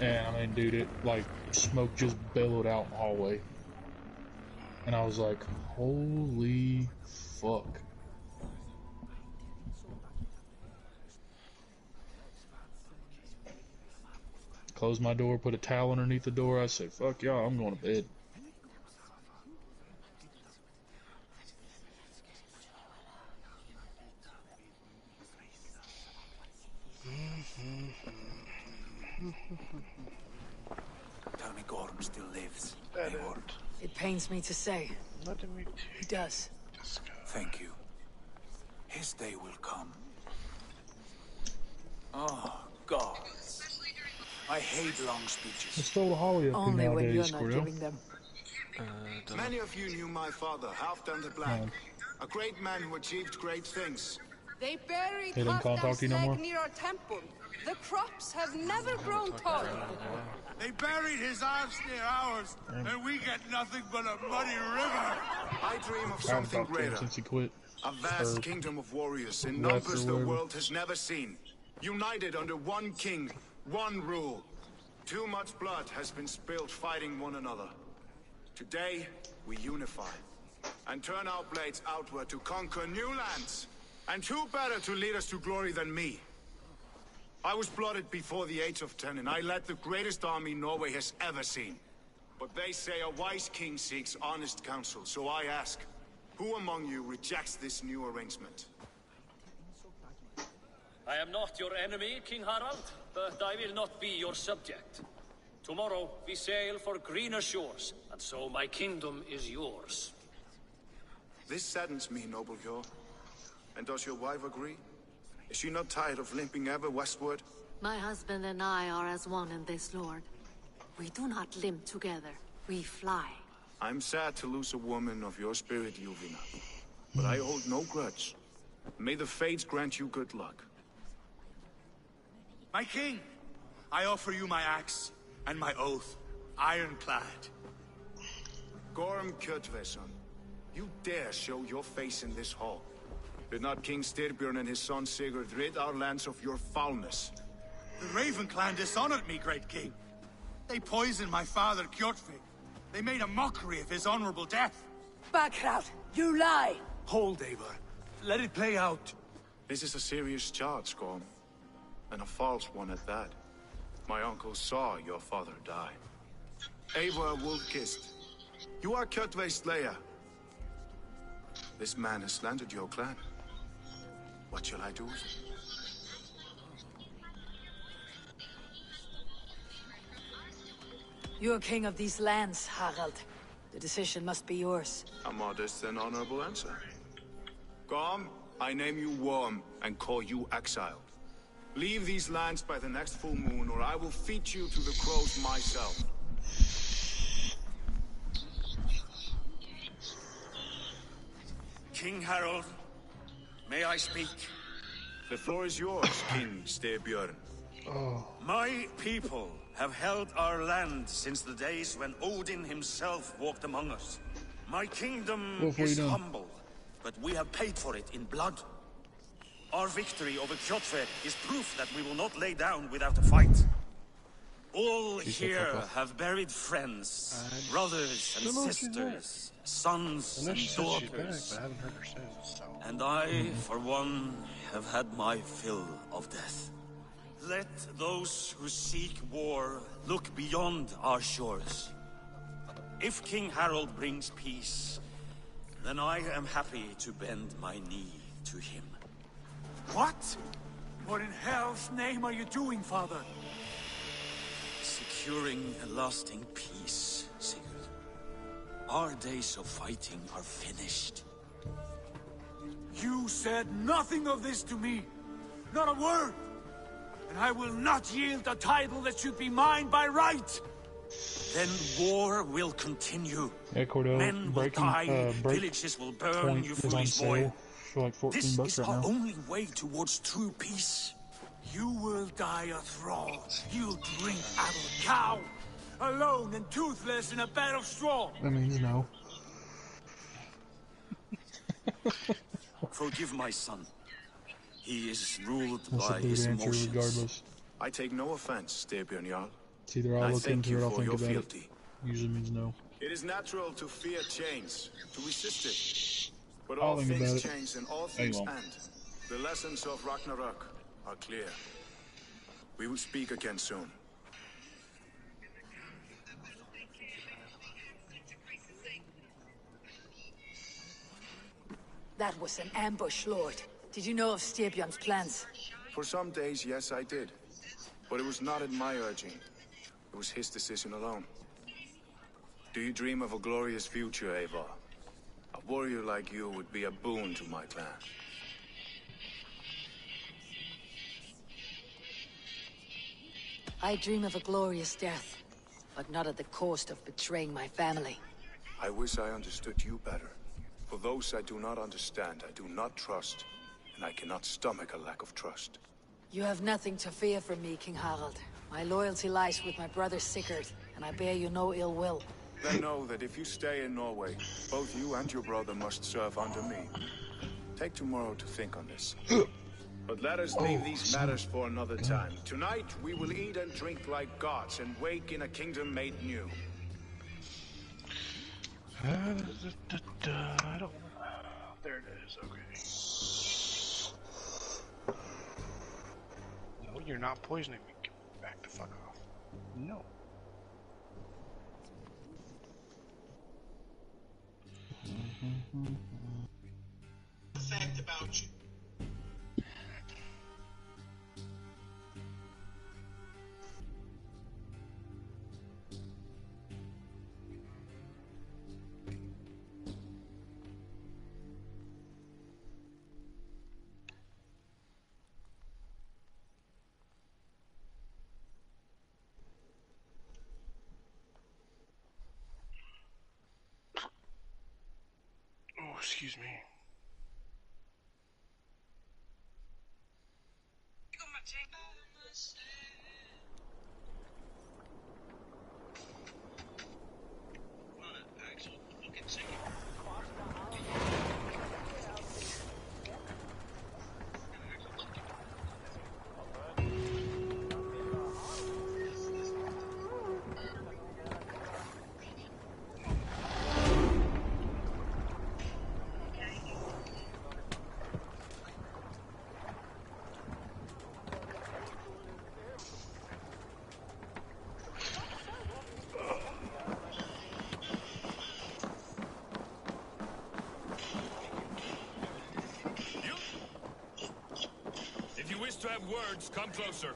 [SPEAKER 7] And I mean, dude, it like smoke just billowed out in the hallway. And I was like, holy fuck. close my door, put a towel underneath the door. I say, fuck y'all, I'm going to bed.
[SPEAKER 13] Tell me Gorm still lives.
[SPEAKER 12] It pains me to say. He does.
[SPEAKER 13] Thank you. His day will come. Oh, God. I hate long speeches.
[SPEAKER 7] Let's throw the holly up
[SPEAKER 12] Only
[SPEAKER 7] in
[SPEAKER 12] when you're
[SPEAKER 7] nowadays,
[SPEAKER 12] not
[SPEAKER 7] Cordell.
[SPEAKER 12] giving them.
[SPEAKER 21] Many of you knew my father, Halfdan the Black. A great man who achieved great things.
[SPEAKER 8] They buried
[SPEAKER 7] They didn't contact
[SPEAKER 8] Halfdan's
[SPEAKER 7] you no more?
[SPEAKER 8] leg near our temple. The crops have never grown tall.
[SPEAKER 15] They buried his arms near ours, and we get nothing but a muddy river.
[SPEAKER 21] I dream of
[SPEAKER 7] I haven't
[SPEAKER 21] something
[SPEAKER 7] talked to him
[SPEAKER 21] greater.
[SPEAKER 7] since he quit.
[SPEAKER 21] A vast
[SPEAKER 7] Or
[SPEAKER 21] kingdom of warriors in
[SPEAKER 7] left
[SPEAKER 21] numbers
[SPEAKER 7] or
[SPEAKER 21] the
[SPEAKER 7] whatever.
[SPEAKER 21] world has never seen. United under one king, one rule. Too much blood has been spilled fighting one another. Today, we unify and turn our blades outward to conquer new lands. And who better to lead us to glory than me? I was blooded before the age of 10, and I led the greatest army Norway has ever seen. But they say a wise king seeks honest counsel, so I ask, who among you rejects this new arrangement?
[SPEAKER 16] I am not your enemy, King Harald, but I will not be your subject. Tomorrow we sail for greener shores, and so my kingdom is yours.
[SPEAKER 21] This saddens me, noble Yor. And does your wife agree? Is she not tired of limping ever westward?
[SPEAKER 22] My husband and I are as one in this, Lord. We do not limp together. We fly.
[SPEAKER 21] I'm sad to lose a woman of your spirit, Yuvina. But I hold no grudge. May the fates grant you good luck.
[SPEAKER 15] My king, I offer you my axe and my oath, ironclad.
[SPEAKER 21] Gorm Kjotveson, you dare show your face in this hall. Did not King Styrbjörn and his son Sigurd rid our lands of your foulness?
[SPEAKER 15] The Raven clan dishonored me, great king. They poisoned my father, Kjotve. They made a mockery of his honorable death.
[SPEAKER 12] Backrout, you lie!
[SPEAKER 13] Hold, Eivor. Let it play out.
[SPEAKER 21] This is a serious charge, Gorm. And a false one at that. My uncle saw your father die. Eivor Wolf-Kissed, you are Kjotve's slayer. This man has slandered your clan. What shall I do with him?
[SPEAKER 12] You're king of these lands, Harald. The decision must be yours.
[SPEAKER 21] A modest and honorable answer. Gorm, I name you Worm and call you exiled. Leave these lands by the next full moon, or I will feed you to the crows myself.
[SPEAKER 11] King Harold, may I speak?
[SPEAKER 21] The floor is yours, King Styrbjörn.
[SPEAKER 11] My people have held our land since the days when Odin himself walked among us. My kingdom
[SPEAKER 7] What have we
[SPEAKER 11] is
[SPEAKER 7] done?
[SPEAKER 11] humble, but we have paid for it in blood. Our victory over Kjotve is proof that we will not lay down without a fight. All here have buried friends, brothers and sisters, sons and daughters. And I, for one, have had my fill of death. Let those who seek war look beyond our shores. If King Harold brings peace, then I am happy to bend my knee to him.
[SPEAKER 13] What? What in hell's name are you doing, father?
[SPEAKER 11] Securing a lasting peace, Sigurd. Our days of fighting are finished.
[SPEAKER 13] You said nothing of this to me. Not a word. And I will not yield a title that should be mine by right.
[SPEAKER 11] Then war will continue.
[SPEAKER 7] Yeah, Cordell,
[SPEAKER 11] Men will die, villages will burn, you
[SPEAKER 7] is on
[SPEAKER 11] foolish boy.
[SPEAKER 7] sale for like 14
[SPEAKER 11] This
[SPEAKER 7] bucks
[SPEAKER 11] is
[SPEAKER 7] right
[SPEAKER 11] our
[SPEAKER 7] now.
[SPEAKER 11] only way towards true peace.
[SPEAKER 13] You will die a thrall. You drink-addled cow. Alone and toothless in a bed of straw.
[SPEAKER 7] That means no.
[SPEAKER 11] Forgive my son. He is ruled
[SPEAKER 7] That's a
[SPEAKER 11] by
[SPEAKER 7] big
[SPEAKER 11] his
[SPEAKER 7] answer
[SPEAKER 11] emotions.
[SPEAKER 7] regardless.
[SPEAKER 21] I take no offense, Styrbjörn Jarl.
[SPEAKER 7] It's either I'll
[SPEAKER 21] I
[SPEAKER 7] look
[SPEAKER 21] thank
[SPEAKER 7] into
[SPEAKER 21] you
[SPEAKER 7] it or I'll
[SPEAKER 21] for
[SPEAKER 7] think
[SPEAKER 21] your
[SPEAKER 7] about it.
[SPEAKER 21] fealty.
[SPEAKER 7] Usually means no.
[SPEAKER 21] It is natural to fear change, to resist it. But
[SPEAKER 7] I'll
[SPEAKER 21] all
[SPEAKER 7] think about
[SPEAKER 21] things
[SPEAKER 7] it.
[SPEAKER 21] change and all
[SPEAKER 7] Hey,
[SPEAKER 21] things
[SPEAKER 7] well.
[SPEAKER 21] end. The lessons of Ragnarok are clear. We will speak again soon.
[SPEAKER 12] That was an ambush, Lord. Did you know of Styrbjorn's plans?
[SPEAKER 21] For some days, yes, I did. But it was not at my urging. It was his decision alone. Do you dream of a glorious future, Eivor? A warrior like you would be a boon to my clan.
[SPEAKER 12] I dream of a glorious death, but not at the cost of betraying my family.
[SPEAKER 21] I wish I understood you better. For those I do not understand, I do not trust, and I cannot stomach a lack of trust.
[SPEAKER 12] You have nothing to fear from me, King Harald. My loyalty lies with my brother Sigurd, and I bear you no ill will.
[SPEAKER 21] Then know that if you stay in Norway, both you and your brother must serve under me. Take tomorrow to think on this. But let us leave these matters for another time. Tonight, we will eat and drink like gods and wake in a kingdom made new.
[SPEAKER 1] I don't... There it is, okay. No, you're not poisoning me. Back the fuck off. No.
[SPEAKER 10] Fact about you.
[SPEAKER 1] Oh, excuse me.
[SPEAKER 19] To have words, come closer.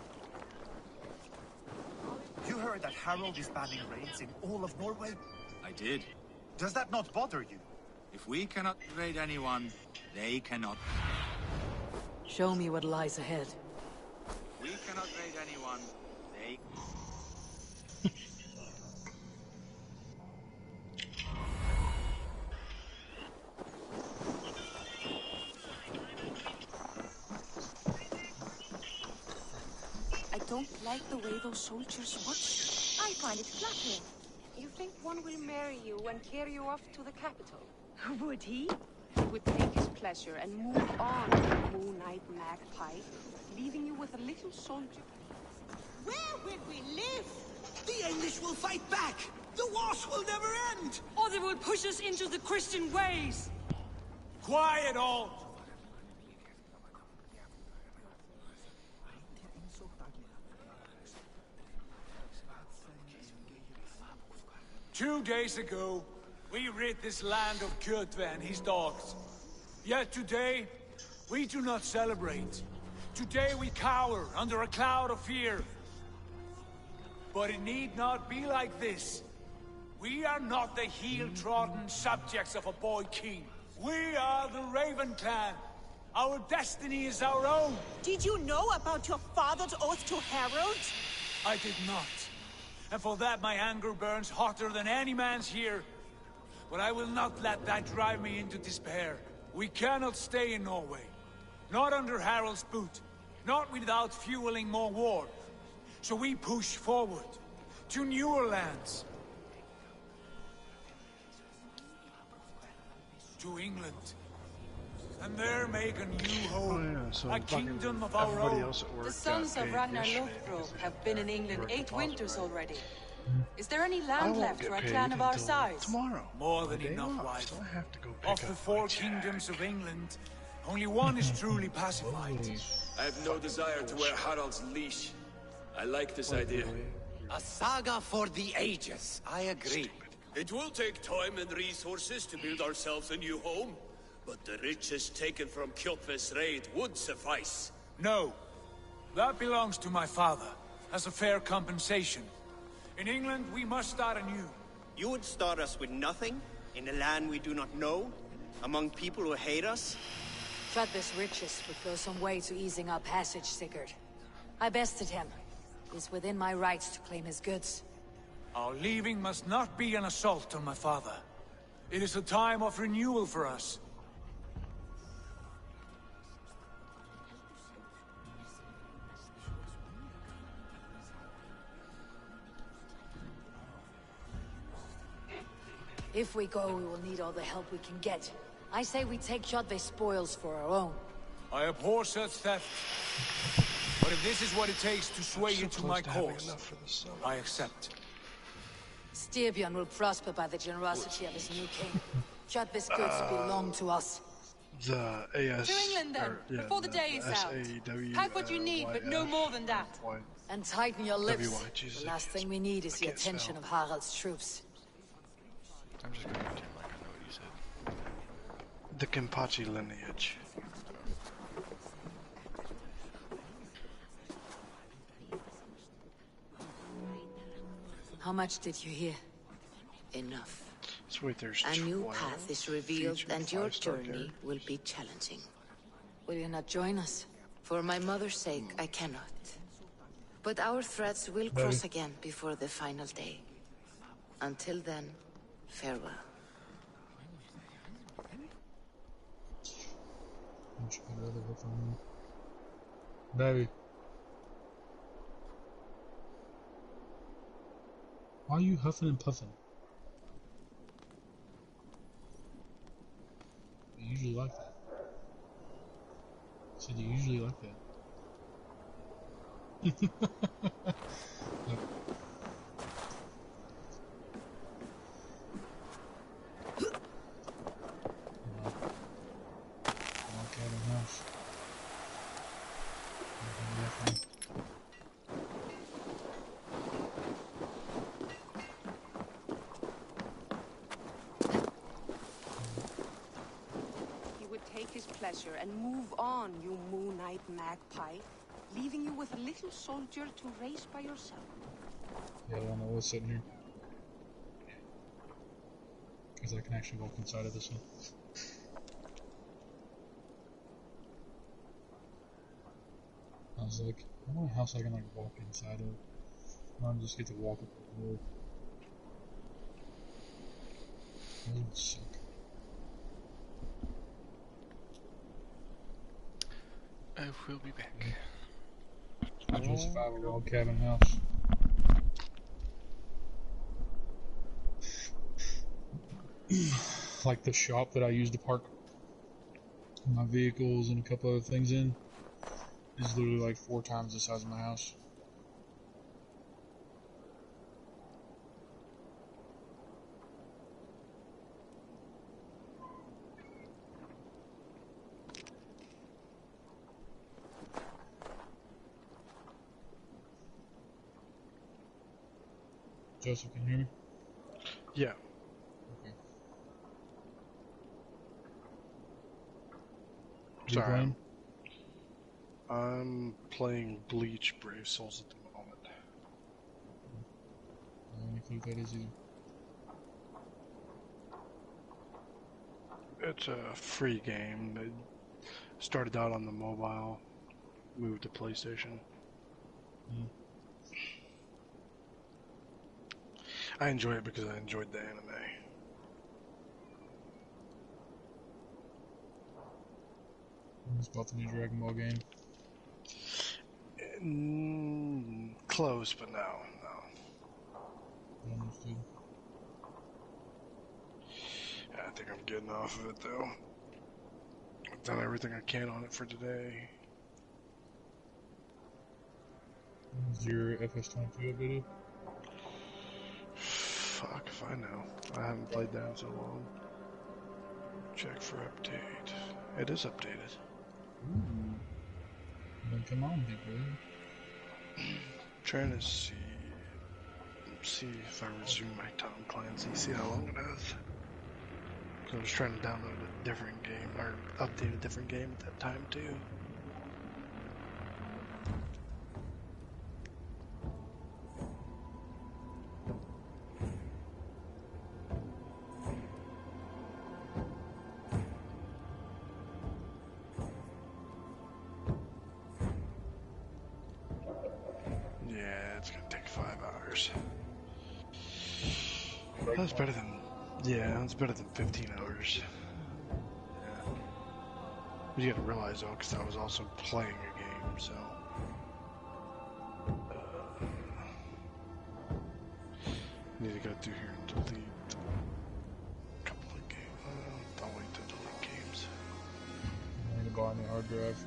[SPEAKER 3] You heard that Harold is banning raids in all of Norway?
[SPEAKER 15] I did.
[SPEAKER 3] Does that not bother you?
[SPEAKER 15] If we cannot raid anyone, they cannot.
[SPEAKER 12] Show me what lies ahead.
[SPEAKER 15] We cannot raid anyone, they...
[SPEAKER 4] I don't like the way those soldiers watch. I find it flattering. You think one will marry you and carry you off to the capital? Would he? He would take his pleasure and move on, Moon-eyed magpie, leaving you with a little soldier.
[SPEAKER 14] Where will we live? The English will fight back! The wars will never end!
[SPEAKER 8] Or they will push us into the Christian ways!
[SPEAKER 13] Quiet all! 2 days ago, we rid this land of Kjotve and his dogs. Yet today, we do not celebrate. Today we cower under a cloud of fear. But it need not be like this. We are not the heel-trodden subjects of a boy king. We are the Raven clan. Our destiny is our own.
[SPEAKER 14] Did you know about your father's oath to Harold?
[SPEAKER 13] I did not. And for that my anger burns hotter than any man's here. But I will not let that drive me into despair. We cannot stay in Norway. Not under Harald's boot. Not without fueling more war. So we push forward. To newer lands. To England. And there make a new home. A kingdom of our own.
[SPEAKER 6] The sons of Ragnar Lothbrok have been in England 8 winters already. Is there any land left for a clan of our size?
[SPEAKER 1] Tomorrow.
[SPEAKER 13] More than enough, wife. Of the 4 kingdoms of England, only one is truly pacified.
[SPEAKER 11] I have no desire to wear Harald's leash. I like this idea.
[SPEAKER 9] A saga for the ages. I agree.
[SPEAKER 19] It will take time and resources to build ourselves a new home.
[SPEAKER 2] But the riches taken from Kjotve's raid would suffice.
[SPEAKER 13] No. That belongs to my father, as a fair compensation. In England, we must start anew.
[SPEAKER 5] You would start us with nothing? In a land we do not know? Among people who hate us?
[SPEAKER 12] Kjotve's riches would go some way to easing our passage, Sigurd. I bested him. It's within my rights to claim his goods.
[SPEAKER 13] Our leaving must not be an assault on my father. It is a time of renewal for us.
[SPEAKER 12] If we go, we will need all the help we can get. I say we take Kjotve's spoils for our own.
[SPEAKER 13] I abhor such theft. But if this is what it takes to sway you to my cause, I accept.
[SPEAKER 12] Styrbjörn will prosper by the generosity of his new king. Kjotve's goods belong to us.
[SPEAKER 1] The AS...
[SPEAKER 6] To England, then, before the day is out. Pack what you need, but no more than that.
[SPEAKER 12] And tighten your lips.
[SPEAKER 1] Jesus,
[SPEAKER 12] The last thing we need is the attention of Harald's troops.
[SPEAKER 20] I'm just gonna pretend like I know what you said.
[SPEAKER 1] The Kenpachi lineage.
[SPEAKER 12] How much did you hear?
[SPEAKER 22] Enough.
[SPEAKER 1] Sweet, there's
[SPEAKER 22] A new
[SPEAKER 1] 12
[SPEAKER 22] path is revealed and your
[SPEAKER 1] five-star
[SPEAKER 22] journey will be challenging.
[SPEAKER 12] Will you not join us?
[SPEAKER 22] For my mother's sake, I cannot. But our threads will cross again before the final day. Until then, farewell.
[SPEAKER 7] Baby. Why are you huffing and puffing? You usually like that. I said you usually like that. Look.
[SPEAKER 4] Pleasure and move on, you Moon Knight magpie, leaving you with a little soldier to race by yourself.
[SPEAKER 7] Yeah, I don't know what's sitting here. Because I can actually walk inside of this one. I was like, I don't know how else I can like walk inside of. I just get to walk up the road. That would suck.
[SPEAKER 20] We'll be back.
[SPEAKER 7] I just survive a log cabin house. Like the shop that I use to park my vehicles and a couple other things in is literally like 4 times the size of my house. Joseph, can you hear me?
[SPEAKER 1] Yeah.
[SPEAKER 7] Okay.
[SPEAKER 1] Sorry. I'm playing Bleach Brave Souls at the moment.
[SPEAKER 7] I don't know what that is either.
[SPEAKER 1] It's a free game. It started out on the mobile, moved to PlayStation.
[SPEAKER 7] Mm.
[SPEAKER 1] I enjoy it because I enjoyed the anime.
[SPEAKER 7] It's about the new Dragon Ball game.
[SPEAKER 1] Close, but no.
[SPEAKER 7] Understood.
[SPEAKER 1] Yeah, I think I'm getting off of it though. I've done everything I can on it for today.
[SPEAKER 7] Is your FS22 updated?
[SPEAKER 1] Fuck if I know. I haven't played that in so long. Check for update. It is updated.
[SPEAKER 7] Ooh. Then come on, people.
[SPEAKER 1] Trying to see if I resume my Tom Clancy, see how long it is. So I was trying to download a different game, or update a different game at that time too. Yeah, it's gonna take 5 hours. That's better than, yeah, that's better than 15 hours. Yeah. But you gotta realize though, because I was also playing a game, so. Need to go through here and delete a couple of games. I'll wait to delete games.
[SPEAKER 7] I need to buy a new hard drive.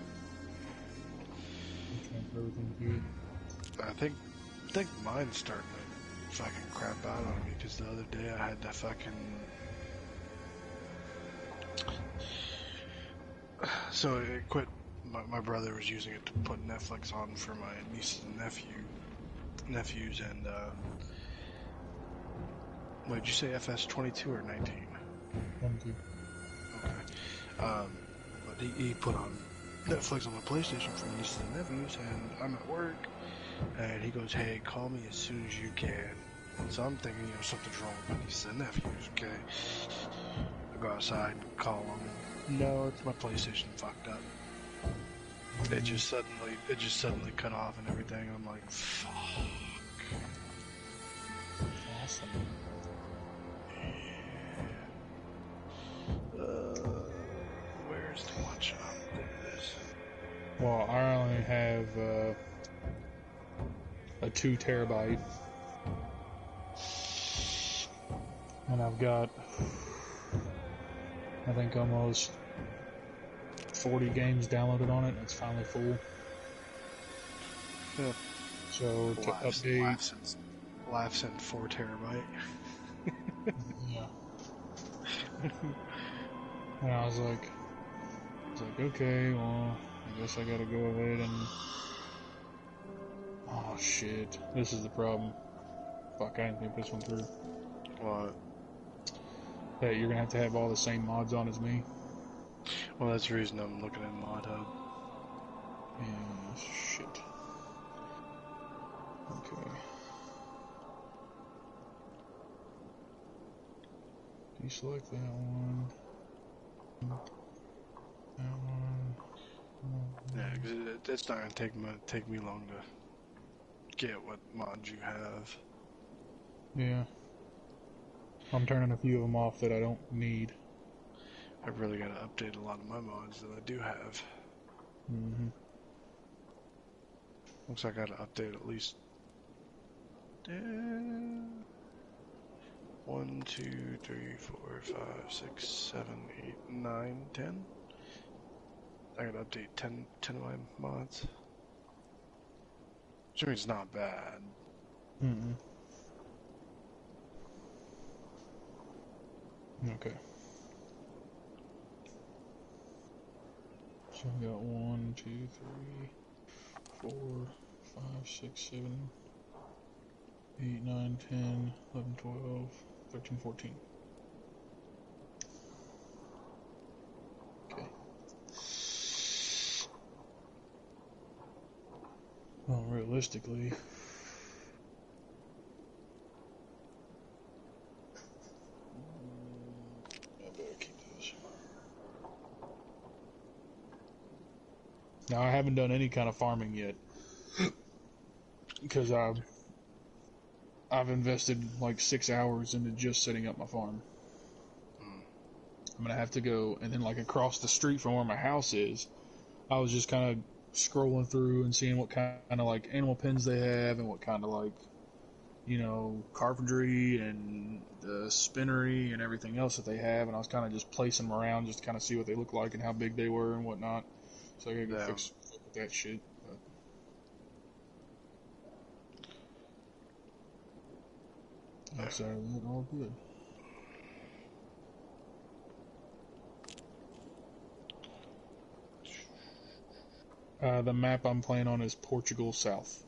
[SPEAKER 7] Transfer everything to it.
[SPEAKER 1] I think mine's starting to fucking crap out on me, because the other day I had to fucking... So it quit. My brother was using it to put Netflix on for my nieces and nephews, and what did you say, FS22 or 19?
[SPEAKER 7] 22.
[SPEAKER 1] Okay. But he put on Netflix on the PlayStation for nieces and nephews, and I'm at work, and he goes, "Hey, call me as soon as you can." So I'm thinking, something's wrong with my nieces and nephews. Okay. I go outside, call him. No, it's my PlayStation fucked up. It just suddenly cut off and everything. And I'm like, fuck.
[SPEAKER 7] Awesome.
[SPEAKER 1] Where's the watch on? There it is.
[SPEAKER 7] Well, I only have a 2 terabyte, and I've got, I think, almost 40 games downloaded on it. It's finally full.
[SPEAKER 1] Yeah.
[SPEAKER 7] So to update,
[SPEAKER 1] laughs in 4 terabyte.
[SPEAKER 7] Yeah. And I was like, okay, well, I guess I gotta go ahead and... Oh shit, this is the problem. Fuck, I didn't think this one through.
[SPEAKER 1] What?
[SPEAKER 7] That you're gonna have to have all the same mods on as me.
[SPEAKER 1] Well, that's the reason I'm looking at Mod Hub.
[SPEAKER 7] Yeah, shit. Okay. Deselect that one. That one.
[SPEAKER 1] Yeah, because it's not gonna take me long to get what mods you have.
[SPEAKER 7] Yeah. I'm turning a few of them off that I don't need.
[SPEAKER 1] I've really got to update a lot of my mods that I do have.
[SPEAKER 7] Mm-hmm.
[SPEAKER 1] Looks like I got to update at least 1, 2, 3, 4, 5, 6, 7, 8, 9, 10. I got to update 10 of my mods. Which means it's not bad.
[SPEAKER 7] Mm-hmm. Okay. So we got 1, 2, 3, 4, 5, 6, 7, 8, 9, 10, 11, 12, 13, 14. Okay. Well, realistically, I better keep this. Now, I haven't done any kind of farming yet, because I've invested like 6 hours into just setting up my farm. I'm gonna have to go, and then like across the street from where my house is, I was just kind of scrolling through and seeing what kind of like animal pens they have, and what kind of like, carpentry and the spinnery and everything else that they have, and I was kind of just placing them around just to kind of see what they look like and how big they were and whatnot. So I gotta go fix that shit. But outside of that, all good. The map I'm playing on is Portugal South.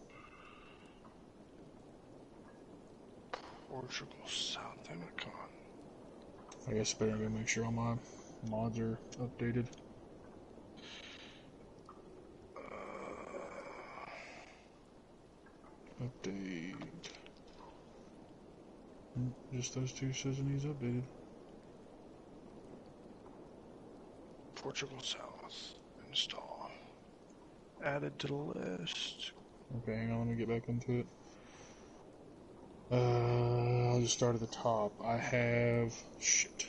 [SPEAKER 1] Portugal South, come on.
[SPEAKER 7] I guess better go make sure all my mods are updated. Update. Just those two says it needs updated.
[SPEAKER 1] Portugal South. Install. Added to the list.
[SPEAKER 7] Okay, hang on, let me get back into it. I'll just start at the top. I have... shit.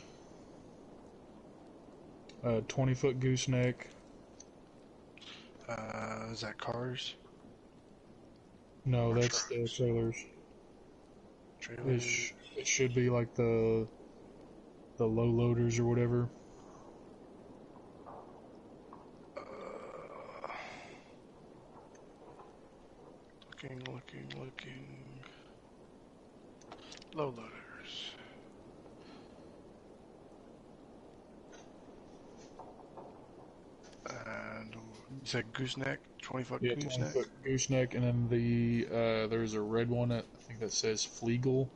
[SPEAKER 7] 20-foot gooseneck.
[SPEAKER 1] Is that cars?
[SPEAKER 7] No,
[SPEAKER 1] Or
[SPEAKER 7] that's the trailers.
[SPEAKER 1] Trailers?
[SPEAKER 7] It should be like the low loaders or whatever.
[SPEAKER 1] Looking. Low loaders. And you said gooseneck, 20-foot
[SPEAKER 7] Yeah,
[SPEAKER 1] gooseneck?
[SPEAKER 7] 20-foot gooseneck, and then there's a red one that I think that says Fleagle.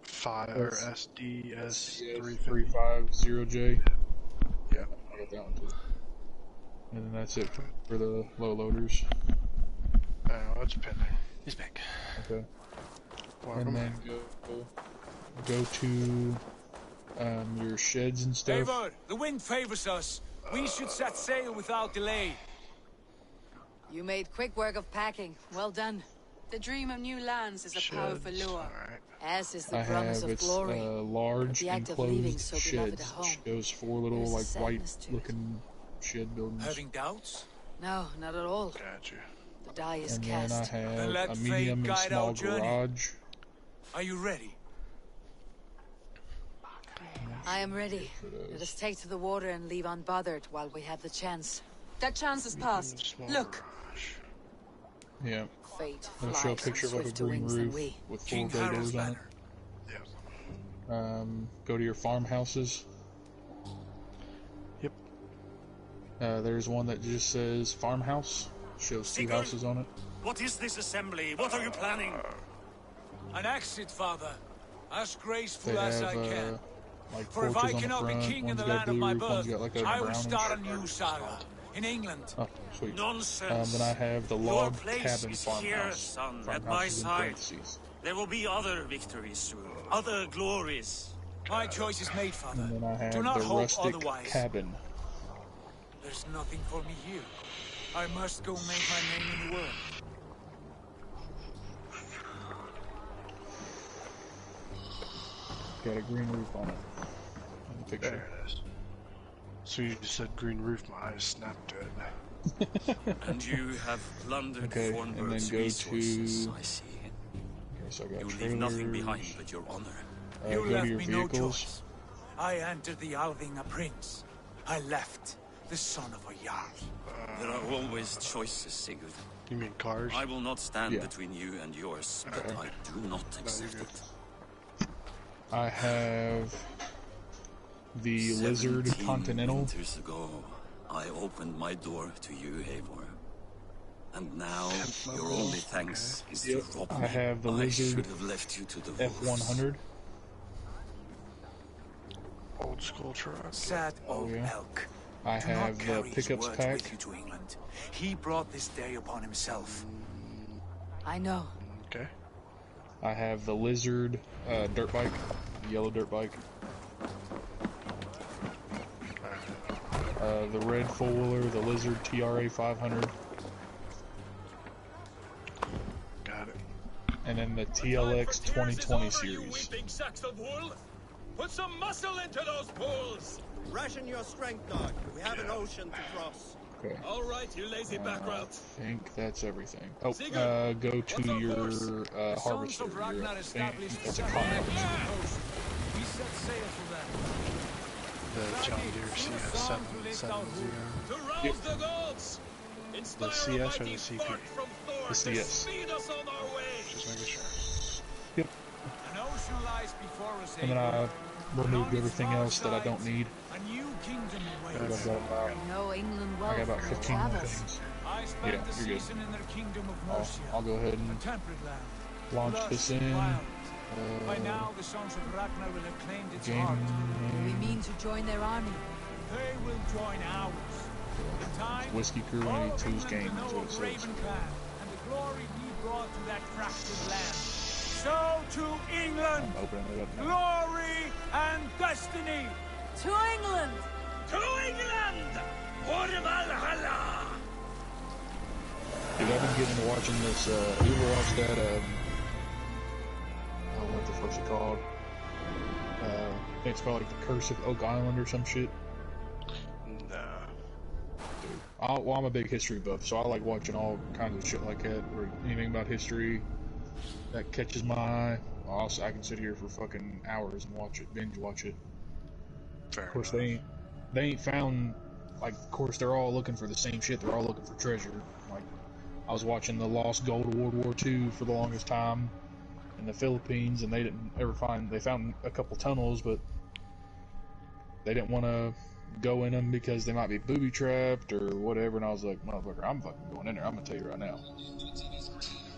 [SPEAKER 1] Fire SDS
[SPEAKER 7] 350J.
[SPEAKER 1] Yeah,
[SPEAKER 7] I got that one too. And then that's it for the low loaders.
[SPEAKER 1] Oh, it's pending.
[SPEAKER 20] He's back.
[SPEAKER 7] Okay.
[SPEAKER 1] Welcome.
[SPEAKER 7] And then go to your sheds and stuff.
[SPEAKER 13] Eivor, the wind favors us. We should set sail without delay.
[SPEAKER 12] You made quick work of packing. Well done.
[SPEAKER 6] The dream of new lands is a powerful lure.
[SPEAKER 12] As is the
[SPEAKER 7] I
[SPEAKER 12] promise
[SPEAKER 7] have
[SPEAKER 12] of glory.
[SPEAKER 7] large
[SPEAKER 12] the act of leaving
[SPEAKER 7] enclosed
[SPEAKER 12] so beloved a
[SPEAKER 7] sheds.
[SPEAKER 12] home.
[SPEAKER 7] Shows 4 little
[SPEAKER 12] There's a
[SPEAKER 7] like
[SPEAKER 12] sadness to it.
[SPEAKER 7] white-looking shed buildings.
[SPEAKER 13] Having doubts?
[SPEAKER 12] No, not at all.
[SPEAKER 1] Gotcha.
[SPEAKER 12] The die is
[SPEAKER 7] And
[SPEAKER 12] cast.
[SPEAKER 7] then I
[SPEAKER 13] Then
[SPEAKER 7] have
[SPEAKER 13] let
[SPEAKER 7] a
[SPEAKER 13] fate
[SPEAKER 7] medium and
[SPEAKER 13] guide
[SPEAKER 7] small
[SPEAKER 13] our journey.
[SPEAKER 7] garage.
[SPEAKER 13] Are you ready?
[SPEAKER 12] I am ready. Let us take to the water and leave unbothered while we have the chance.
[SPEAKER 6] That chance has passed. Look.
[SPEAKER 7] Yeah.
[SPEAKER 12] Fate
[SPEAKER 7] I'll show a
[SPEAKER 12] flies
[SPEAKER 7] picture of like a
[SPEAKER 12] swifter
[SPEAKER 7] green
[SPEAKER 12] wings than
[SPEAKER 7] roof
[SPEAKER 12] we.
[SPEAKER 7] with 4
[SPEAKER 13] King
[SPEAKER 7] bay
[SPEAKER 13] Harold's
[SPEAKER 7] doors on it.
[SPEAKER 13] banner.
[SPEAKER 7] Go to your farmhouses.
[SPEAKER 1] Yep.
[SPEAKER 7] There's one that just says farmhouse. Shows 2
[SPEAKER 3] Sigurd?
[SPEAKER 7] houses on it.
[SPEAKER 3] What is this assembly? What are you planning?
[SPEAKER 13] An exit, father. As
[SPEAKER 7] They
[SPEAKER 13] graceful as
[SPEAKER 7] have
[SPEAKER 13] I can.
[SPEAKER 7] like
[SPEAKER 13] For if
[SPEAKER 7] porches
[SPEAKER 13] I
[SPEAKER 7] on the
[SPEAKER 13] cannot be
[SPEAKER 7] front.
[SPEAKER 13] king in
[SPEAKER 7] One's
[SPEAKER 13] the
[SPEAKER 7] got a
[SPEAKER 13] land of
[SPEAKER 7] blue
[SPEAKER 13] my
[SPEAKER 7] roof, one's
[SPEAKER 13] birth,
[SPEAKER 7] got like a
[SPEAKER 13] I will
[SPEAKER 7] brownish.
[SPEAKER 13] start a new saga. In England.
[SPEAKER 7] Oh, sweet.
[SPEAKER 3] Nonsense.
[SPEAKER 7] Then I have the
[SPEAKER 3] Your
[SPEAKER 7] log
[SPEAKER 3] place
[SPEAKER 7] cabin
[SPEAKER 3] is
[SPEAKER 7] farmhouse.
[SPEAKER 3] here, son, at
[SPEAKER 7] Farmhouse
[SPEAKER 3] my
[SPEAKER 7] is in
[SPEAKER 3] side.
[SPEAKER 7] parentheses.
[SPEAKER 3] There will be other victories soon. Other glories.
[SPEAKER 13] My choice is made, father.
[SPEAKER 7] And then I have
[SPEAKER 13] Do not
[SPEAKER 7] the
[SPEAKER 13] hope
[SPEAKER 7] rustic
[SPEAKER 13] otherwise.
[SPEAKER 7] cabin.
[SPEAKER 13] There's nothing for me here. I must go make my name in the world.
[SPEAKER 7] Got a green roof on it. In the picture.
[SPEAKER 1] There it is. So you just said green roof, my eyes snapped to it.
[SPEAKER 3] And you have plundered
[SPEAKER 7] Okay, and then
[SPEAKER 3] Thornburg's
[SPEAKER 7] go
[SPEAKER 3] resources,
[SPEAKER 7] to...
[SPEAKER 3] I see.
[SPEAKER 7] Okay, so I got
[SPEAKER 3] You
[SPEAKER 7] trailers.
[SPEAKER 3] leave nothing behind but your honor.
[SPEAKER 13] You
[SPEAKER 7] Go to
[SPEAKER 13] left
[SPEAKER 7] your
[SPEAKER 13] me no
[SPEAKER 7] vehicles.
[SPEAKER 13] choice. I entered the Alving a prince. I left the son of a Jarl.
[SPEAKER 3] There are always choices, Sigurd.
[SPEAKER 1] You mean cars?
[SPEAKER 3] I will not stand
[SPEAKER 7] Yeah.
[SPEAKER 3] between you and yours, but I do not accept it.
[SPEAKER 7] I have the Lizard
[SPEAKER 3] 17
[SPEAKER 7] Continental.
[SPEAKER 3] winters ago, I opened my door to you, Eivor. And now, your only thanks is to rob
[SPEAKER 7] I
[SPEAKER 3] me.
[SPEAKER 7] have the
[SPEAKER 3] I
[SPEAKER 7] Lizard
[SPEAKER 3] should have left you to the wolves.
[SPEAKER 7] F100.
[SPEAKER 1] Old school truck.
[SPEAKER 13] Sad old
[SPEAKER 7] yeah.
[SPEAKER 13] elk.
[SPEAKER 7] I
[SPEAKER 13] Do not
[SPEAKER 7] have the
[SPEAKER 13] carry his
[SPEAKER 7] pickups
[SPEAKER 13] words
[SPEAKER 7] pack.
[SPEAKER 13] with you to England. He brought this day upon himself.
[SPEAKER 12] I know.
[SPEAKER 1] Okay.
[SPEAKER 7] I have the Lizard dirt bike, the yellow dirt bike. The red four-wheeler, the Lizard TRA 500.
[SPEAKER 1] Got it.
[SPEAKER 7] And then the TLX 2020 series.
[SPEAKER 2] Big sacks of wool. Put some muscle into those bulls.
[SPEAKER 5] Ration your strength, dog. We have an ocean to cross.
[SPEAKER 7] Okay.
[SPEAKER 2] All right, you lazy back
[SPEAKER 7] I
[SPEAKER 2] route.
[SPEAKER 7] think that's everything. Oh,
[SPEAKER 2] Sigurd,
[SPEAKER 7] go to your harvester.
[SPEAKER 13] Sons of Ragnar
[SPEAKER 7] Your
[SPEAKER 13] established
[SPEAKER 7] thing. That's a
[SPEAKER 13] the
[SPEAKER 7] continent.
[SPEAKER 13] We set sail for them.
[SPEAKER 1] The John Deere CS770.
[SPEAKER 2] To rouse the gods. Inspire
[SPEAKER 1] The CS or the CP?
[SPEAKER 2] from Thor
[SPEAKER 7] The CS.
[SPEAKER 2] to speed us on our way.
[SPEAKER 1] Just making sure.
[SPEAKER 7] Yep.
[SPEAKER 13] An ocean lies before us,
[SPEAKER 7] And then
[SPEAKER 13] Eivor.
[SPEAKER 7] I removed everything else that I don't need.
[SPEAKER 13] A new kingdom
[SPEAKER 7] I
[SPEAKER 13] awaits.
[SPEAKER 7] got about,
[SPEAKER 12] I know England well
[SPEAKER 7] I got about
[SPEAKER 12] from
[SPEAKER 7] 15 more
[SPEAKER 12] travels.
[SPEAKER 7] things.
[SPEAKER 13] I spent
[SPEAKER 7] Yeah,
[SPEAKER 13] the
[SPEAKER 7] you're good.
[SPEAKER 13] season in their kingdom of Mercia.
[SPEAKER 7] I'll go ahead
[SPEAKER 13] A
[SPEAKER 7] and
[SPEAKER 13] temperate land.
[SPEAKER 7] launch
[SPEAKER 13] Lush,
[SPEAKER 7] this in.
[SPEAKER 13] wild, By now, the Sons of Ragnar will have claimed its
[SPEAKER 7] Game.
[SPEAKER 13] heart.
[SPEAKER 12] We mean to join their army.
[SPEAKER 13] They will join ours. In time,
[SPEAKER 7] Whiskey Crew
[SPEAKER 13] all of
[SPEAKER 7] 82's
[SPEAKER 13] England
[SPEAKER 7] game
[SPEAKER 13] will
[SPEAKER 7] is
[SPEAKER 13] know
[SPEAKER 7] what it
[SPEAKER 13] of
[SPEAKER 7] says.
[SPEAKER 13] Ravenclan and the glory we brought to that fractured land. So to England,
[SPEAKER 7] I'm opening it up now.
[SPEAKER 13] glory and destiny.
[SPEAKER 6] To England!
[SPEAKER 19] To England! For Valhalla!
[SPEAKER 7] Dude, I've been getting to watching this, you ever watch that, oh, what the fuck's it called? I think it's called like The Curse of Oak Island or some shit.
[SPEAKER 1] Nah.
[SPEAKER 7] Dude, well, I'm a big history buff, so I like watching all kinds of shit like that, or anything about history that catches my eye. Also, I can sit here for fucking hours and watch it, binge watch it.
[SPEAKER 1] Fair
[SPEAKER 7] Of course,
[SPEAKER 1] enough.
[SPEAKER 7] they ain't found, like, of course, they're all looking for the same shit. They're all looking for treasure. Like, I was watching the Lost Gold of World War II for the longest time in the Philippines, and they didn't ever find, they found a couple tunnels, but they didn't want to go in them because they might be booby-trapped or whatever, and I was like, motherfucker, I'm fucking going in there. I'm gonna tell you right now.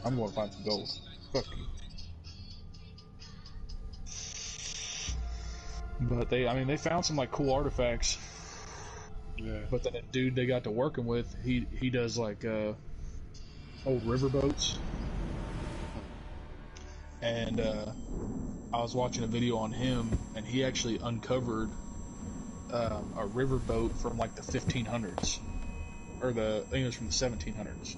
[SPEAKER 7] I'm gonna find some gold. Fuck you. But they found some, like, cool artifacts.
[SPEAKER 1] Yeah.
[SPEAKER 7] But then the dude they got to working with, he does, like, old riverboats. And, I was watching a video on him, and he actually uncovered a riverboat from, like, the 1500s. Or I think it was from the 1700s.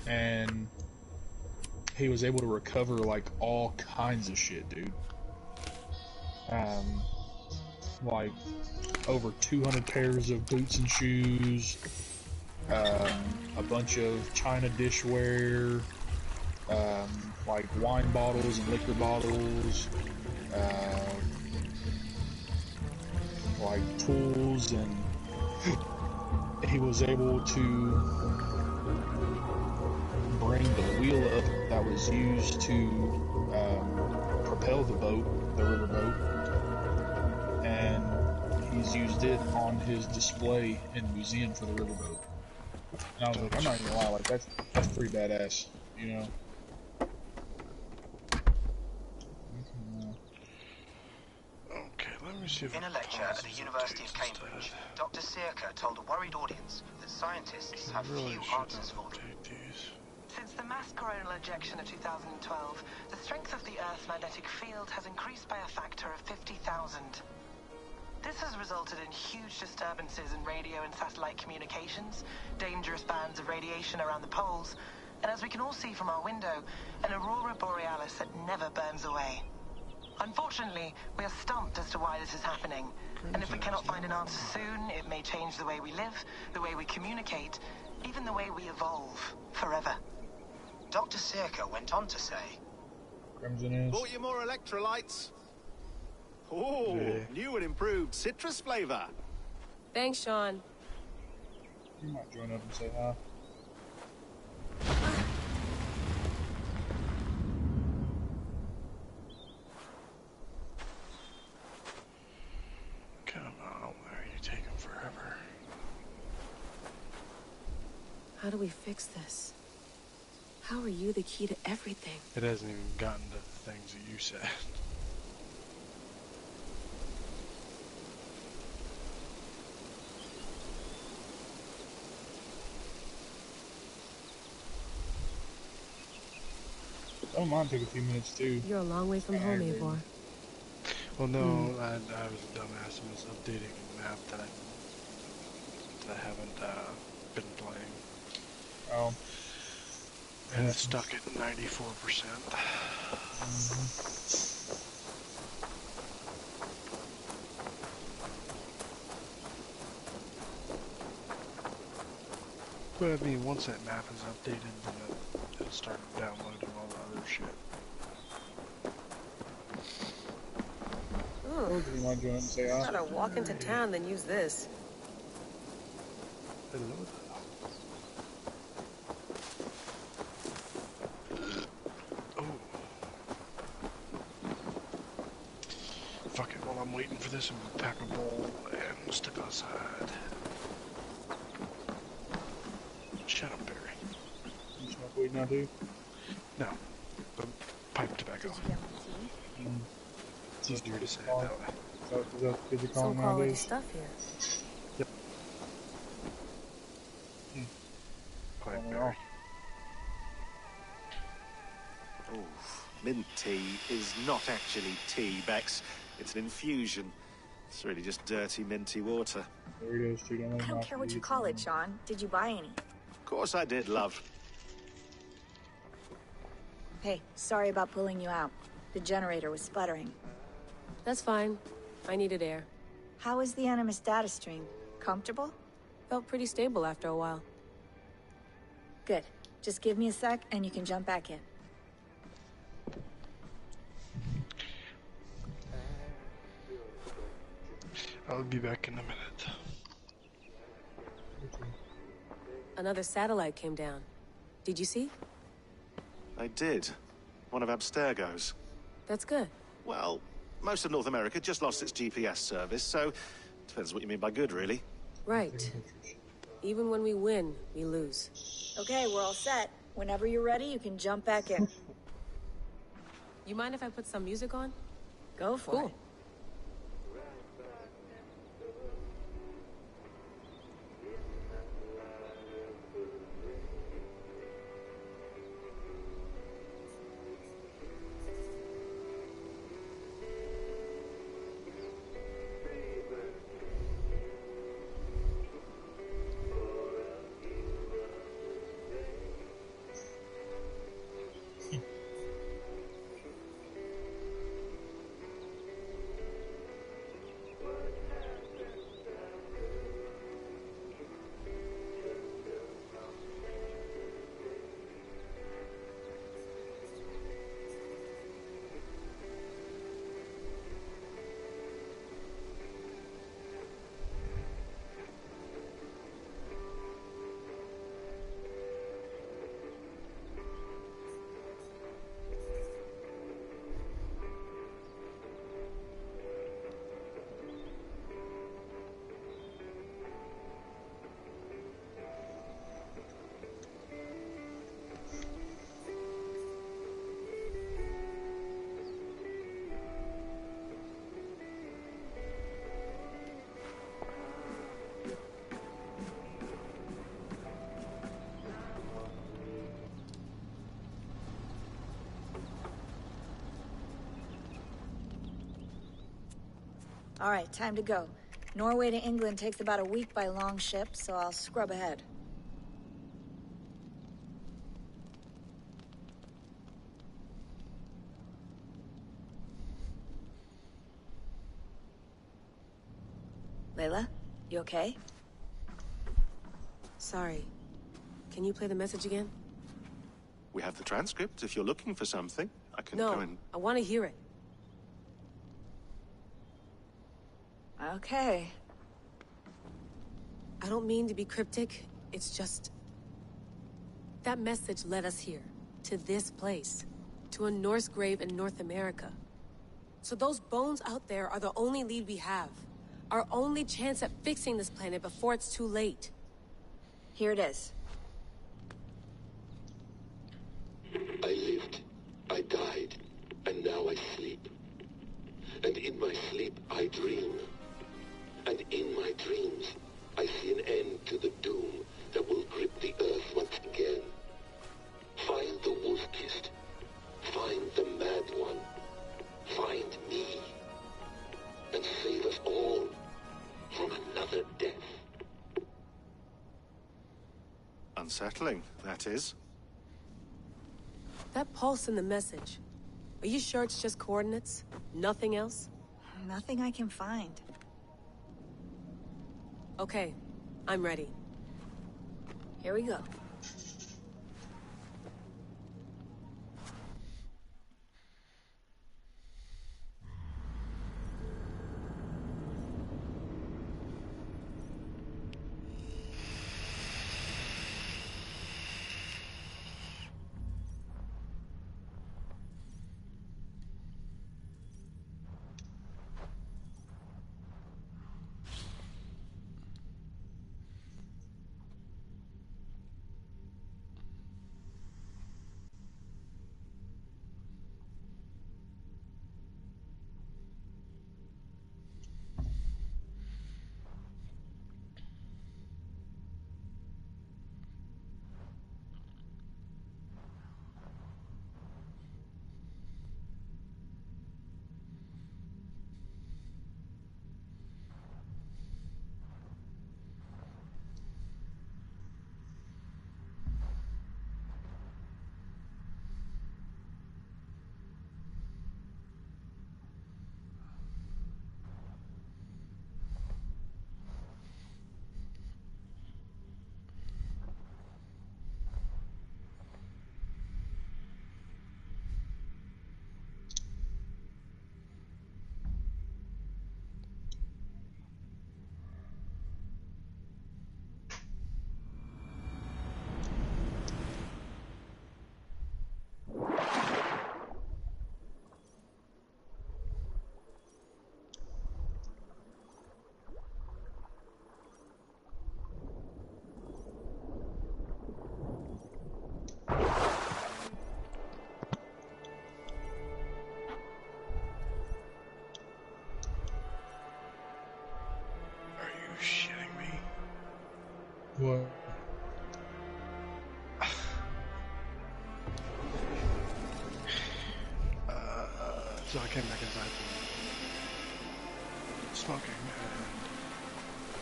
[SPEAKER 7] And he was able to recover, like, all kinds of shit, dude. Like, over 200 pairs of boots and shoes, a bunch of china dishware, like wine bottles and liquor bottles, like tools, and he was able to bring the wheel up that was used to propel the boat, the riverboat, and he's used it on his display in the museum for the riverboat. And I was like, I'm not even gonna lie, like that's pretty badass, you know.
[SPEAKER 1] Okay, let me see if
[SPEAKER 17] in a lecture at the University of Cambridge, Dr. Circa told a worried audience that scientists have few answers for them.
[SPEAKER 18] Since the mass coronal ejection of 2012, the strength of the Earth's magnetic field has increased by a factor of 50,000. This has resulted in huge disturbances in radio and satellite communications, dangerous bands of radiation around the poles, and as we can all see from our window, an aurora borealis that never burns away. Unfortunately, we are stumped as to why this is happening, and if we cannot find an answer soon, it may change the way we live, the way we communicate, even the way we evolve, forever.
[SPEAKER 17] Dr. Circa went on to say,
[SPEAKER 21] Bought you more electrolytes? Oh, new and improved citrus flavor.
[SPEAKER 6] Thanks, Sean.
[SPEAKER 7] You might join up and say hi.
[SPEAKER 1] Come on, why are you taking forever?
[SPEAKER 6] How do we fix this? How are you the key to everything?
[SPEAKER 1] It hasn't even gotten to the things that you said.
[SPEAKER 7] I don't mind taking a few minutes too.
[SPEAKER 6] You're a long way from home, Eivor.
[SPEAKER 1] Well, no, I was a dumbass and was updating a map that I haven't been playing.
[SPEAKER 7] Oh.
[SPEAKER 1] And it's stuck at 94%. But I mean, once that map is updated, then it'll start downloading all the other shit.
[SPEAKER 6] Ooh.
[SPEAKER 7] Do you mind joining and say hi?
[SPEAKER 6] I'd rather walk into town than use this.
[SPEAKER 1] Hello. Fuck it, while I'm waiting for this, I'm gonna pack a bowl and step outside. Shut up, Barry.
[SPEAKER 7] You smoke weed now, dude?
[SPEAKER 1] No. going.
[SPEAKER 4] Did you get my tea?
[SPEAKER 1] It's easier to say it that way.
[SPEAKER 7] Is that what you call
[SPEAKER 6] Some
[SPEAKER 7] it
[SPEAKER 6] quality
[SPEAKER 7] nowadays?
[SPEAKER 6] stuff here.
[SPEAKER 1] Yep. Quite very.
[SPEAKER 10] Oh, mint tea is not actually tea, Bex. It's an infusion. It's really just dirty, minty water.
[SPEAKER 7] There it is, too. Don't let
[SPEAKER 4] I
[SPEAKER 7] him
[SPEAKER 4] don't
[SPEAKER 7] off
[SPEAKER 4] care
[SPEAKER 7] the
[SPEAKER 4] what you
[SPEAKER 7] lead.
[SPEAKER 4] call it, Sean. Did you buy any?
[SPEAKER 10] Of course I did, love.
[SPEAKER 4] Hey, sorry about pulling you out. The generator was sputtering.
[SPEAKER 6] That's fine. I needed air.
[SPEAKER 4] How is the Animus data stream? Comfortable?
[SPEAKER 6] Felt pretty stable after a while.
[SPEAKER 4] Good. Just give me a sec and you can jump back in.
[SPEAKER 1] I'll be back in a minute.
[SPEAKER 6] Another satellite came down. Did you see?
[SPEAKER 10] I did. One of Abstergo's.
[SPEAKER 6] That's good.
[SPEAKER 10] Well, most of North America just lost its GPS service, so depends what you mean by good, really.
[SPEAKER 6] Right. Even when we win, we lose.
[SPEAKER 4] Okay, we're all set. Whenever you're ready, you can jump back in.
[SPEAKER 6] You mind if I put some music on?
[SPEAKER 4] Go for it. All right, time to go. Norway to England takes about a week by long ship, so I'll scrub ahead. Layla, you okay?
[SPEAKER 6] Sorry. Can you play the message again?
[SPEAKER 10] We have the transcript. If you're looking for something, I can go
[SPEAKER 6] No,
[SPEAKER 10] and...
[SPEAKER 6] I want to hear it.
[SPEAKER 4] Okay.
[SPEAKER 6] I don't mean to be cryptic. It's just... that message led us here. To this place. To a Norse grave in North America. So those bones out there are the only lead we have. Our only chance at fixing this planet before it's too late.
[SPEAKER 4] Here it is.
[SPEAKER 16] I lived, I died, and now I sleep. And in my sleep I dream. And in my dreams, I see an end to the doom that will grip the earth once again. Find the wolf-kissed. Find the mad one. Find me. And save us all from another death.
[SPEAKER 10] Unsettling, that is.
[SPEAKER 6] That pulse in the message. Are you sure it's just coordinates? Nothing else?
[SPEAKER 4] Nothing I can find.
[SPEAKER 6] Okay, I'm ready.
[SPEAKER 4] Here we go.
[SPEAKER 7] What?
[SPEAKER 1] So I came back inside smoking.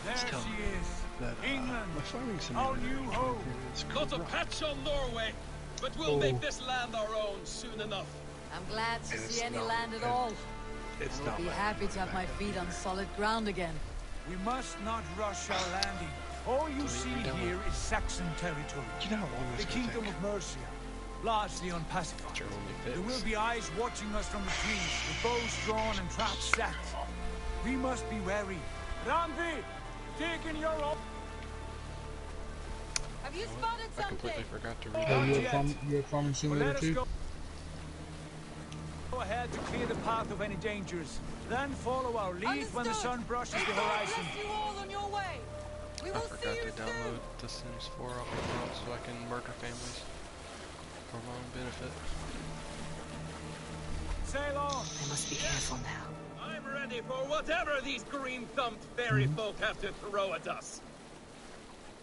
[SPEAKER 13] There
[SPEAKER 1] Tell
[SPEAKER 13] she
[SPEAKER 1] me
[SPEAKER 13] is.
[SPEAKER 1] that
[SPEAKER 13] England,
[SPEAKER 1] my farming
[SPEAKER 13] our
[SPEAKER 1] simulator
[SPEAKER 13] new home.
[SPEAKER 1] is
[SPEAKER 19] Not a patch on Norway, but we'll make this land our own soon enough.
[SPEAKER 12] I'm glad to see any
[SPEAKER 1] not-
[SPEAKER 12] land at all.
[SPEAKER 1] It's
[SPEAKER 12] I
[SPEAKER 1] not
[SPEAKER 12] would be
[SPEAKER 1] my
[SPEAKER 12] happy to have my feet on solid ground again.
[SPEAKER 13] We must not rush our landing. All you see here is Saxon territory.
[SPEAKER 1] You know how long
[SPEAKER 13] The
[SPEAKER 1] this is gonna
[SPEAKER 13] Kingdom
[SPEAKER 1] take?
[SPEAKER 13] of Mercia, largely unpacified.
[SPEAKER 20] Your only
[SPEAKER 13] There
[SPEAKER 20] fix.
[SPEAKER 13] will be eyes watching us from the trees, with bows drawn and traps set. We must be wary. Randi, taking your own.
[SPEAKER 4] Have you spotted
[SPEAKER 20] I completely
[SPEAKER 4] something?
[SPEAKER 20] forgot to read
[SPEAKER 7] Oh,
[SPEAKER 20] that.
[SPEAKER 7] you have Farming
[SPEAKER 13] Well,
[SPEAKER 7] Simulator
[SPEAKER 13] let us
[SPEAKER 7] too?
[SPEAKER 13] go ahead to clear the path of any dangers. Then follow our lead when the sun brushes the horizon.
[SPEAKER 4] Bless you all on your way. We
[SPEAKER 20] I
[SPEAKER 4] will
[SPEAKER 20] forgot
[SPEAKER 4] see you
[SPEAKER 20] to
[SPEAKER 4] soon.
[SPEAKER 20] download The Sims 4 off my phone so I can murder families for my own benefit.
[SPEAKER 13] Sail on.
[SPEAKER 12] I must be careful now.
[SPEAKER 19] I'm ready for whatever these green-thumbed fairy folk have to throw at us.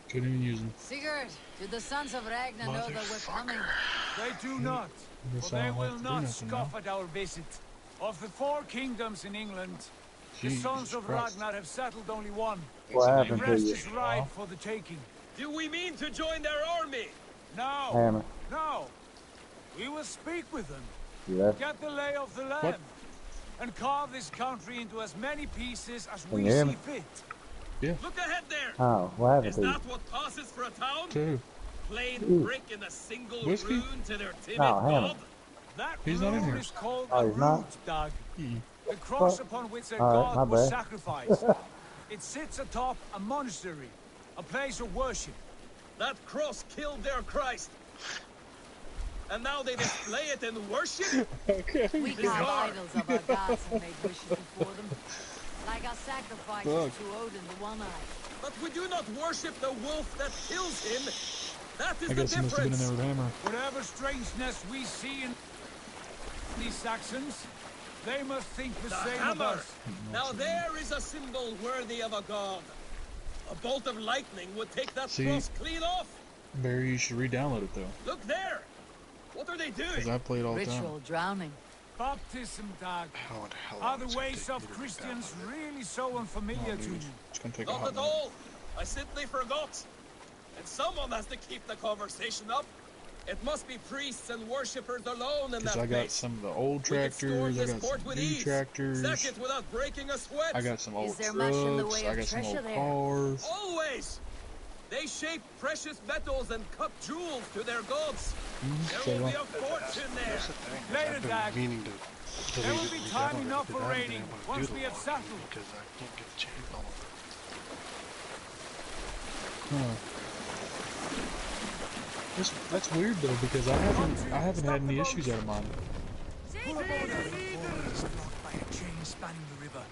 [SPEAKER 7] Couldn't even use them.
[SPEAKER 12] Sigurd, do the sons of Ragnar know that we're coming?
[SPEAKER 13] They do not,
[SPEAKER 7] Guess
[SPEAKER 13] for
[SPEAKER 7] I
[SPEAKER 13] they
[SPEAKER 7] don't
[SPEAKER 13] will
[SPEAKER 7] have to do
[SPEAKER 13] not
[SPEAKER 7] nothing
[SPEAKER 13] scoff
[SPEAKER 7] now.
[SPEAKER 13] at our visit. Of the 4 kingdoms in England, the
[SPEAKER 7] Jesus
[SPEAKER 13] sons of
[SPEAKER 7] Christ.
[SPEAKER 13] Ragnar have settled only one.
[SPEAKER 8] What
[SPEAKER 13] The
[SPEAKER 8] happened to
[SPEAKER 13] rest
[SPEAKER 8] you?
[SPEAKER 13] is ripe for the taking.
[SPEAKER 19] Do we mean to join their army?
[SPEAKER 13] No,
[SPEAKER 8] Hammer.
[SPEAKER 13] no. We will speak with them,
[SPEAKER 8] You left?
[SPEAKER 13] get the lay of the land, and carve this country into as many pieces as
[SPEAKER 8] Can
[SPEAKER 13] we
[SPEAKER 8] you hear
[SPEAKER 13] see
[SPEAKER 8] me?
[SPEAKER 13] fit.
[SPEAKER 7] Yeah.
[SPEAKER 19] Look ahead there.
[SPEAKER 8] Oh, what happened
[SPEAKER 19] Is
[SPEAKER 8] to you?
[SPEAKER 19] that what passes for a town?
[SPEAKER 7] Two.
[SPEAKER 19] Plain
[SPEAKER 8] Ooh.
[SPEAKER 19] brick in a single
[SPEAKER 7] Whiskey?
[SPEAKER 19] rune to their timid
[SPEAKER 8] Oh, Hammer.
[SPEAKER 19] god?
[SPEAKER 13] That
[SPEAKER 7] He's not in
[SPEAKER 13] rune
[SPEAKER 7] here.
[SPEAKER 13] is called
[SPEAKER 8] Oh,
[SPEAKER 13] a
[SPEAKER 8] he's not?
[SPEAKER 13] root, Doug.
[SPEAKER 7] Mm.
[SPEAKER 13] The cross
[SPEAKER 8] Well,
[SPEAKER 13] upon which their
[SPEAKER 8] all right,
[SPEAKER 13] god
[SPEAKER 8] my
[SPEAKER 13] was
[SPEAKER 8] bad.
[SPEAKER 13] sacrificed. It sits atop a monastery, a place of worship.
[SPEAKER 19] That cross killed their Christ. And now they display it in worship?
[SPEAKER 7] Okay.
[SPEAKER 12] We carved idols of our gods and made wishes before them. Like our sacrifices
[SPEAKER 7] Look.
[SPEAKER 12] to Odin the One-Eyed.
[SPEAKER 19] But we do not worship the wolf that kills him. That is
[SPEAKER 7] I
[SPEAKER 19] the
[SPEAKER 7] guess he must have been in
[SPEAKER 19] difference.
[SPEAKER 7] there with Hammer.
[SPEAKER 13] Whatever strangeness we see in these Saxons, they must think the
[SPEAKER 19] The
[SPEAKER 13] same of
[SPEAKER 19] hammer.
[SPEAKER 13] us.
[SPEAKER 19] Now there is a symbol worthy of a god. A bolt of lightning would take that
[SPEAKER 7] See?
[SPEAKER 19] cross clean off.
[SPEAKER 7] Barry, you should re-download it though.
[SPEAKER 19] Look there. What are they
[SPEAKER 7] Because
[SPEAKER 19] doing?
[SPEAKER 7] I play it all the time.
[SPEAKER 12] Ritual drowning.
[SPEAKER 13] Baptism, Doug.
[SPEAKER 1] How the hell
[SPEAKER 13] Are
[SPEAKER 1] long
[SPEAKER 13] the
[SPEAKER 1] is it gonna
[SPEAKER 13] ways
[SPEAKER 1] take
[SPEAKER 13] of
[SPEAKER 1] me to
[SPEAKER 13] Christians
[SPEAKER 1] download it?
[SPEAKER 13] really so unfamiliar to you?
[SPEAKER 7] It's gonna take a
[SPEAKER 19] Not
[SPEAKER 7] hot
[SPEAKER 19] at
[SPEAKER 7] minute.
[SPEAKER 19] all. I simply forgot. And someone has to keep the conversation up. It must be priests and worshippers alone in
[SPEAKER 7] Because
[SPEAKER 19] that
[SPEAKER 7] I got
[SPEAKER 19] place.
[SPEAKER 7] some of the old
[SPEAKER 19] We could storm
[SPEAKER 7] tractors, I
[SPEAKER 19] this
[SPEAKER 7] got
[SPEAKER 19] fort
[SPEAKER 7] some
[SPEAKER 19] with
[SPEAKER 7] new
[SPEAKER 19] ease.
[SPEAKER 7] tractors,
[SPEAKER 19] Sack it without breaking a sweat.
[SPEAKER 7] I got some old
[SPEAKER 12] there much in the
[SPEAKER 7] trucks,
[SPEAKER 12] way
[SPEAKER 7] I
[SPEAKER 12] of
[SPEAKER 7] got some
[SPEAKER 12] treasure
[SPEAKER 7] old
[SPEAKER 12] there?
[SPEAKER 7] cars.
[SPEAKER 19] Always. They shape precious metals and cut jewels to their gods.
[SPEAKER 7] So,
[SPEAKER 19] There will be a fortune there.
[SPEAKER 1] That's the thing. is
[SPEAKER 13] Later,
[SPEAKER 1] I've been
[SPEAKER 13] Doug.
[SPEAKER 1] meaning to delete
[SPEAKER 13] There will
[SPEAKER 1] it
[SPEAKER 13] be
[SPEAKER 1] and
[SPEAKER 13] time
[SPEAKER 1] re-download it,
[SPEAKER 13] enough
[SPEAKER 1] but
[SPEAKER 13] for
[SPEAKER 1] I haven't been
[SPEAKER 13] raiding
[SPEAKER 1] able to
[SPEAKER 13] once
[SPEAKER 1] do
[SPEAKER 13] we
[SPEAKER 1] the
[SPEAKER 13] have
[SPEAKER 1] logging
[SPEAKER 13] settled.
[SPEAKER 1] because I can't get the channel on it.
[SPEAKER 7] Huh. That's weird though because I haven't had any issues out of mine.
[SPEAKER 13] Pull aboard our board is blocked by a chain spanning the river.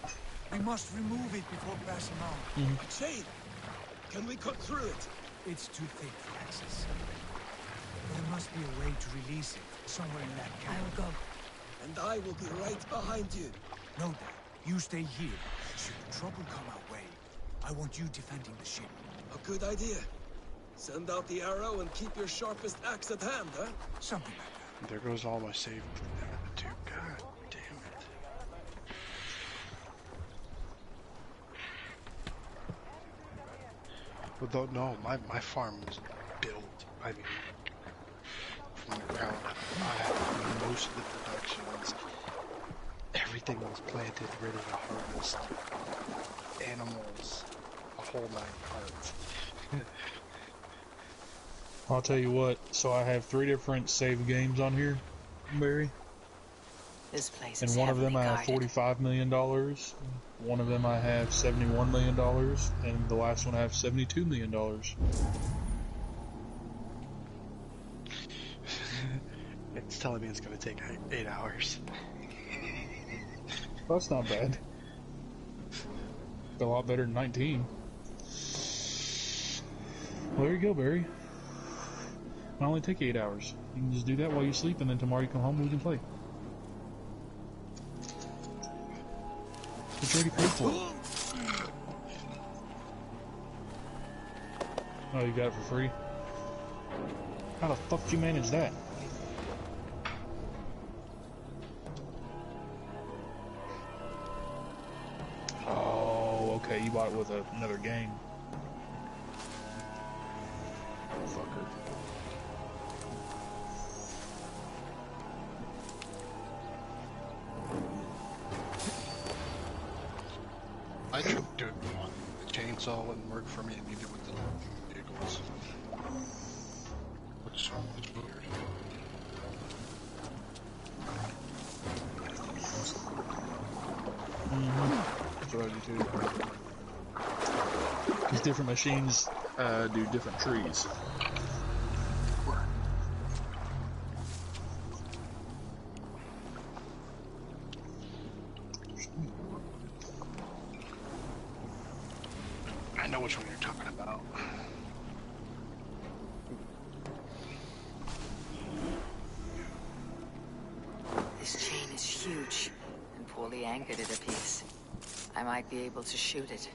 [SPEAKER 13] We must remove it before pressing on.
[SPEAKER 7] Mhm.
[SPEAKER 19] A chain. Can we cut through it?
[SPEAKER 13] It's too thick for access. There must be a way to release it somewhere in that camp.
[SPEAKER 12] I will go.
[SPEAKER 19] And I will be right behind you.
[SPEAKER 13] No, Dad. You stay here. Should trouble come our way, I want you defending the ship.
[SPEAKER 19] A good idea. Send out the arrow and keep your sharpest axe at hand, huh?
[SPEAKER 13] Something like that.
[SPEAKER 1] There goes all my save too. God damn it. Well, though, no, my farm was built, I mean, from the ground up. I had most of the productions. Everything was planted, ready to harvest. Animals, a whole 9 yards.
[SPEAKER 7] I'll tell you what, so I have 3 different save games on here, Barry.
[SPEAKER 12] This place
[SPEAKER 7] And
[SPEAKER 12] is
[SPEAKER 7] one of them I
[SPEAKER 12] heavily
[SPEAKER 7] have
[SPEAKER 12] guarded.
[SPEAKER 7] $45 million, one of them I have $71 million, and the last one I have $72 million.
[SPEAKER 1] It's telling me it's going to take 8 hours.
[SPEAKER 7] That's not bad. A lot better than 19. Well, there you go, Barry. It only take 8 hours. You can just do that while you sleep, and then tomorrow you come home and we can play. It's already paid for. Oh, you got it for free? How the fuck did you manage that? Oh, okay, you bought it with another game. Fucker.
[SPEAKER 1] I tried doing one. The chainsaw wouldn't work for me, and neither with the vehicles. Which is weird.
[SPEAKER 7] That's what I do too. These different machines do different trees.
[SPEAKER 1] I know which one you're talking about.
[SPEAKER 12] This chain is huge, and poorly anchored it appears. I might be able to shoot it.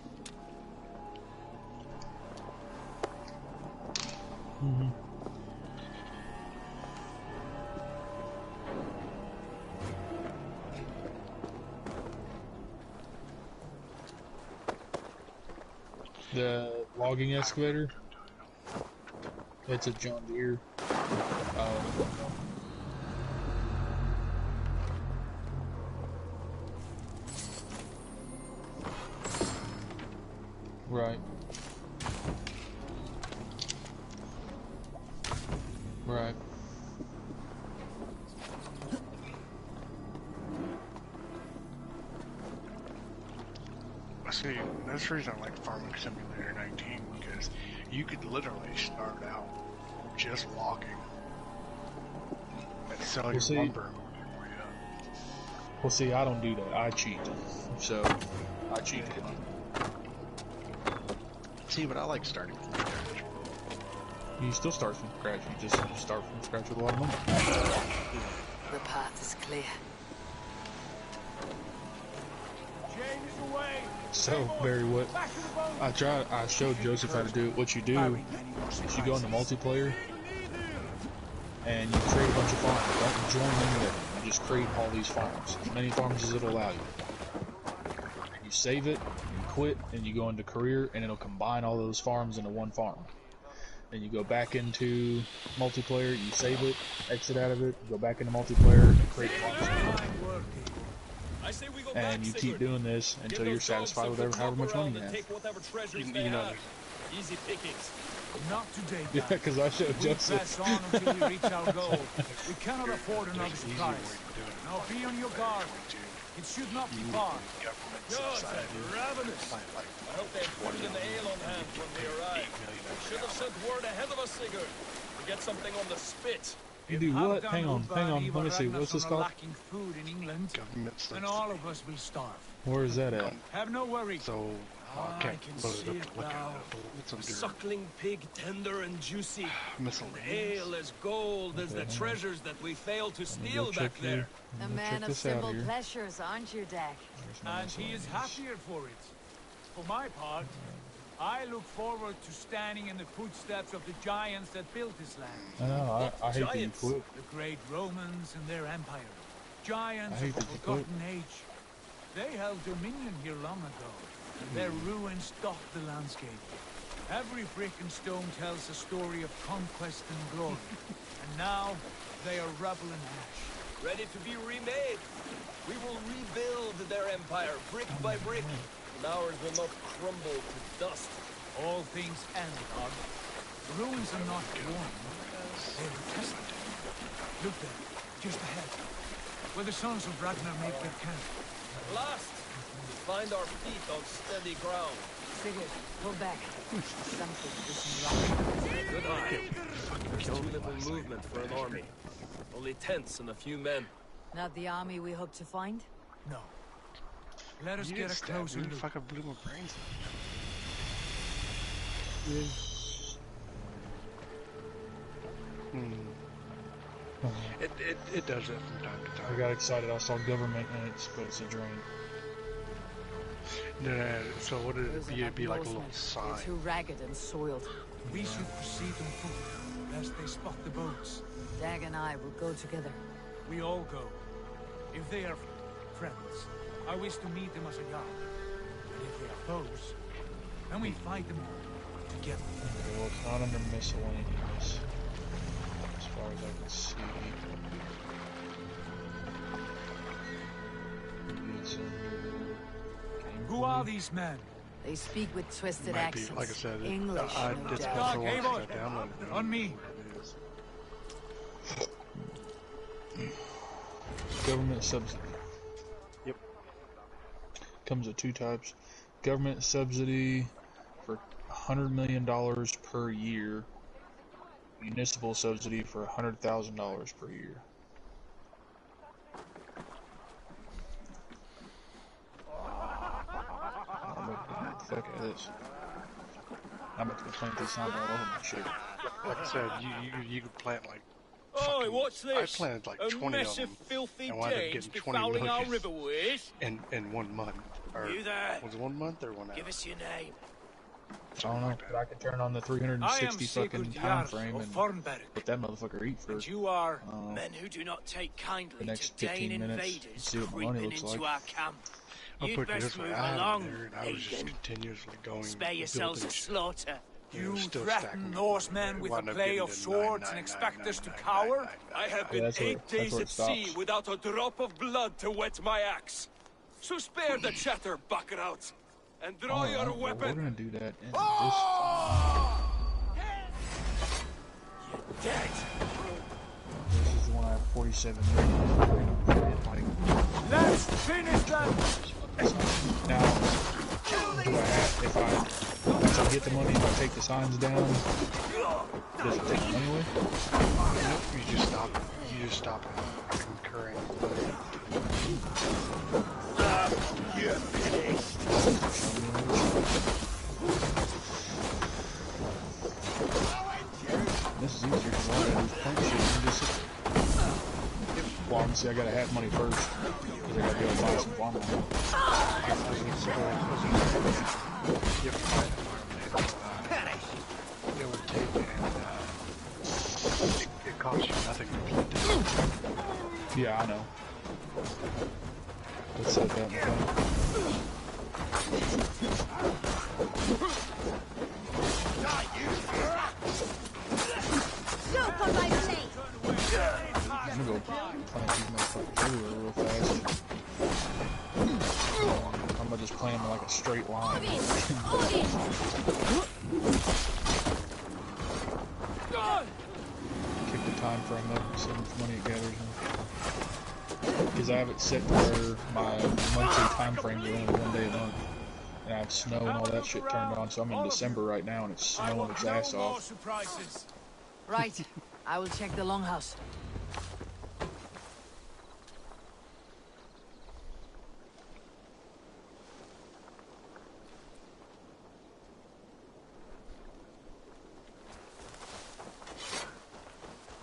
[SPEAKER 7] The logging excavator. It's a John Deere. Right. Right.
[SPEAKER 1] See, that's the reason I like Farming Simulator 19, because you could literally start out just logging and sell your lumber.
[SPEAKER 7] Well, see, I don't do that. I cheat. So, I cheated.
[SPEAKER 1] See, but I like starting from scratch.
[SPEAKER 7] You still start from scratch. You just start from scratch with a lot of money.
[SPEAKER 12] The path is clear.
[SPEAKER 7] So, Barry, what I showed Joseph how to do it. What you do is you go into multiplayer and you create a bunch of farms. Don't join any of them. You just create all these farms, as many farms as it'll allow you. You save it, you quit, and you go into career, and it'll combine all those farms into one farm. Then you go back into multiplayer, you save it, exit out of it, go back into multiplayer, and create farms. And you keep doing this until you're satisfied with however much money you have.
[SPEAKER 1] You know,
[SPEAKER 13] easy pickings. Not today,
[SPEAKER 7] yeah, because I showed Joseph.
[SPEAKER 13] Press on until we reach our goal. We cannot afford another surprise. Now be on your guard. It should not be far.
[SPEAKER 19] God, that's ravenous. I hope they had food and ale on hand when we arrived. Should have sent word ahead of us, Sigurd, to get something on the spit.
[SPEAKER 7] You do what? Hang on. Let me see. What's this called?
[SPEAKER 13] Lacking food in England, and all of us will starve.
[SPEAKER 7] Where is that at?
[SPEAKER 13] Have no worry.
[SPEAKER 1] So,
[SPEAKER 19] I can see it now. A suckling pig, tender and juicy. Ale as gold as the treasures that we failed to steal back there.
[SPEAKER 12] A man of simple pleasures, aren't you, Dak?
[SPEAKER 13] And he is happier for it. For my part, I look forward to standing in the footsteps of the giants that built this land.
[SPEAKER 7] I know, I hate that you quit.
[SPEAKER 13] The great Romans and their empire. Giants of the forgotten age. They held dominion here long ago, and their ruins dot the landscape. Every brick and stone tells a story of conquest and glory. And now, they are rubble and ash.
[SPEAKER 19] Ready to be remade. We will rebuild their empire, brick by brick. And ours will not crumble to dust.
[SPEAKER 13] All things end, God. The ruins are not worn. They are tested. Look there, just ahead. Where the sons of Ragnar make their camp.
[SPEAKER 19] At last, we find our feet on steady ground.
[SPEAKER 12] Sigurd, pull back. Something isn't right.
[SPEAKER 19] Good eye. Too little movement for an army. Only tents and a few men.
[SPEAKER 12] Not the army we hope to find?
[SPEAKER 13] No. Let us get a closer look.
[SPEAKER 1] Fucking blew my brains out. It does that from time to time.
[SPEAKER 7] I got excited. I saw government and but it's a drain.
[SPEAKER 1] No, so what would it be? It'd be like a little
[SPEAKER 12] They're
[SPEAKER 1] sign.
[SPEAKER 12] too ragged and soiled.
[SPEAKER 13] We should proceed on foot, lest they spot the boats.
[SPEAKER 12] Dag and I will go together.
[SPEAKER 13] We all go. If they are friends, I wish to meet them as a yard. And if they are foes, then we fight them all together.
[SPEAKER 7] Okay, well, it's not under miscellaneous, as far as I can see. It's under
[SPEAKER 13] Who are these men?
[SPEAKER 12] They speak with twisted
[SPEAKER 1] Might be,
[SPEAKER 12] accents.
[SPEAKER 1] like I said,
[SPEAKER 12] English, no
[SPEAKER 1] it's
[SPEAKER 12] doubt.
[SPEAKER 1] before
[SPEAKER 13] Avoy,
[SPEAKER 1] I downloaded it.
[SPEAKER 13] on me.
[SPEAKER 7] government subsidy.
[SPEAKER 1] Yep.
[SPEAKER 7] Comes with two types. Government subsidy for $100 million per year. Municipal subsidy for $100,000 per year. Fuck this. I'm about to plant this sign all over my shit.
[SPEAKER 1] Like I said, you could plant like.
[SPEAKER 19] Oh, what's this?
[SPEAKER 1] I planted like
[SPEAKER 19] a
[SPEAKER 1] 20
[SPEAKER 19] mess
[SPEAKER 1] of them.
[SPEAKER 19] filthy
[SPEAKER 1] and wound up
[SPEAKER 19] dames
[SPEAKER 1] getting 20
[SPEAKER 19] befouling our
[SPEAKER 1] million
[SPEAKER 19] riverways.
[SPEAKER 1] in 1 month. Or,
[SPEAKER 19] You there?
[SPEAKER 1] was it 1 month or 1 hour?
[SPEAKER 19] Give us your name.
[SPEAKER 7] I don't know, but I could turn on the 360 fucking time frame and let that motherfucker eat for
[SPEAKER 19] And you are
[SPEAKER 7] uh,
[SPEAKER 19] men who do not take kindly
[SPEAKER 7] the next
[SPEAKER 19] to Dane
[SPEAKER 7] 15 minutes.
[SPEAKER 19] invaders
[SPEAKER 7] See what my money
[SPEAKER 19] creeping
[SPEAKER 7] looks
[SPEAKER 19] into
[SPEAKER 7] like.
[SPEAKER 19] our camp.
[SPEAKER 1] I'll
[SPEAKER 19] You'd
[SPEAKER 1] put it
[SPEAKER 19] best
[SPEAKER 1] this way,
[SPEAKER 19] move
[SPEAKER 1] I had it
[SPEAKER 19] along,
[SPEAKER 1] there and I was just
[SPEAKER 19] pagan.
[SPEAKER 1] continuously going.
[SPEAKER 19] Spare yourselves a
[SPEAKER 1] building shit.
[SPEAKER 19] slaughter.
[SPEAKER 13] You
[SPEAKER 1] still
[SPEAKER 13] threaten
[SPEAKER 1] stacking
[SPEAKER 13] Norsemen with a
[SPEAKER 1] wound up
[SPEAKER 13] play
[SPEAKER 1] getting
[SPEAKER 13] of
[SPEAKER 1] to
[SPEAKER 13] swords and
[SPEAKER 1] 9,
[SPEAKER 13] expect
[SPEAKER 1] 9,
[SPEAKER 13] us to
[SPEAKER 1] 9,
[SPEAKER 13] cower?
[SPEAKER 1] 9,
[SPEAKER 19] I have
[SPEAKER 7] Yeah,
[SPEAKER 19] been
[SPEAKER 7] that's where-
[SPEAKER 19] 8
[SPEAKER 7] that's
[SPEAKER 19] days
[SPEAKER 7] where it
[SPEAKER 19] at sea
[SPEAKER 7] stops.
[SPEAKER 19] without a drop of blood to wet my axe. So spare the chatter, bucketout, and draw
[SPEAKER 7] Alright,
[SPEAKER 19] your
[SPEAKER 7] well, we're
[SPEAKER 19] weapon.
[SPEAKER 7] gonna do that in
[SPEAKER 19] Dead.
[SPEAKER 7] this is the one I have 47 million.
[SPEAKER 13] Let's finish them!
[SPEAKER 7] Now, do I have, if I, once I get the money, if I take the signs down, does it take the money away?
[SPEAKER 1] Nope, you just stop. You just stop concurring.
[SPEAKER 19] You're finished.
[SPEAKER 7] This is easier because all I gotta do is punch shit and just sit. Well, obviously I gotta have money first, because I gotta be able to buy some farmland.
[SPEAKER 1] It would take and it costs you nothing to plant it.
[SPEAKER 7] Yeah, I know. Let's set that in the thing. I'm gonna go plant these motherfuckers everywhere real fast. I'm gonna just plant them in like a straight line. Kick the time frame up and see how much money it gathers. Because I have it set to where my monthly time frame is only 1 day a month. And I have snow and all that shit turned on, so I'm in December right now and it's snowing its ass off.
[SPEAKER 12] Right. I will check the longhouse.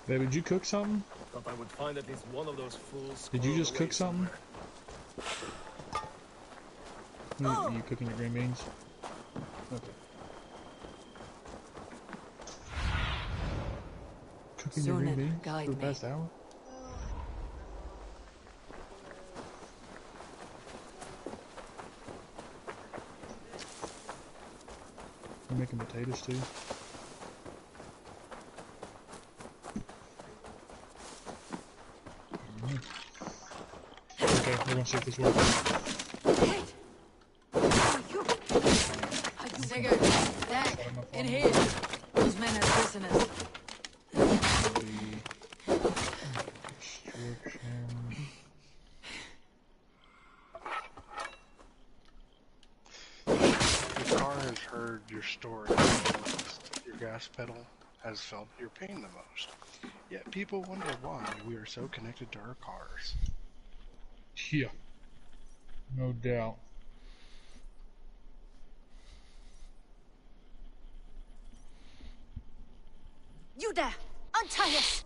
[SPEAKER 7] Baby, did you cook something?
[SPEAKER 8] Thought I would find at least one of those fools.
[SPEAKER 7] Did you
[SPEAKER 8] squirreled
[SPEAKER 7] just
[SPEAKER 8] away
[SPEAKER 7] cook something? Are you cooking your green beans? Okay. Cooking your green
[SPEAKER 12] Sunan,
[SPEAKER 7] beans
[SPEAKER 12] guide
[SPEAKER 7] for the
[SPEAKER 12] me.
[SPEAKER 7] past hour? You're making potatoes too? Okay, we're gonna see if this works.
[SPEAKER 12] Sigurd, Dag, in here. Those men are prisoners.
[SPEAKER 1] Your car has heard your story the most. Your gas pedal has felt your pain the most. Yet people wonder why we are so connected to our cars.
[SPEAKER 7] Yeah. No doubt.
[SPEAKER 15] You there! Untie us!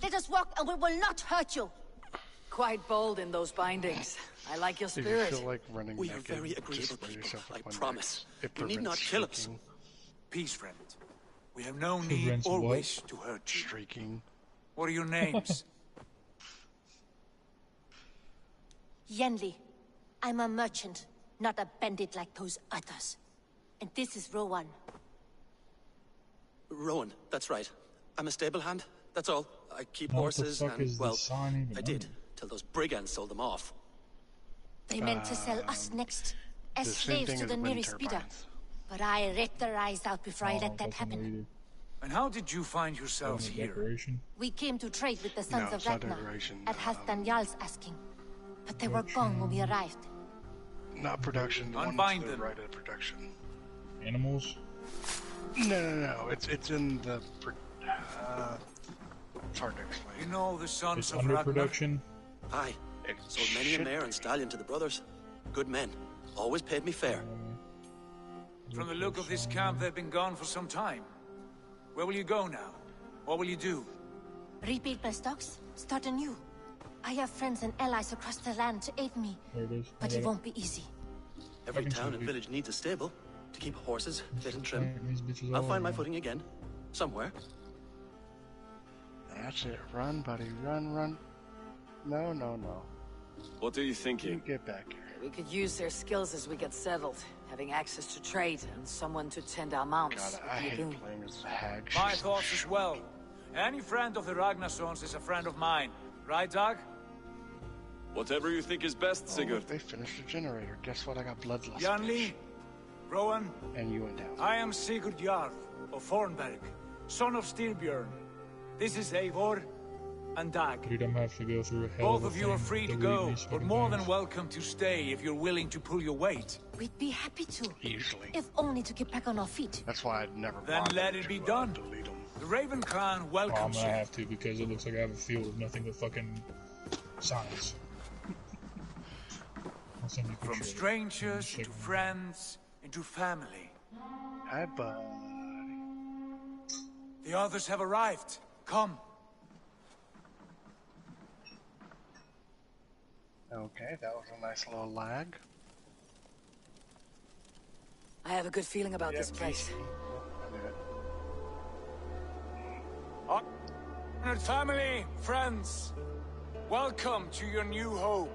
[SPEAKER 15] Let us walk and we will not hurt you!
[SPEAKER 12] Quite bold in those bindings. I like your
[SPEAKER 1] If you
[SPEAKER 12] spirit.
[SPEAKER 1] feel like running
[SPEAKER 5] We are
[SPEAKER 1] naked,
[SPEAKER 5] very
[SPEAKER 1] just
[SPEAKER 5] agreeable
[SPEAKER 1] spray
[SPEAKER 5] people,
[SPEAKER 1] yourself with
[SPEAKER 5] I
[SPEAKER 1] Windex.
[SPEAKER 5] promise.
[SPEAKER 1] It
[SPEAKER 5] You need
[SPEAKER 1] prevents
[SPEAKER 5] not kill us.
[SPEAKER 1] streaking.
[SPEAKER 13] Peace, friend. We have no need
[SPEAKER 7] Prevents
[SPEAKER 13] or
[SPEAKER 7] what?
[SPEAKER 13] wish to hurt you.
[SPEAKER 1] Streaking.
[SPEAKER 13] What are your names?
[SPEAKER 14] Yenli. I'm a merchant, not a bandit like those others. And this is Rowan.
[SPEAKER 5] Rowan, that's right. I'm a stable hand, that's all. I keep
[SPEAKER 7] What the
[SPEAKER 5] horses
[SPEAKER 7] fuck
[SPEAKER 5] and,
[SPEAKER 7] is the
[SPEAKER 5] well,
[SPEAKER 7] sign even
[SPEAKER 5] I did,
[SPEAKER 7] under?
[SPEAKER 5] till those brigands sold them off.
[SPEAKER 14] They meant to sell us next, as
[SPEAKER 1] the same
[SPEAKER 14] slaves
[SPEAKER 1] thing
[SPEAKER 14] to
[SPEAKER 1] as
[SPEAKER 14] the
[SPEAKER 1] wind
[SPEAKER 14] nearest bidder.
[SPEAKER 1] turbines.
[SPEAKER 14] But I ripped their eyes out before I let that happen.
[SPEAKER 13] And how did you find yourselves here?
[SPEAKER 7] Decoration.
[SPEAKER 14] We came to trade with the sons
[SPEAKER 1] No,
[SPEAKER 14] of
[SPEAKER 1] it's not
[SPEAKER 14] Ragnar,
[SPEAKER 1] decoration,
[SPEAKER 14] at Halfdan Jarl's asking. But they were gone when we arrived.
[SPEAKER 1] Not production. The
[SPEAKER 13] Unbind
[SPEAKER 1] one to the
[SPEAKER 13] them.
[SPEAKER 1] right of production.
[SPEAKER 7] Animals.
[SPEAKER 1] No. It's in the. It's hard to explain.
[SPEAKER 13] You know the sons
[SPEAKER 7] It's
[SPEAKER 13] of
[SPEAKER 7] under
[SPEAKER 13] Ragnar?
[SPEAKER 7] production.
[SPEAKER 5] Aye, sold many a
[SPEAKER 1] should
[SPEAKER 5] mare and stallion to the brothers. Good men, always paid me fair.
[SPEAKER 13] From the look of this camp, they've been gone for some time. Where will you go now? What will you do?
[SPEAKER 14] Rebuild my stocks, start anew. I have friends and allies across the land to aid me,
[SPEAKER 7] There it is.
[SPEAKER 14] but it won't be easy.
[SPEAKER 5] Every
[SPEAKER 7] can
[SPEAKER 5] town
[SPEAKER 7] see
[SPEAKER 5] and
[SPEAKER 7] it.
[SPEAKER 5] village needs a stable to keep horses fit and trim.
[SPEAKER 7] These bitches
[SPEAKER 5] I'll
[SPEAKER 7] all
[SPEAKER 5] find my
[SPEAKER 7] around.
[SPEAKER 5] footing again, somewhere.
[SPEAKER 1] That's it. Run, buddy. Run. No.
[SPEAKER 11] What are you
[SPEAKER 1] You
[SPEAKER 11] thinking?
[SPEAKER 1] get back here.
[SPEAKER 12] We could use their skills as we get settled. Having access to trade and someone to tend our mounts.
[SPEAKER 1] God, I
[SPEAKER 12] would be a
[SPEAKER 1] hate
[SPEAKER 12] boon.
[SPEAKER 1] playing as a hag.
[SPEAKER 13] My thoughts as well. Any friend of the Ragnarsons is a friend of mine. Right, Doug?
[SPEAKER 11] Whatever you think is best,
[SPEAKER 1] Oh,
[SPEAKER 11] Sigurd.
[SPEAKER 1] look, they finished the generator. Guess what? I got bloodlust.
[SPEAKER 13] Janli, Rowan,
[SPEAKER 1] And you went down.
[SPEAKER 13] I am Sigurd Jarl of Thornberg, son of Styrbjörn. This is Eivor and Dag.
[SPEAKER 7] Dude, I'm gonna have to go through a hell
[SPEAKER 13] Both
[SPEAKER 7] of a
[SPEAKER 13] of you are
[SPEAKER 7] thing
[SPEAKER 13] free to
[SPEAKER 7] read
[SPEAKER 13] go,
[SPEAKER 7] these
[SPEAKER 13] but
[SPEAKER 7] fucking
[SPEAKER 13] more than
[SPEAKER 7] things.
[SPEAKER 13] welcome to stay if you're willing to pull your weight.
[SPEAKER 14] We'd be happy to,
[SPEAKER 1] Easily.
[SPEAKER 14] if only to get back on our feet.
[SPEAKER 1] That's why I'd never
[SPEAKER 13] Then
[SPEAKER 1] bothered
[SPEAKER 13] let it be
[SPEAKER 1] to,
[SPEAKER 13] done.
[SPEAKER 1] delete them.
[SPEAKER 13] The Raven Clan
[SPEAKER 7] Oh, I'm
[SPEAKER 13] welcomes
[SPEAKER 7] gonna
[SPEAKER 13] you.
[SPEAKER 7] have to because it looks like I have a field of nothing but fucking signs. I'll send you a
[SPEAKER 13] From
[SPEAKER 7] picture of it.
[SPEAKER 13] strangers
[SPEAKER 7] Check
[SPEAKER 13] into
[SPEAKER 7] them out.
[SPEAKER 13] friends into family.
[SPEAKER 1] Hi, bud.
[SPEAKER 13] The others have arrived. Come.
[SPEAKER 1] Okay, that was a nice little lag.
[SPEAKER 12] I have a good feeling about this place.
[SPEAKER 13] Honored family, friends, welcome to your new home.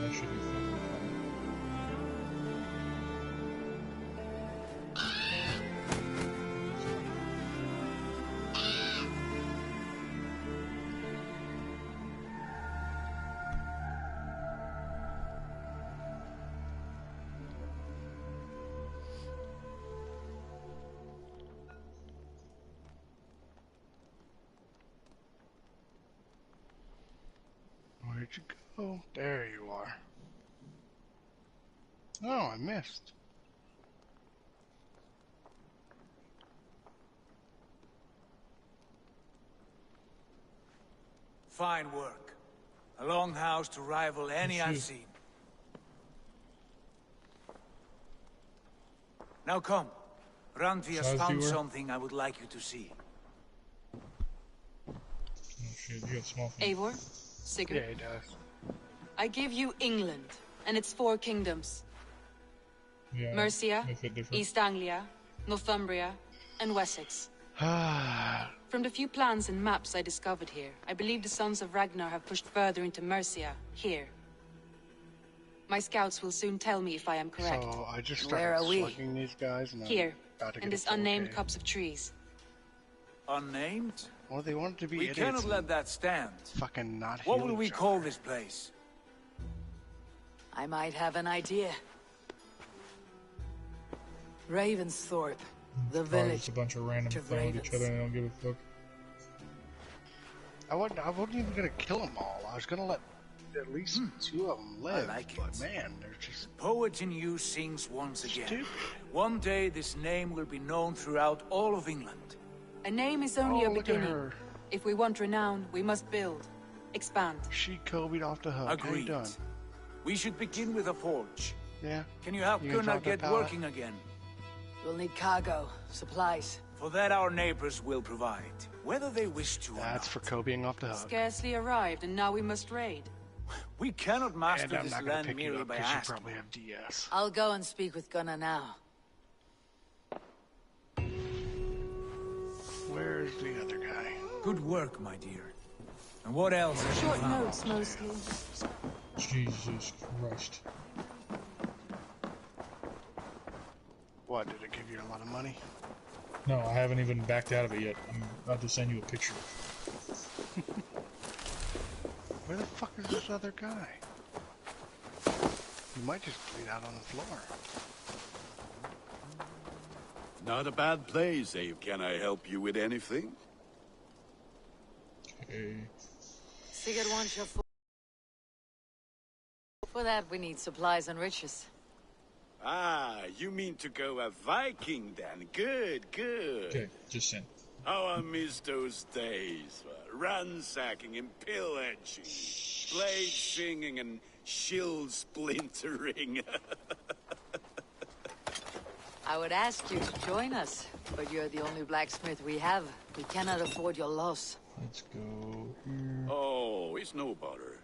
[SPEAKER 7] That should be fucking fun.
[SPEAKER 1] Where'd you go? There you are. Oh, I missed.
[SPEAKER 13] Fine work. A longhouse to rival any I've seen. Now come. Randvi has
[SPEAKER 7] Size
[SPEAKER 13] found
[SPEAKER 7] viewer?
[SPEAKER 13] something I would like you to see.
[SPEAKER 7] Oh shit, you got small feet.
[SPEAKER 15] Eivor, Sigurd,
[SPEAKER 1] Yeah, he does.
[SPEAKER 15] I give you England and its 4 kingdoms.
[SPEAKER 7] Yeah,
[SPEAKER 15] Mercia,
[SPEAKER 7] they fit different.
[SPEAKER 15] East Anglia, Northumbria, and Wessex.
[SPEAKER 1] Ah,
[SPEAKER 15] From the few plans and maps I discovered here, I believe the sons of Ragnar have pushed further into Mercia, here. My scouts will soon tell me if I am correct.
[SPEAKER 1] so I just
[SPEAKER 12] Where
[SPEAKER 1] started
[SPEAKER 12] are we?
[SPEAKER 1] slugging these guys and I'm
[SPEAKER 15] Here,
[SPEAKER 1] about to
[SPEAKER 15] in
[SPEAKER 1] get
[SPEAKER 15] this
[SPEAKER 1] a 4K.
[SPEAKER 15] unnamed copse of trees.
[SPEAKER 13] Unnamed?
[SPEAKER 1] Well, they wanted to be
[SPEAKER 13] We
[SPEAKER 1] idiots.
[SPEAKER 13] cannot let that stand.
[SPEAKER 1] Fucking not.
[SPEAKER 13] What
[SPEAKER 1] heal
[SPEAKER 13] will we
[SPEAKER 1] each
[SPEAKER 13] call
[SPEAKER 1] other.
[SPEAKER 13] this place?
[SPEAKER 12] I might have an idea. Ravensthorpe, the
[SPEAKER 7] Probably
[SPEAKER 12] village.
[SPEAKER 7] just a bunch of random
[SPEAKER 12] of
[SPEAKER 7] playing with each other and they don't give a fuck.
[SPEAKER 1] I wasn't even gonna kill them all. I was gonna let at least 2 of them live.
[SPEAKER 13] I like
[SPEAKER 1] but
[SPEAKER 13] it.
[SPEAKER 1] man, they're just
[SPEAKER 13] Poet in you sings once again.
[SPEAKER 1] stupid.
[SPEAKER 13] One day this name will be known throughout all of England.
[SPEAKER 15] A name is only a
[SPEAKER 1] Oh, look at
[SPEAKER 15] beginning.
[SPEAKER 1] her.
[SPEAKER 15] If we want renown, we must build. Expand.
[SPEAKER 1] She Kobe'd off the hook. How you
[SPEAKER 13] Agreed.
[SPEAKER 1] doing?
[SPEAKER 13] We should begin with a forge.
[SPEAKER 1] Yeah.
[SPEAKER 13] Can you help
[SPEAKER 1] You gonna
[SPEAKER 13] Gunnar
[SPEAKER 1] drop that
[SPEAKER 13] get
[SPEAKER 1] pallet?
[SPEAKER 13] working again?
[SPEAKER 12] We'll need cargo, supplies.
[SPEAKER 13] For that our neighbors will provide, whether they wish to or
[SPEAKER 1] That's
[SPEAKER 13] not.
[SPEAKER 1] for Kobeing off the hook.
[SPEAKER 15] Scarcely arrived, and now we must raid.
[SPEAKER 13] We cannot master
[SPEAKER 1] And I'm
[SPEAKER 13] this
[SPEAKER 1] not gonna
[SPEAKER 13] land
[SPEAKER 1] pick you
[SPEAKER 13] merely
[SPEAKER 1] up
[SPEAKER 13] by
[SPEAKER 1] because you
[SPEAKER 13] asking.
[SPEAKER 1] probably have DS.
[SPEAKER 12] I'll go and speak with Gunnar now.
[SPEAKER 1] Where's the other guy?
[SPEAKER 13] Good work, my dear. And what else have you
[SPEAKER 15] Short
[SPEAKER 13] found?
[SPEAKER 15] notes, mostly.
[SPEAKER 7] Jesus Christ.
[SPEAKER 1] What, did it give you a lot of money?
[SPEAKER 7] No, I haven't even backed out of it yet. I'm about to send you a picture.
[SPEAKER 1] Where the fuck is this other guy? He might just bleed out on the floor.
[SPEAKER 11] Not a bad place, Abe. Can I help you with anything?
[SPEAKER 7] Okay.
[SPEAKER 12] Sigurd wants your food. For that, we need supplies and riches.
[SPEAKER 11] Ah, you mean to go a Viking then? Good, good.
[SPEAKER 7] Okay, just send.
[SPEAKER 11] How I miss those days. Ransacking and pillaging. Blade singing and shield splintering.
[SPEAKER 12] I would ask you to join us, but you're the only blacksmith we have. We cannot afford your loss.
[SPEAKER 7] Let's go here.
[SPEAKER 11] Oh, it's no bother.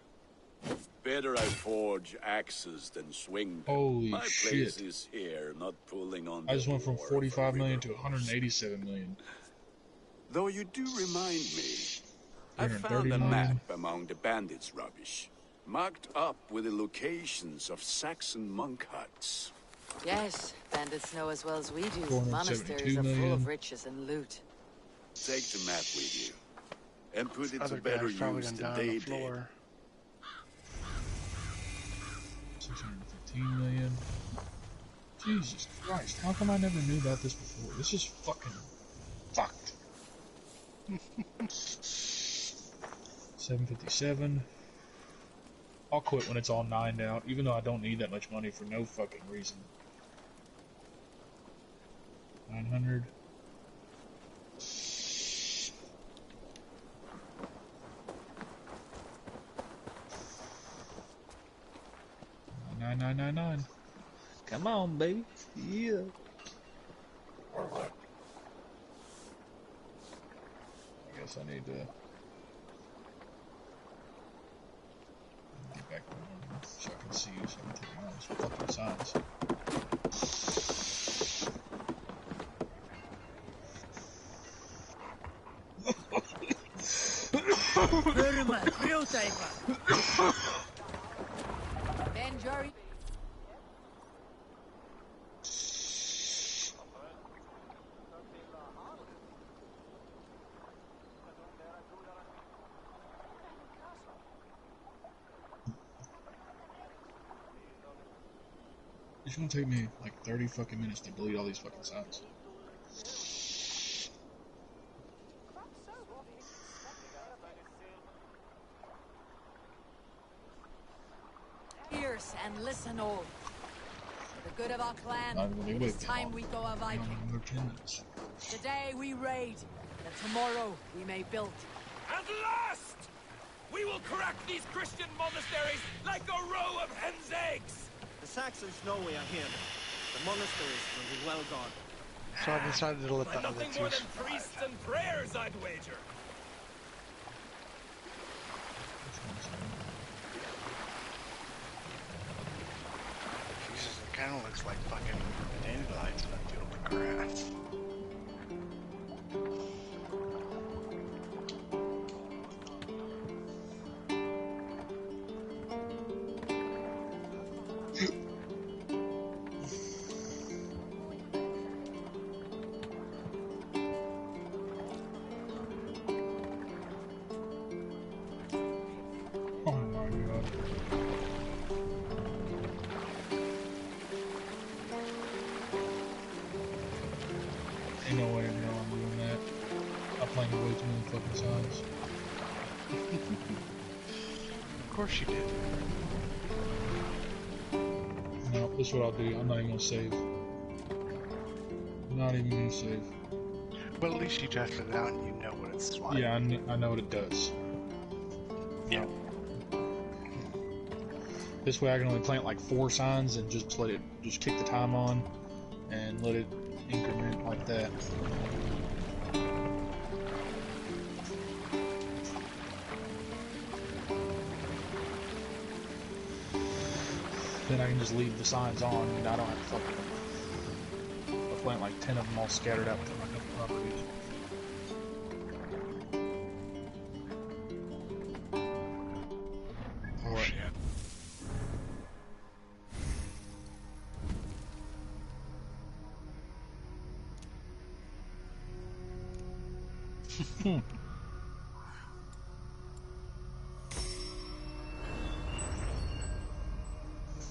[SPEAKER 11] Better I forge axes than swing them.
[SPEAKER 7] Holy
[SPEAKER 11] My
[SPEAKER 7] shit.
[SPEAKER 11] place is here, not pulling on
[SPEAKER 7] I just
[SPEAKER 11] the
[SPEAKER 7] went from
[SPEAKER 11] war
[SPEAKER 7] 45
[SPEAKER 11] of
[SPEAKER 7] million to
[SPEAKER 11] river
[SPEAKER 7] 187 million.
[SPEAKER 11] Though you do remind me, I
[SPEAKER 7] 330
[SPEAKER 11] found a
[SPEAKER 7] million.
[SPEAKER 11] map among the bandits' rubbish, marked up with the locations of Saxon monk huts.
[SPEAKER 12] Yes, bandits know as well as we do.
[SPEAKER 7] 472
[SPEAKER 12] Monasteries are full
[SPEAKER 7] million.
[SPEAKER 12] of riches and loot.
[SPEAKER 11] Take the map with you, and put it to
[SPEAKER 1] Other
[SPEAKER 11] better
[SPEAKER 1] guy's probably
[SPEAKER 11] use
[SPEAKER 1] gonna
[SPEAKER 11] than
[SPEAKER 1] die on
[SPEAKER 11] they
[SPEAKER 1] the
[SPEAKER 11] did.
[SPEAKER 1] floor.
[SPEAKER 7] 615 million. Jesus Christ, how come I never knew about this before? This is fucking fucked. 757. I'll quit when it's all 9'd out, even though I don't need that much money for no fucking reason. 900. $9,999. Come on, baby. Yeah. I guess I need to get back to normal so I can see you so I can take all these fucking signs.
[SPEAKER 12] Ben Jerry.
[SPEAKER 7] It's gonna take me like 30 fucking minutes to delete all these fucking signs.
[SPEAKER 12] Ears and listen all. For the good of our clan,
[SPEAKER 7] Not really
[SPEAKER 12] it is
[SPEAKER 7] wait
[SPEAKER 12] time
[SPEAKER 7] long.
[SPEAKER 12] we go a Viking.
[SPEAKER 7] Another 10 minutes.
[SPEAKER 12] Today we raid, that tomorrow we may build.
[SPEAKER 19] At last! We will crack these Christian monasteries like a row of hen's eggs!
[SPEAKER 5] The Saxons know we are here. The monasteries will be well guarded.
[SPEAKER 1] So I decided to let
[SPEAKER 19] By
[SPEAKER 1] the other
[SPEAKER 19] nothing
[SPEAKER 1] two
[SPEAKER 19] more than
[SPEAKER 1] survive.
[SPEAKER 19] priests and prayers, I'd wager.
[SPEAKER 1] Jesus, it kind of looks like fucking dandelions in a field of grass.
[SPEAKER 7] planted way too many fucking signs.
[SPEAKER 1] Of course you did.
[SPEAKER 7] No, this is what I'll do. I'm not even gonna save. Not even gonna save.
[SPEAKER 1] But at least you tested it out and you know what it's like.
[SPEAKER 7] Yeah, I know what it does.
[SPEAKER 1] Yeah.
[SPEAKER 7] This way I can only plant like 4 signs and just let it, just kick the time on and let it increment like that. Then I can just leave the signs on and I don't have to fucking I'll plant like 10 of them all scattered out to my properties.
[SPEAKER 1] Oh shit.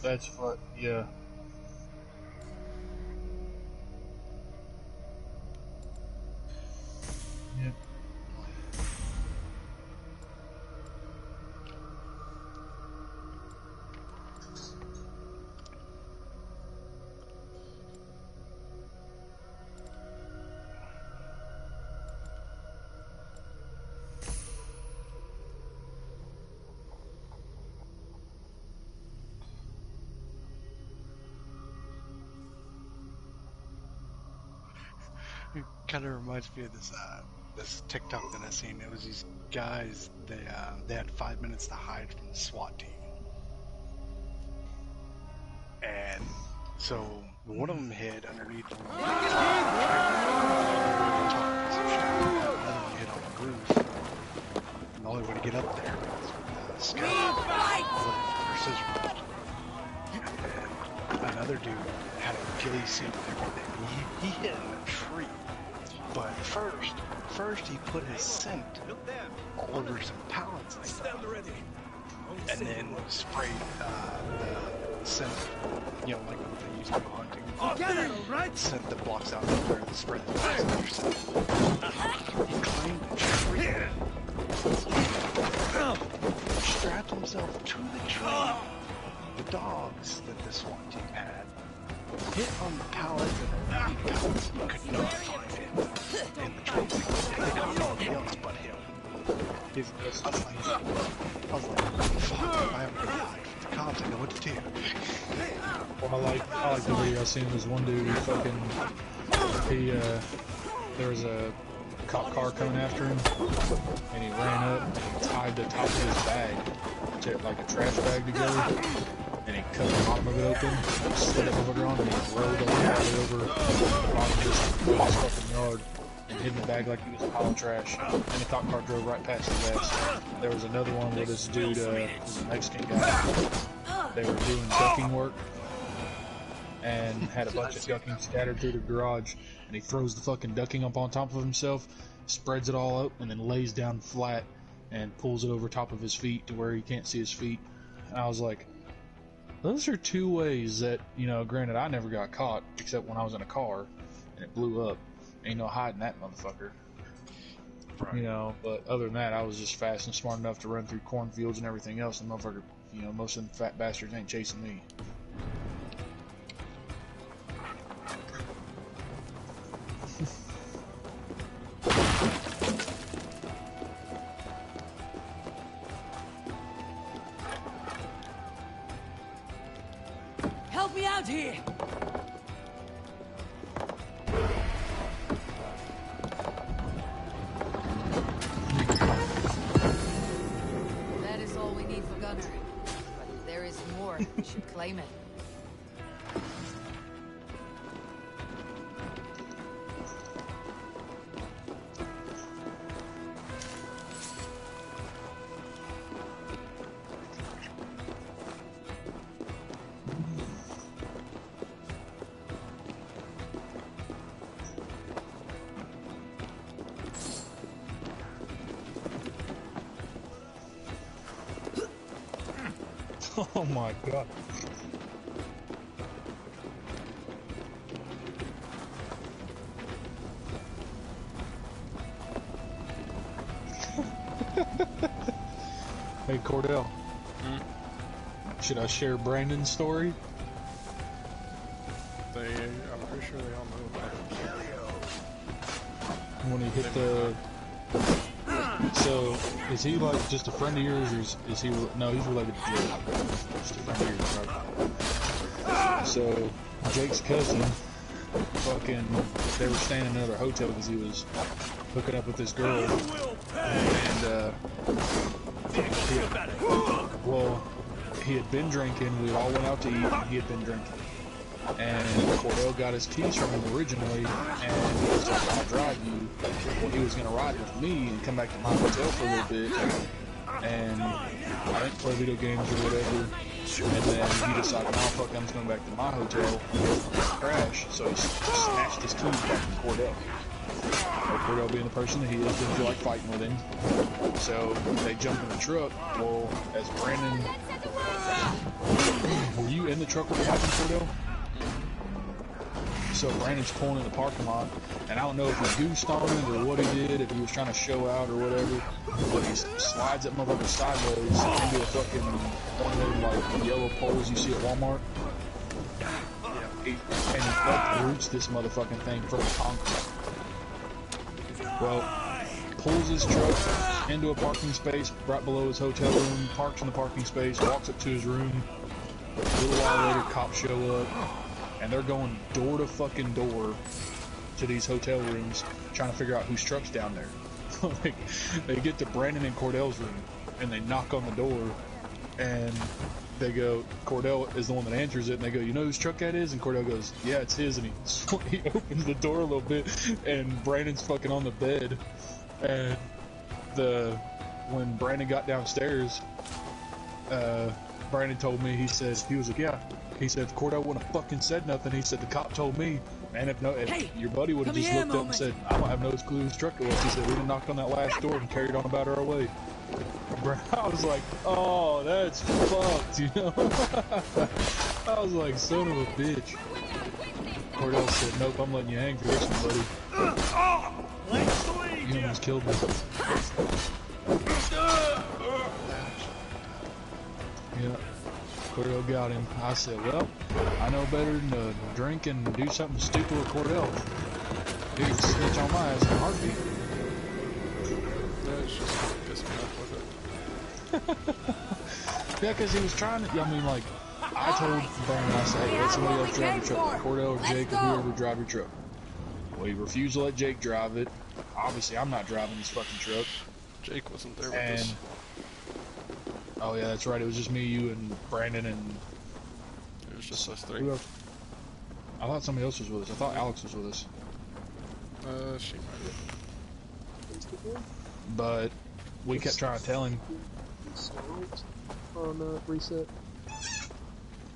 [SPEAKER 7] That's what, yeah. Yep.
[SPEAKER 1] It kind of reminds me of this TikTok that I seen. It was these guys. They had 5 minutes to hide from the SWAT team, and so one of them hid underneath the another one hid on the roof. And the only way to get up there was with scout or scissors. And another dude had a ghillie suit and everything. He hid in a tree. But first he put his scent all over some pallets and stuff. And then sprayed the scent, like when they used to go hunting. Scent that blocks out the spray that blocks out your scent. He climbed a tree. Strapped himself to the tree. The dogs that the SWAT team had hit on the pallets and the pallets could not find him in the tree. They caught nobody else but him. I was like, fuck, if I ever get hide from the cops, I know what to do.
[SPEAKER 7] Well, I like the video I seen. This one dude, there was a cop car coming after him, and he ran up and he tied the top of his bag to like a trash bag together, and he cut the bottom of it open, slid it over the ground, and he rolled all the way over the bottom of his fucking yard and hid in the bag like he was a pile of trash. And the cop car drove right past his ass. There was another one where this dude, was a Mexican guy, they were doing ducking work and had a bunch of ducking scattered through the garage, and he throws the fucking ducking up on top of himself, spreads it all up, and then lays down flat and pulls it over top of his feet to where he can't see his feet. And I was like, those are 2 ways that, granted I never got caught except when I was in a car and it blew up. Ain't no hiding that motherfucker. Right. But other than that, I was just fast and smart enough to run through cornfields and everything else, and motherfucker, most of them fat bastards ain't chasing me.
[SPEAKER 12] Help me out here! That is all we need for Gunner. But if there is more, we should claim it.
[SPEAKER 7] Oh my god. Hey, Cordell. Should I share Brandon's story?
[SPEAKER 20] I'm pretty sure they all know about it.
[SPEAKER 7] When he hit the... So, is he like just a friend of yours, or is he... No, he's related to Jake. Just a friend of yours, right? So, Jake's cousin, fucking... They were staying in another hotel because he was hooking up with this girl. And, he had been drinking, we all went out to eat, and he had been drinking. And Cordell got his keys from him originally, and he was like, I'll drive you. Well, he was going to ride with me and come back to my hotel for a little bit, and I didn't play video games or whatever. And then he decided, no, fuck, I'm just going back to my hotel and crash. So he snatched his keys back from Cordell. Cordell being the person that he is, didn't feel like fighting with him. So they jumped in the truck. Well, as Brandon... Were you in the truck when it happened, Cordell? So Brandon's pulling in the parking lot, and I don't know if he goosed on it or what he did, if he was trying to show out or whatever, but he slides that motherfucker sideways into a fucking one of those like yellow poles you see at Walmart. And he uproots this motherfucking thing from the concrete. Well, pulls his truck into a parking space right below his hotel room, parks in the parking space, walks up to his room. A little while later, cops show up, and they're going door to fucking door to these hotel rooms, trying to figure out whose truck's down there. Like, they get to Brandon and Cordell's room, and they knock on the door, and they go, Cordell is the one that answers it, and they go, you know whose truck that is? And Cordell goes, yeah, it's his, and he opens the door a little bit, and Brandon's fucking on the bed, and when Brandon got downstairs, Brandon told me, he was like, yeah, he said, if Cordell wouldn't have fucking said nothing, he said, the cop told me, man, if your buddy would have just looked up and said, I don't have no clue whose truck it was, he said, we done knocked on that last door and carried on about our way. I was like, oh, that's fucked, you know? I was like, son of a bitch. Cordell said, nope, I'm letting you hang for this one, buddy. You almost killed me. Yeah, Cordell got him. I said, well, I know better than to drink and do something stupid with Cordell. He can snitch on my ass in a heartbeat.
[SPEAKER 20] Yeah, it's just piss me off with it.
[SPEAKER 7] Yeah, because he was trying to, I mean, like, I told Brandon, I said, hey, let somebody else drive your truck. Cordell or Jake or whoever drive your truck. Well, he refused to let Jake drive it. Obviously, I'm not driving this fucking truck.
[SPEAKER 20] Jake wasn't there with us.
[SPEAKER 7] Oh, yeah, that's right. It was just me, you, and Brandon, and...
[SPEAKER 20] It was just us three.
[SPEAKER 7] Who else? I thought somebody else was with us. I thought Alex was with us.
[SPEAKER 20] She might have.
[SPEAKER 7] But we kept trying to tell him.
[SPEAKER 9] On reset.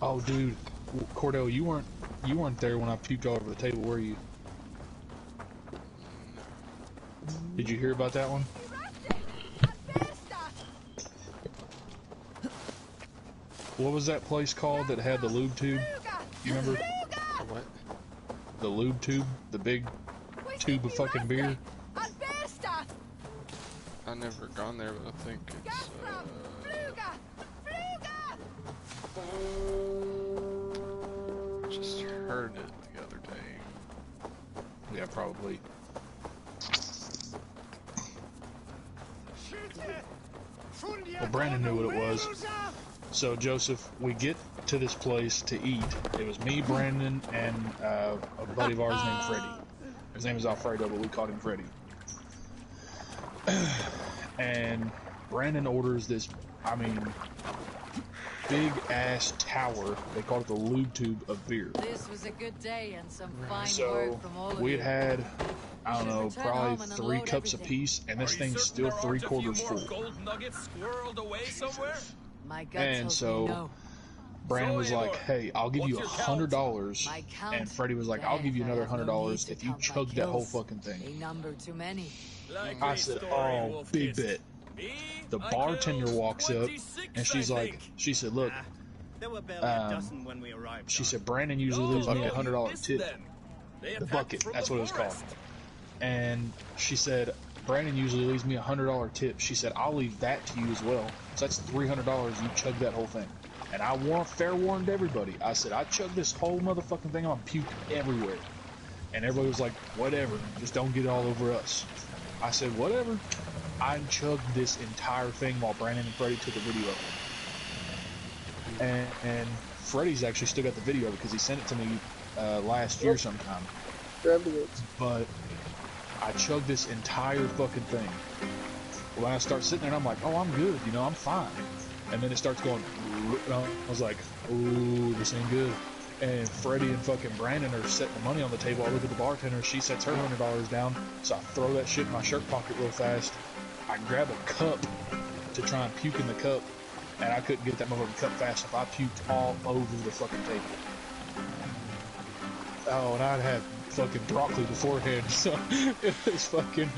[SPEAKER 7] Oh, dude, Cordell, you weren't there when I puked all over the table, were you? Did you hear about that one? What was that place called that had the lube tube? You remember?
[SPEAKER 20] What?
[SPEAKER 7] The lube tube? The big tube of fucking beer?
[SPEAKER 20] I've never gone there, but I think it's, just heard it the other day.
[SPEAKER 7] Yeah, probably. Well, Brandon knew what it was. So, Joseph, we get to this place to eat. It was me, Brandon, and a buddy of ours named Freddie. His name is Alfredo, but we called him Freddie. And Brandon orders this, I mean, big-ass tower. They call it the lube tube of beer.
[SPEAKER 12] This was a good day and some fine
[SPEAKER 7] So,
[SPEAKER 12] work from all of
[SPEAKER 7] we
[SPEAKER 12] you.
[SPEAKER 7] had, I don't know, probably 3 cups apiece, and this thing's still 3/4 full.
[SPEAKER 19] Gold nuggets squirreled away somewhere?
[SPEAKER 12] My guts
[SPEAKER 7] And
[SPEAKER 12] tells
[SPEAKER 7] so,
[SPEAKER 12] me no.
[SPEAKER 7] Brandon was like, hey, I'll give you $100. And Freddie was like, I'll give you another $100 if you chug that whole fucking thing.
[SPEAKER 12] A number too many.
[SPEAKER 7] I said, oh, big bet. The bartender walks up, and she said, look,
[SPEAKER 5] There were barely a dozen when we arrived.
[SPEAKER 7] she said, Brandon usually leaves me $100 tip. The bucket, that's what it was called. And she said, Brandon usually leaves me $100 tip. She said, I'll leave that to you as well. So that's $300. You chug that whole thing. And I fair warned everybody. I said, I chugged this whole motherfucking thing. I'm gonna puke everywhere. And everybody was like, whatever. Just don't get it all over us. I said, whatever. I chugged this entire thing while Brandon and Freddie took a video of it. And Freddie's actually still got the video because he sent it to me last year sometime. But I chugged this entire fucking thing. When I start sitting there, and I'm like, oh, I'm good, you know, I'm fine. And then it starts going, and I was like, ooh, this ain't good. And Freddie and fucking Brandon are setting the money on the table. I look at the bartender, she sets her $100 down, so I throw that shit in my shirt pocket real fast. I grab a cup to try and puke in the cup, and I couldn't get that motherfucking cup fast enough. I puked all over the fucking table. Oh, and I'd had fucking broccoli beforehand, so it was fucking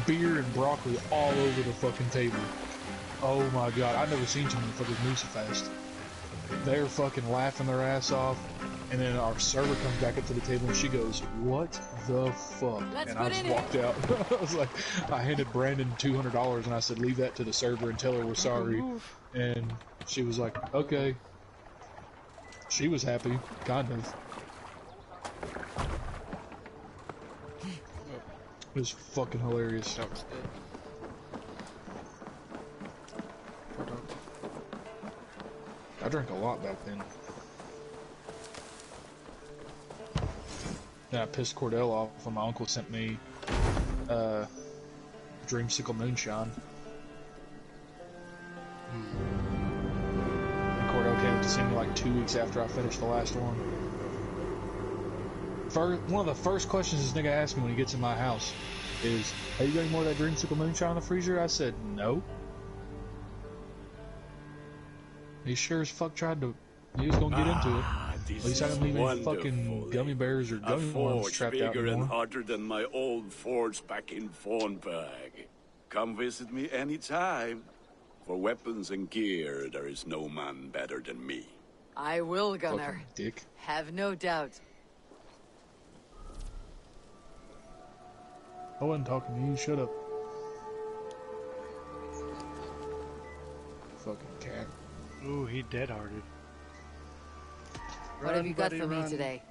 [SPEAKER 7] beer and broccoli all over the fucking table. Oh my god, I've never seen too many fuckers move so fast. They're fucking laughing their ass off, and then our server comes back up to the table and she goes, what the fuck? And I just walked out. I was like, I handed Brandon $200 and I said, leave that to the server and tell her we're sorry. And she was like, okay. She was happy, kind of. It was fucking hilarious. I drank a lot back then. Then I pissed Cordell off when my uncle sent me Dreamsicle Moonshine. And Cordell came up to see me like 2 weeks after I finished the last one. One of the first questions this nigga asked me when he gets in my house is, "Are you got any more of that Dreamsicle Moonshine in the freezer?" I said, "No." He sure as fuck tried to. He was gonna get into it. At least I didn't leave any fucking gummy bears or gummy worms trapped out
[SPEAKER 11] bigger and
[SPEAKER 7] anymore.
[SPEAKER 11] hotter than my old forge back in Fawnburg. Come visit me anytime. For weapons and gear, there is no man better than me.
[SPEAKER 12] I will, Gunnar.
[SPEAKER 7] Fucking dick.
[SPEAKER 12] Have no doubt.
[SPEAKER 7] I wasn't talking to you. Shut up. Fucking cat.
[SPEAKER 1] Ooh, he dead-hearted.
[SPEAKER 12] What have you got for me today?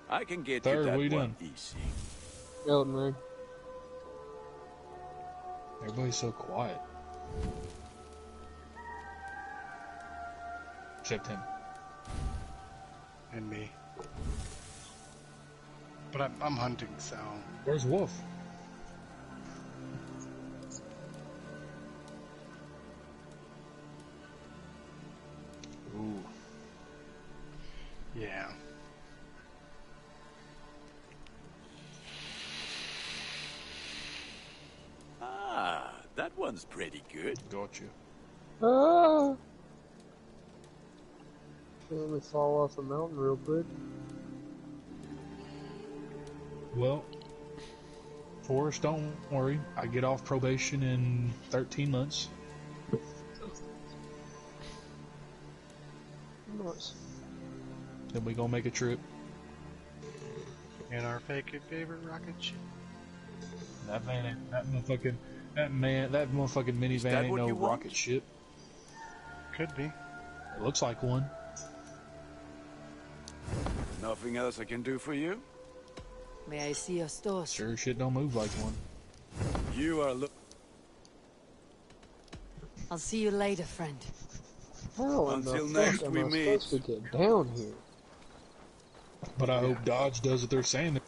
[SPEAKER 11] I can get
[SPEAKER 7] Third,
[SPEAKER 11] you that
[SPEAKER 7] what you
[SPEAKER 11] one
[SPEAKER 7] doing?
[SPEAKER 11] easy.
[SPEAKER 9] Skeleton ring.
[SPEAKER 7] Everybody's so quiet. Except him.
[SPEAKER 1] And me. But I'm hunting, so...
[SPEAKER 7] Where's Wolf? Ooh.
[SPEAKER 1] Yeah.
[SPEAKER 11] Ah, that one's pretty good.
[SPEAKER 7] Got you.
[SPEAKER 9] Ah! Let me fall off the mountain real quick.
[SPEAKER 7] Well, Forrest, don't worry. I get off probation in 13 months.
[SPEAKER 9] Nice.
[SPEAKER 7] Then we gonna make a trip.
[SPEAKER 1] In our favorite rocket ship.
[SPEAKER 7] That motherfucking minivan ain't no rocket ship.
[SPEAKER 1] Could be.
[SPEAKER 7] It looks like one.
[SPEAKER 11] Nothing else I can do for you?
[SPEAKER 12] May I see your stores?
[SPEAKER 7] Sure shit don't move like one.
[SPEAKER 11] You are
[SPEAKER 12] I'll see you later, friend.
[SPEAKER 9] How in
[SPEAKER 11] Until
[SPEAKER 9] the
[SPEAKER 11] next
[SPEAKER 9] fuck am
[SPEAKER 11] we
[SPEAKER 9] I
[SPEAKER 11] meet.
[SPEAKER 9] supposed to get down here?
[SPEAKER 7] But I hope Dodge does what they're saying.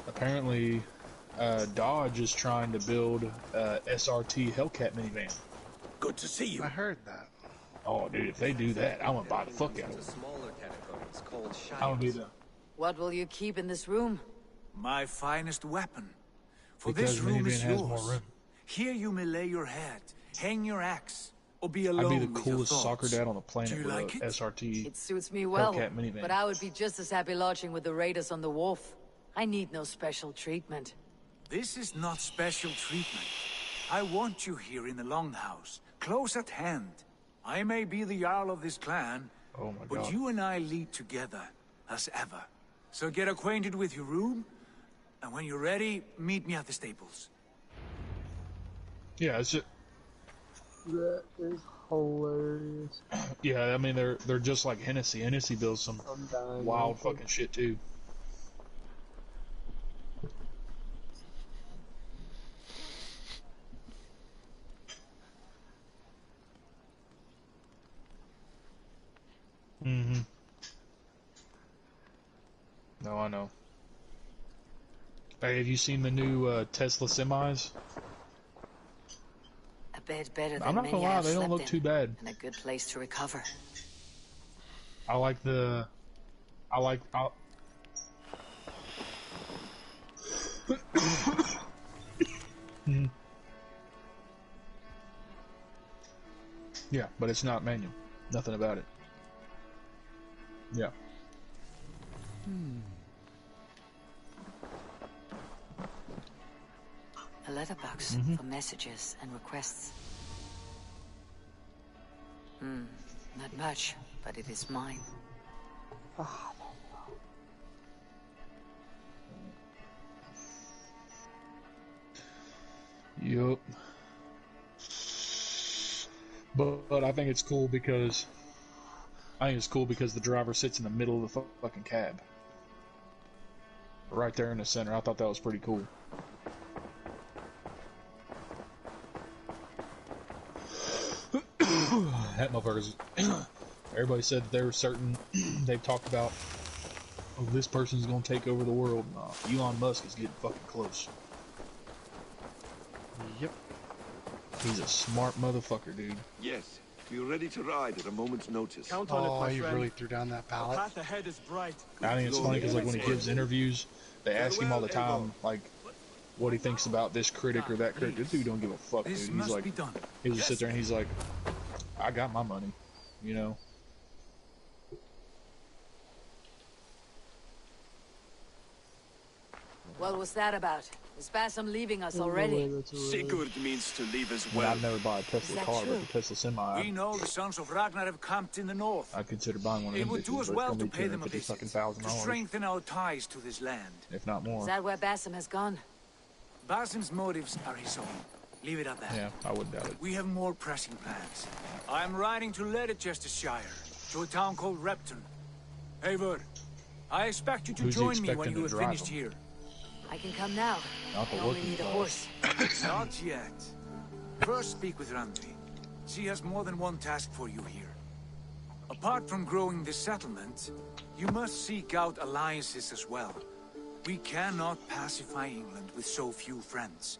[SPEAKER 7] Apparently, Dodge is trying to build SRT Hellcat minivan.
[SPEAKER 11] Good to see you.
[SPEAKER 1] I heard that.
[SPEAKER 7] Oh, dude, if they do that, I'm gonna buy the fuck out of it. I'm gonna be the...
[SPEAKER 12] What will you keep in this room?
[SPEAKER 13] My finest weapon. For
[SPEAKER 7] Because
[SPEAKER 13] this room
[SPEAKER 7] minivan
[SPEAKER 13] is
[SPEAKER 7] has
[SPEAKER 13] yours.
[SPEAKER 7] more room.
[SPEAKER 13] Here you may lay your head, hang your axe, or be
[SPEAKER 7] I'd
[SPEAKER 13] alone
[SPEAKER 7] be the
[SPEAKER 13] with your
[SPEAKER 7] coolest
[SPEAKER 13] thoughts.
[SPEAKER 7] soccer dad on the planet
[SPEAKER 13] Do you
[SPEAKER 7] with
[SPEAKER 13] like
[SPEAKER 7] a
[SPEAKER 13] it?
[SPEAKER 7] SRT
[SPEAKER 12] It suits me well,
[SPEAKER 7] Hellcat minivan.
[SPEAKER 12] but I would be just as happy lodging with the raiders on the wharf. I need no special treatment.
[SPEAKER 13] This is not special treatment. I want you here in the Longhouse, close at hand. I may be the Jarl of this clan,
[SPEAKER 7] Oh my
[SPEAKER 13] But
[SPEAKER 7] god.
[SPEAKER 13] you and I lead together, as ever. So get acquainted with your room, and when you're ready, meet me at the stables.
[SPEAKER 7] Yeah, it's just...
[SPEAKER 9] That is hilarious.
[SPEAKER 7] Yeah, I mean, they're just like Hennessy. Hennessy builds some wild fucking shit, too. Mm-hmm. No, I know. Hey, have you seen the new Tesla semis?
[SPEAKER 12] A bed better than
[SPEAKER 7] I'm not
[SPEAKER 12] many
[SPEAKER 7] gonna lie,
[SPEAKER 12] I've
[SPEAKER 7] they don't
[SPEAKER 12] slept
[SPEAKER 7] look
[SPEAKER 12] in,
[SPEAKER 7] too bad.
[SPEAKER 12] and a good place to recover.
[SPEAKER 7] I like the... Mhm. Yeah, but it's not manual. Nothing about it. Yeah.
[SPEAKER 12] A letterbox for messages and requests. Not much, but it is mine.
[SPEAKER 7] Yup. But I think it's cool because the driver sits in the middle of the fucking cab. Right there in the center. I thought that was pretty cool. That motherfucker's... Everybody said that there were certain... They've talked about, oh, this person's gonna take over the world. Elon Musk is getting fucking close.
[SPEAKER 1] Yep.
[SPEAKER 7] He's a smart motherfucker, dude.
[SPEAKER 3] Yes, we're ready to ride at a moment's notice.
[SPEAKER 1] Count on it, my friend. Really threw down that pallet.
[SPEAKER 13] The path ahead is bright.
[SPEAKER 7] I think it's funny because, like, when he gives interviews, they ask him all the time, like, what he thinks about this critic or that critic. This dude don't give a fuck, dude. He's like, he just sits there and he's like, I got my money, you know?
[SPEAKER 12] What was that about? Is Bassam leaving us already?
[SPEAKER 11] Sigurd means to leave as
[SPEAKER 7] Well,
[SPEAKER 11] well.
[SPEAKER 7] I'd never buy a Tesla car, but the Tesla semi,
[SPEAKER 13] We know the sons of Ragnar have camped in the north.
[SPEAKER 7] I consider buying one of
[SPEAKER 13] It
[SPEAKER 7] them
[SPEAKER 13] would do
[SPEAKER 7] bitches,
[SPEAKER 13] us
[SPEAKER 7] but it's
[SPEAKER 13] well
[SPEAKER 7] gonna
[SPEAKER 13] to
[SPEAKER 7] be
[SPEAKER 13] pay them a visit, to
[SPEAKER 7] $250,000,
[SPEAKER 13] strengthen our ties to this land.
[SPEAKER 7] if not more.
[SPEAKER 12] Is that where Bassam has gone?
[SPEAKER 13] Basim's motives are his own. Leave it at that.
[SPEAKER 7] Yeah, I wouldn't doubt it.
[SPEAKER 13] We have more pressing plans. I'm riding to Leicester, to a town called Repton. Eivor, I expect you to
[SPEAKER 7] Who's he
[SPEAKER 13] join me when
[SPEAKER 7] expecting
[SPEAKER 13] you
[SPEAKER 7] to
[SPEAKER 13] have
[SPEAKER 7] drive
[SPEAKER 13] finished
[SPEAKER 7] him?
[SPEAKER 13] here.
[SPEAKER 12] I can come now.
[SPEAKER 7] Not the
[SPEAKER 12] I only
[SPEAKER 7] working
[SPEAKER 12] need a
[SPEAKER 7] class.
[SPEAKER 12] horse.
[SPEAKER 13] Not yet. First, speak with Randvi. She has more than one task for you here. Apart from growing this settlement, you must seek out alliances as well. We cannot pacify England with so few friends.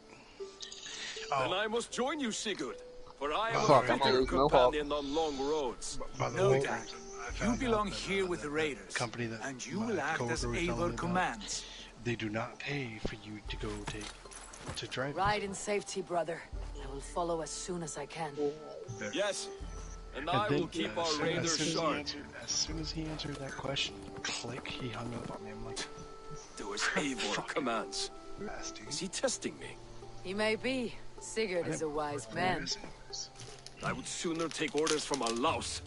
[SPEAKER 11] Then I must join you, Sigurd. For I am
[SPEAKER 9] Fuck,
[SPEAKER 11] a
[SPEAKER 9] I'm
[SPEAKER 11] fitter
[SPEAKER 9] on no
[SPEAKER 11] companion on long roads.
[SPEAKER 1] By the
[SPEAKER 13] No,
[SPEAKER 1] way,
[SPEAKER 13] Dad.
[SPEAKER 1] I
[SPEAKER 13] You
[SPEAKER 1] found
[SPEAKER 13] belong
[SPEAKER 1] out that,
[SPEAKER 13] here with the Raiders,
[SPEAKER 1] company that
[SPEAKER 13] and you
[SPEAKER 1] my
[SPEAKER 13] will act as
[SPEAKER 1] coworker was telling me
[SPEAKER 13] Eivor
[SPEAKER 1] about,
[SPEAKER 13] commands.
[SPEAKER 1] They do not pay for you to go to drive.
[SPEAKER 12] Ride in safety, brother. I will follow as soon as I can.
[SPEAKER 11] Yes, and
[SPEAKER 1] And
[SPEAKER 11] I
[SPEAKER 1] then,
[SPEAKER 11] will keep our
[SPEAKER 1] as
[SPEAKER 11] raiders
[SPEAKER 1] soon as he
[SPEAKER 11] sharp.
[SPEAKER 1] as soon as he answered that question, click, he hung up on me. I'm like,
[SPEAKER 11] Do as Eivor commands. Is he testing me?
[SPEAKER 12] He may be. Sigurd is a wise man.
[SPEAKER 11] I would sooner take orders from a louse.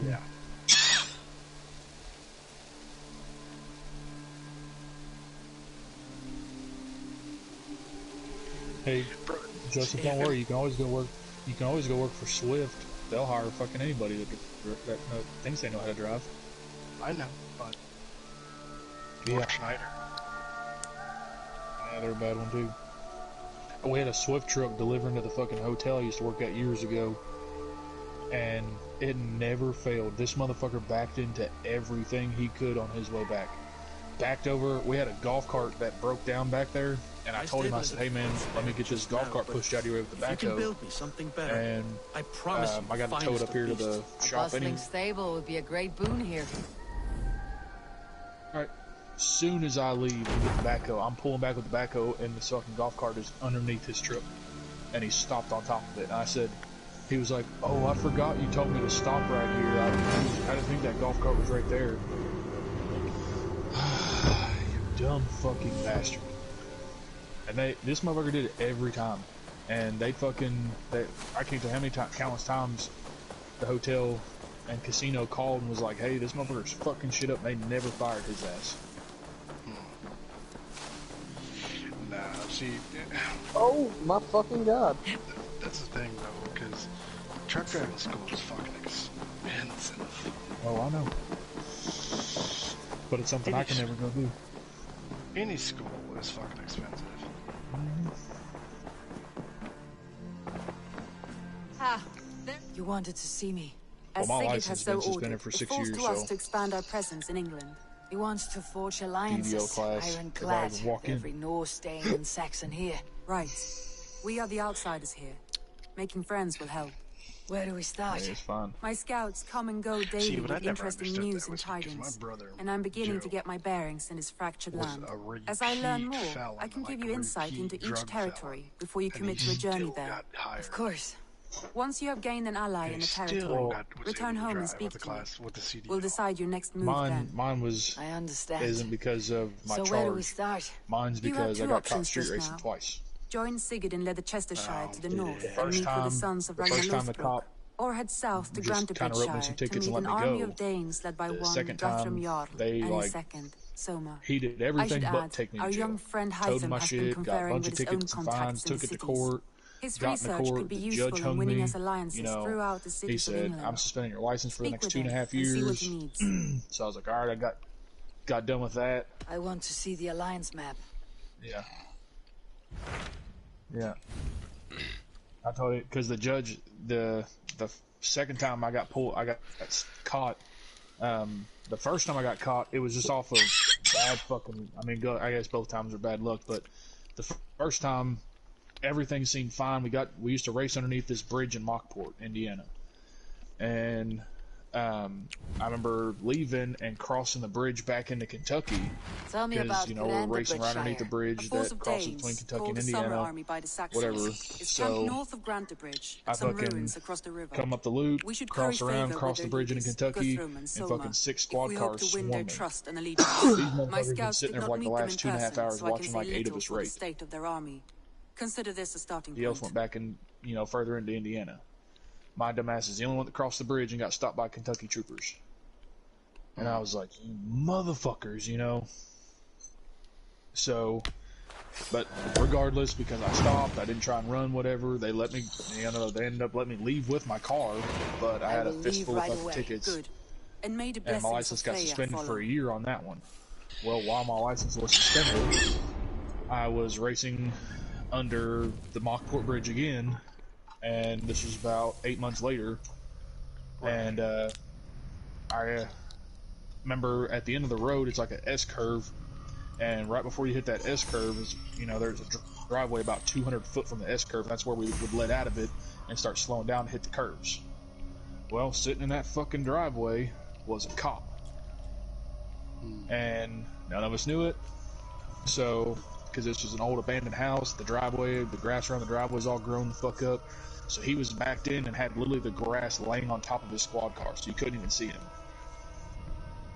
[SPEAKER 1] yeah.
[SPEAKER 7] Hey, Joseph, don't worry. You can always go work. You can always go work for Swift. They'll hire fucking anybody that thinks they know how to drive.
[SPEAKER 1] I know, but
[SPEAKER 7] Yeah.
[SPEAKER 1] Schneider.
[SPEAKER 7] Yeah, they're a bad one too. We had a Swift truck delivering to the fucking hotel I used to work at years ago, and it never failed. This motherfucker backed into everything he could on his way back. backed over. We had a golf cart that broke down back there, and I told him, I said, "Hey man, let me get this golf cart pushed out of your way with the
[SPEAKER 19] If you can
[SPEAKER 7] backhoe."
[SPEAKER 19] build me something better,
[SPEAKER 7] And
[SPEAKER 19] I promise you
[SPEAKER 7] I got it towed up here to the
[SPEAKER 12] A
[SPEAKER 7] shop.
[SPEAKER 12] bustling stable would be a great boon here.
[SPEAKER 7] Alright, as soon as I leave and get the backhoe, I'm pulling back with the backhoe, and the fucking golf cart is underneath his truck. And he stopped on top of it. And I said, he was like, "Oh, I forgot you told me to stop right here. I didn't think that golf cart was right there." You dumb fucking bastard. And this motherfucker did it every time. And I can't tell how many countless times the hotel and casino called and was like, "Hey, this motherfucker's fucking shit up." They never fired his ass.
[SPEAKER 1] Nah, see...
[SPEAKER 9] Oh, my fucking god.
[SPEAKER 1] That's the thing, though, because truck driving school is fucking expensive.
[SPEAKER 7] Oh, I know. But it's something I can never go do.
[SPEAKER 1] Any school is fucking expensive.
[SPEAKER 12] You wanted to see me.
[SPEAKER 6] As
[SPEAKER 7] Well, my
[SPEAKER 6] Sigurd
[SPEAKER 7] license
[SPEAKER 6] has
[SPEAKER 7] has
[SPEAKER 6] so
[SPEAKER 7] been suspended
[SPEAKER 6] ordered,
[SPEAKER 7] for
[SPEAKER 6] it
[SPEAKER 7] 6
[SPEAKER 6] falls
[SPEAKER 7] years,
[SPEAKER 6] to us
[SPEAKER 7] so...
[SPEAKER 6] to expand our presence in England.
[SPEAKER 12] He wants to forge
[SPEAKER 7] DDO
[SPEAKER 12] alliances,
[SPEAKER 7] class.
[SPEAKER 12] ironclad,
[SPEAKER 7] If I walk in.
[SPEAKER 12] every Norse, Dane, and Saxon here.
[SPEAKER 6] Right. We are the outsiders here. Making friends will help.
[SPEAKER 12] Where do we start?
[SPEAKER 7] Yeah, it's fine.
[SPEAKER 6] My scouts come and go daily
[SPEAKER 1] See, but I
[SPEAKER 6] with
[SPEAKER 1] never
[SPEAKER 6] interesting
[SPEAKER 1] understood
[SPEAKER 6] news
[SPEAKER 1] that
[SPEAKER 6] and
[SPEAKER 1] was because
[SPEAKER 6] tidings,
[SPEAKER 1] my brother,
[SPEAKER 6] and I'm beginning
[SPEAKER 1] Joe,
[SPEAKER 6] to get my bearings in this fractured
[SPEAKER 1] was
[SPEAKER 6] land.
[SPEAKER 1] a
[SPEAKER 6] As I learn
[SPEAKER 1] repeat
[SPEAKER 6] more,
[SPEAKER 1] felon,
[SPEAKER 6] I can give
[SPEAKER 1] like
[SPEAKER 6] you insight
[SPEAKER 1] repeat
[SPEAKER 6] into each
[SPEAKER 1] drug
[SPEAKER 6] territory before you
[SPEAKER 1] and
[SPEAKER 6] commit
[SPEAKER 1] he
[SPEAKER 6] to a journey
[SPEAKER 1] still
[SPEAKER 6] there.
[SPEAKER 1] got hired.
[SPEAKER 12] Of course.
[SPEAKER 6] Once you have gained an ally in the
[SPEAKER 1] Still
[SPEAKER 6] territory,
[SPEAKER 1] was
[SPEAKER 6] return
[SPEAKER 1] able to
[SPEAKER 6] home and
[SPEAKER 1] drive
[SPEAKER 6] speak
[SPEAKER 1] with the
[SPEAKER 6] to me.
[SPEAKER 1] class with the CDL.
[SPEAKER 6] We'll decide your next move then.
[SPEAKER 7] Mine was...
[SPEAKER 12] I understand.
[SPEAKER 7] Isn't because of my
[SPEAKER 12] So
[SPEAKER 7] charge.
[SPEAKER 12] where do we start?
[SPEAKER 7] Mine's
[SPEAKER 6] You have
[SPEAKER 7] because I
[SPEAKER 6] two
[SPEAKER 7] got
[SPEAKER 6] options
[SPEAKER 7] caught street
[SPEAKER 6] just
[SPEAKER 7] racing
[SPEAKER 6] now.
[SPEAKER 7] twice.
[SPEAKER 6] Join Sigurd in Leicestershire to the north and
[SPEAKER 7] First
[SPEAKER 6] meet with the
[SPEAKER 7] time,
[SPEAKER 6] sons of
[SPEAKER 7] the
[SPEAKER 6] Ragnar
[SPEAKER 7] first time the
[SPEAKER 6] Lothbrok.
[SPEAKER 7] cop
[SPEAKER 6] Or head south to
[SPEAKER 7] just kinda wrote me
[SPEAKER 6] Grantebridgeshire
[SPEAKER 7] some
[SPEAKER 6] to
[SPEAKER 7] tickets
[SPEAKER 6] meet
[SPEAKER 7] and
[SPEAKER 6] an
[SPEAKER 7] let me
[SPEAKER 6] army
[SPEAKER 7] go.
[SPEAKER 6] of Danes led by
[SPEAKER 7] The
[SPEAKER 6] one
[SPEAKER 7] second
[SPEAKER 6] Guthrum
[SPEAKER 7] time,
[SPEAKER 6] Jarl
[SPEAKER 7] they,
[SPEAKER 6] and
[SPEAKER 7] like,
[SPEAKER 6] his second, Soma.
[SPEAKER 7] he did
[SPEAKER 6] I
[SPEAKER 7] everything
[SPEAKER 6] should
[SPEAKER 7] but
[SPEAKER 6] add,
[SPEAKER 7] take me to
[SPEAKER 6] our
[SPEAKER 7] jail.
[SPEAKER 6] young friend
[SPEAKER 7] Towed
[SPEAKER 6] Hytham
[SPEAKER 7] my
[SPEAKER 6] has been
[SPEAKER 7] shit, got a
[SPEAKER 6] conferring
[SPEAKER 7] bunch
[SPEAKER 6] with
[SPEAKER 7] of
[SPEAKER 6] his own
[SPEAKER 7] tickets and
[SPEAKER 6] contacts
[SPEAKER 7] fines,
[SPEAKER 6] in the
[SPEAKER 7] took it to
[SPEAKER 6] cities.
[SPEAKER 7] court,
[SPEAKER 6] His
[SPEAKER 7] got in the
[SPEAKER 6] research
[SPEAKER 7] court,
[SPEAKER 6] could be
[SPEAKER 7] the
[SPEAKER 6] useful
[SPEAKER 7] judge
[SPEAKER 6] in
[SPEAKER 7] hung
[SPEAKER 6] winning
[SPEAKER 7] me,
[SPEAKER 6] us alliances
[SPEAKER 7] you know,
[SPEAKER 6] throughout the
[SPEAKER 7] he
[SPEAKER 6] cities of
[SPEAKER 7] said,
[SPEAKER 6] England.
[SPEAKER 7] "I'm suspending your license for the
[SPEAKER 6] Speak
[SPEAKER 7] next
[SPEAKER 6] with him
[SPEAKER 7] 2.5
[SPEAKER 6] and see what
[SPEAKER 7] years."
[SPEAKER 6] he needs.
[SPEAKER 7] So I was like, alright, I got done with that.
[SPEAKER 12] I want to see the alliance map.
[SPEAKER 7] Yeah. Yeah. I told you, because the judge, the second time I got caught, the first time I got caught, it was just off of bad fucking, I mean, I guess both times were bad luck, but the first time, everything seemed fine. We used to race underneath this bridge in Mockport, Indiana. And I remember leaving and crossing the bridge back into Kentucky.
[SPEAKER 12] Tell me about
[SPEAKER 7] Because, we're racing right underneath the bridge that crosses between Kentucky and Indiana. Whatever. So,
[SPEAKER 6] north of Grantebridge,
[SPEAKER 7] I
[SPEAKER 6] some
[SPEAKER 7] fucking
[SPEAKER 6] ruins across the river.
[SPEAKER 7] come up the loop,
[SPEAKER 6] We should
[SPEAKER 7] cross
[SPEAKER 6] curry
[SPEAKER 7] around,
[SPEAKER 6] favor
[SPEAKER 7] cross
[SPEAKER 6] with
[SPEAKER 7] the
[SPEAKER 6] their
[SPEAKER 7] bridge into
[SPEAKER 6] leaders,
[SPEAKER 7] Kentucky,
[SPEAKER 6] Guthrum
[SPEAKER 7] and
[SPEAKER 6] Soma,
[SPEAKER 7] fucking 6
[SPEAKER 6] if
[SPEAKER 7] squad
[SPEAKER 6] we hope
[SPEAKER 7] cars
[SPEAKER 6] to win
[SPEAKER 7] swarm
[SPEAKER 6] their
[SPEAKER 7] me.
[SPEAKER 6] trust and allegiance.
[SPEAKER 7] These
[SPEAKER 6] My
[SPEAKER 7] motherfuckers been
[SPEAKER 6] scouts
[SPEAKER 7] sitting
[SPEAKER 6] did
[SPEAKER 7] there for
[SPEAKER 6] not
[SPEAKER 7] like the
[SPEAKER 6] meet them
[SPEAKER 7] last
[SPEAKER 6] in
[SPEAKER 7] 2.5
[SPEAKER 6] person,
[SPEAKER 7] hours
[SPEAKER 6] so I can
[SPEAKER 7] watching
[SPEAKER 6] say
[SPEAKER 7] like 8 of
[SPEAKER 6] little
[SPEAKER 7] us
[SPEAKER 6] for the
[SPEAKER 7] race.
[SPEAKER 6] state of their army. Consider this a starting
[SPEAKER 7] The else
[SPEAKER 6] point.
[SPEAKER 7] went back in, further into Indiana. My dumbass is the only one that crossed the bridge and got stopped by Kentucky troopers. And I was like, you motherfuckers, So, but regardless, because I stopped, I didn't try and run, whatever, they let me, they ended up letting me leave with my car, but I had a fistful of fucking tickets.
[SPEAKER 6] Good. And may the
[SPEAKER 7] And my
[SPEAKER 6] blessings
[SPEAKER 7] license
[SPEAKER 6] of
[SPEAKER 7] got
[SPEAKER 6] Freya
[SPEAKER 7] suspended
[SPEAKER 6] follow.
[SPEAKER 7] for a year on that one. Well, while my license was suspended, I was racing under the Mockport Bridge again, and this was about 8 months later, and I remember at the end of the road, it's like an S-curve, and right before you hit that S-curve, is there's a driveway about 200 foot from the S-curve. That's where we would let out of it and start slowing down to hit the curves. Well, sitting in that fucking driveway was a cop. And none of us knew it. So, because this was an old abandoned house, the grass around the driveway was all grown the fuck up. So he was backed in and had literally the grass laying on top of his squad car, so you couldn't even see him.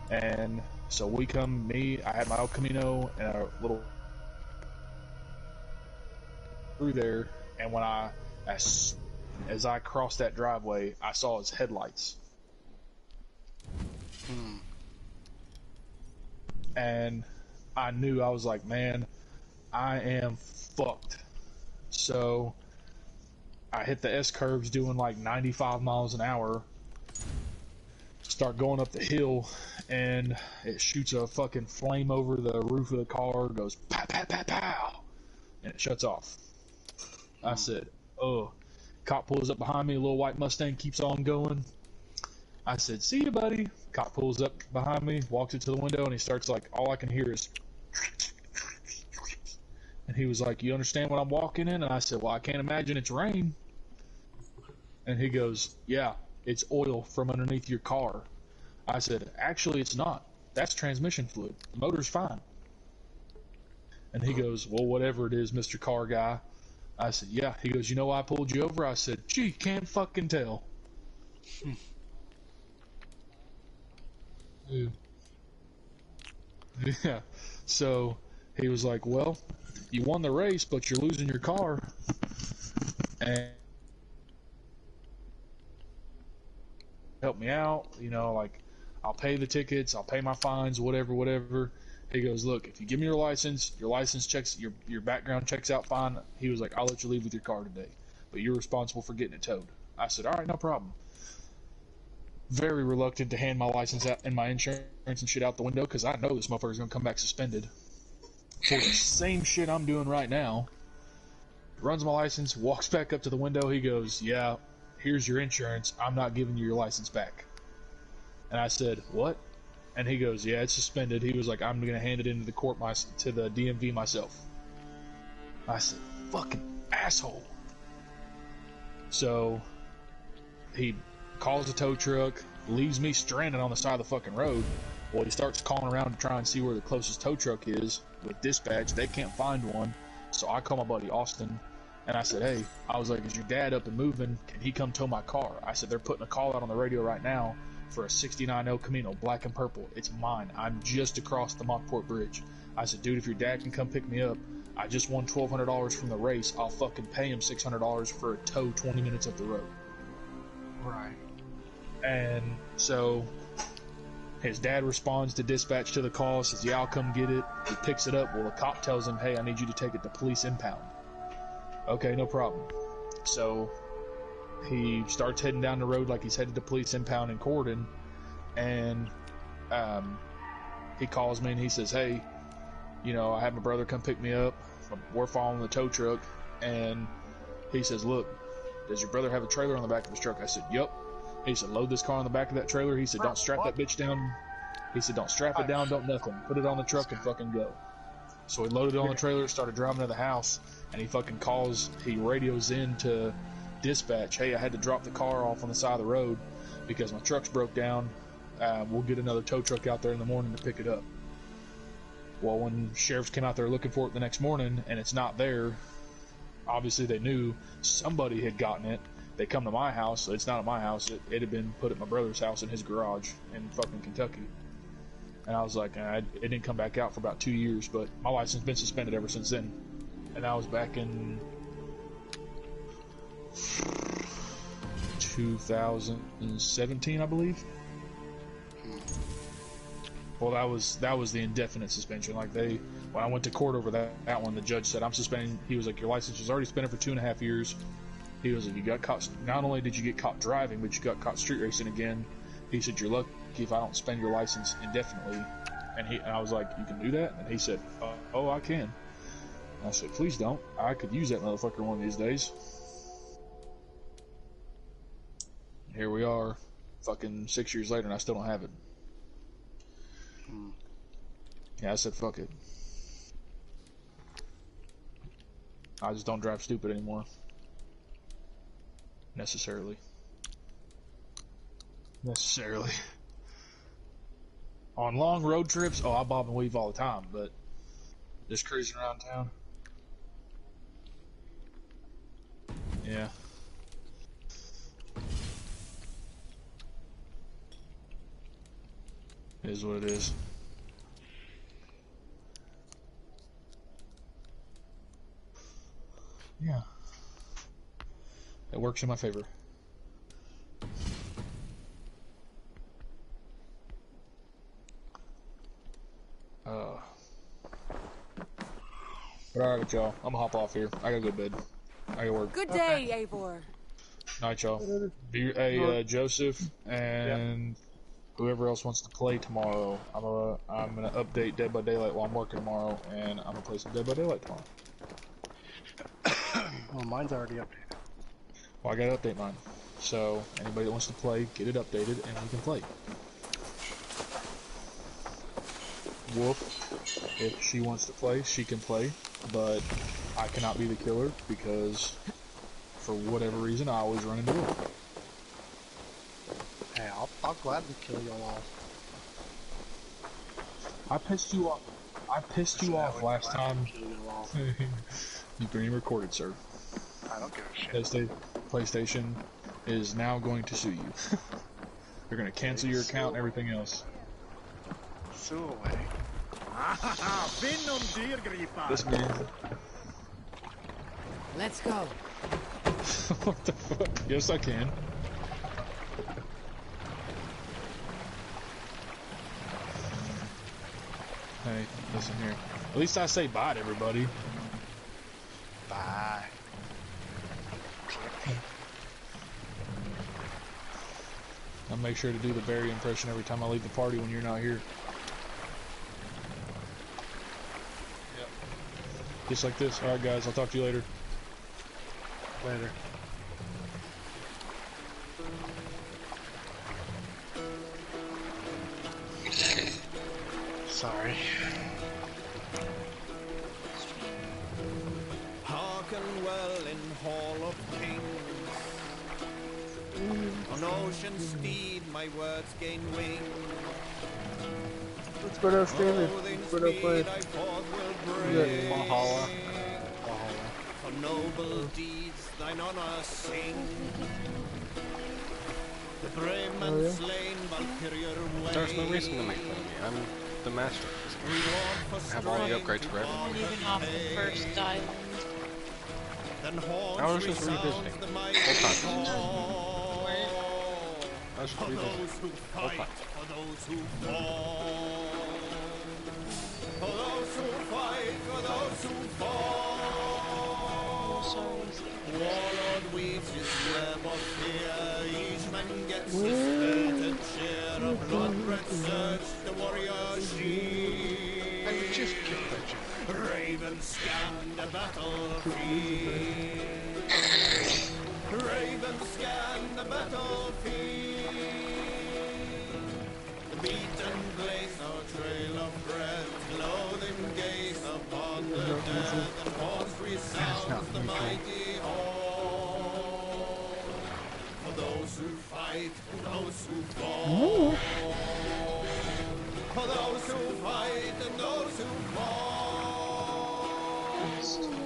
[SPEAKER 7] And so I had my El Camino and a little through there, and when as I crossed that driveway, I saw his headlights. And I knew, I was like, man, I am fucked. So I hit the S-curves doing like 95 miles an hour, start going up the hill, and it shoots a fucking flame over the roof of the car, goes pow, pow, pow, pow, and it shuts off. I said, oh. Cop pulls up behind me, a little white Mustang keeps on going. I said, see you, buddy. Cop pulls up behind me, walks into the window, and he starts like, all I can hear is, and he was like, you understand what I'm walking in? And I said, well, I can't imagine it's rain. And he goes, yeah, it's oil from underneath your car. I said, actually, it's not. That's transmission fluid. The motor's fine. And he goes, well, whatever it is, Mr. Car Guy. I said, yeah. He goes, you know why I pulled you over? I said, gee, can't fucking tell. Yeah. So he was like, well, you won the race, but you're losing your car. And help me out, you know, like, I'll pay the tickets, I'll pay my fines, whatever. He goes, look, if you give me your license checks, your background checks out fine. He was like, I'll let you leave with your car today, but you're responsible for getting it towed. I said, all right, no problem. Very reluctant to hand my license out and my insurance and shit out the window, because I know this motherfucker's gonna come back suspended for the same shit I'm doing right now. Runs my license, walks back up to the window. He goes, yeah, here's your insurance. I'm not giving you your license back. And I said, what? And he goes, yeah, it's suspended. He was like, I'm going to hand it into the court, to the DMV myself. I said, fucking asshole. So he calls a tow truck, leaves me stranded on the side of the fucking road. Well, he starts calling around to try and see where the closest tow truck is with dispatch. They can't find one. So I call my buddy Austin, and I said, hey, I was like, is your dad up and moving? Can he come tow my car? I said, they're putting a call out on the radio right now for a 69 El Camino, black and purple. It's mine. I'm just across the Montport Bridge. I said, dude, if your dad can come pick me up, I just won $1,200 from the race. I'll fucking pay him $600 for a tow 20 minutes up the road.
[SPEAKER 1] Right.
[SPEAKER 7] And so his dad responds to dispatch to the call, says, yeah, I'll come get it. He picks it up. Well, the cop tells him, hey, I need you to take it to police impound. Okay, no problem. So he starts heading down the road like he's headed to police impound in Corden, and he calls me and he says, hey, you know, I had my brother come pick me up. We're following the tow truck, and he says, look, does your brother have a trailer on the back of his truck? I said, yep. He said, load this car on the back of that trailer. He said, don't strap that bitch down. He said, don't strap it down, don't nothing. Put it on the truck and fucking go. So he loaded it on the trailer, started driving to the house, and he fucking he radios in to dispatch, hey, I had to drop the car off on the side of the road because my truck's broke down. We'll get another tow truck out there in the morning to pick it up. Well, when sheriffs came out there looking for it the next morning and it's not there, obviously they knew somebody had gotten it. They come to my house. It's not at my house. It had been put at my brother's house in his garage in fucking Kentucky. And I was like, it didn't come back out for about 2 years, but my license has been suspended ever since then. And I was back in 2017, I believe. Well, that was the indefinite suspension. Like when I went to court over that one, the judge said, I'm suspending. He was like, your license was already suspended for 2.5 years. He was like, you got caught. Not only did you get caught driving, but you got caught street racing again. He said, you're lucky if I don't suspend your license indefinitely. And I was like, you can do that? And he said, oh, I can. And I said, please don't. I could use that motherfucker one of these days. Here we are, fucking 6 years later, and I still don't have it. Yeah, I said, fuck it. I just don't drive stupid anymore. Necessarily. On long road trips, I bob and weave all the time, but just cruising around town. Yeah. It is what it is. Yeah. It works in my favor. But alright, y'all. I'm gonna hop off here. I gotta go to bed. I gotta work.
[SPEAKER 6] Good day, Eivor.
[SPEAKER 7] Night, y'all. Hey, Joseph and whoever else wants to play tomorrow, I'm gonna update Dead by Daylight while I'm working tomorrow, and I'm gonna play some Dead by Daylight tomorrow.
[SPEAKER 1] Well, mine's already updated.
[SPEAKER 7] Well, I gotta update mine. So anybody that wants to play, get it updated, and we can play. Wolf, if she wants to play, she can play, but I cannot be the killer because, for whatever reason, I always run into Wolf.
[SPEAKER 1] Hey, I'll gladly kill y'all all.
[SPEAKER 7] I pissed you off. I pissed you off last time. You being recorded, sir.
[SPEAKER 1] I don't give a shit.
[SPEAKER 7] PlayStation is now going to sue you. They're going to cancel your account and everything else.
[SPEAKER 1] Sue away.
[SPEAKER 7] This man.
[SPEAKER 12] Let's go.
[SPEAKER 7] What the fuck? Yes, I can. Hey, listen here. At least I say bye to everybody.
[SPEAKER 1] Bye.
[SPEAKER 7] I'll make sure to do the Barry impression every time I leave the party when you're not here. Yep. Just like this. Alright guys, I'll talk to you later.
[SPEAKER 1] Later. Sorry.
[SPEAKER 5] Hearken well in Hall of Kings. On ocean steed my words gain wing.
[SPEAKER 9] Let's go downstairs. Let's go downstairs.
[SPEAKER 1] Valhalla.
[SPEAKER 5] For noble deeds thine honor sing. The brave man slain Valkyrie way.
[SPEAKER 20] There's no reason to make fun of me. I'm the master of this game. I have all the upgrades for everything.
[SPEAKER 2] Even off the first island.
[SPEAKER 20] I was just revisiting. Whole time. I was just revisiting. Whole time.
[SPEAKER 5] For those who fall. For those who fight, for those who fall. Warlord weaves his web of fear. Each man gets his stated share of blood-red surge. The warrior shield.
[SPEAKER 1] I just killed that chick.
[SPEAKER 5] Ravens scan the battlefield. Ravens scan the battlefield. The beaten blaze no trail of bread. Clothing gaze upon the dead. And horns resounds the mighty horn. For those who fight, for those who fall. For those who fight and those who fall.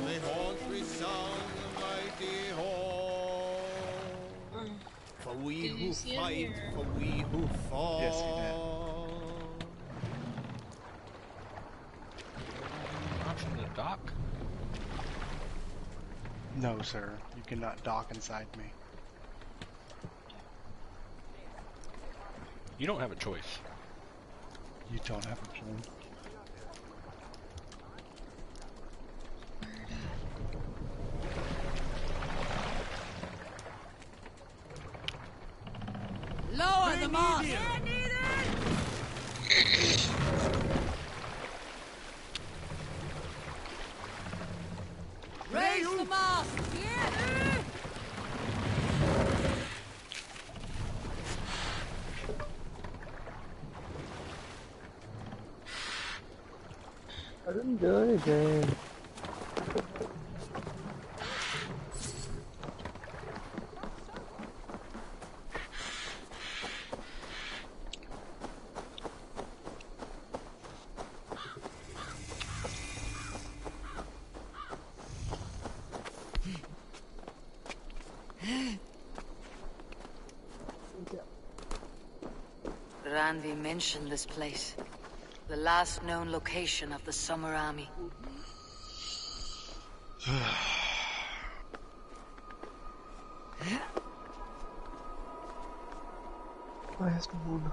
[SPEAKER 5] May horns resound the mighty horn. For we who fight, for we who fall.
[SPEAKER 1] Yes, he did.
[SPEAKER 20] Option to dock?
[SPEAKER 1] No, sir. You cannot dock inside me.
[SPEAKER 20] You don't have a choice.
[SPEAKER 1] You don't have a choice.
[SPEAKER 12] Lower the mast! Raise the mast!
[SPEAKER 9] I didn't do anything.
[SPEAKER 12] Ranvi mentioned this place. The last known location of the Summer Army.
[SPEAKER 9] Last one.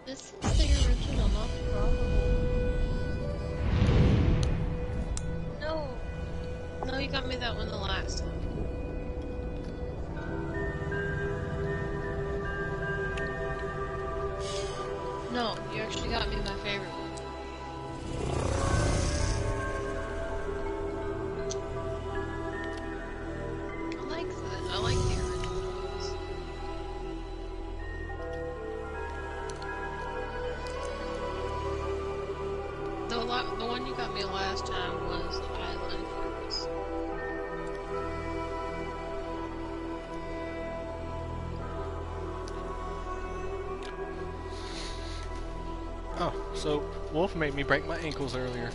[SPEAKER 2] This is the original, not the probable. No. No, you got me that one the last time. No, you actually got me my favorite one. I like that. I like the original ones. The one you got me last time was the Island Fortress.
[SPEAKER 20] Oh, so Wolf made me break my ankles earlier.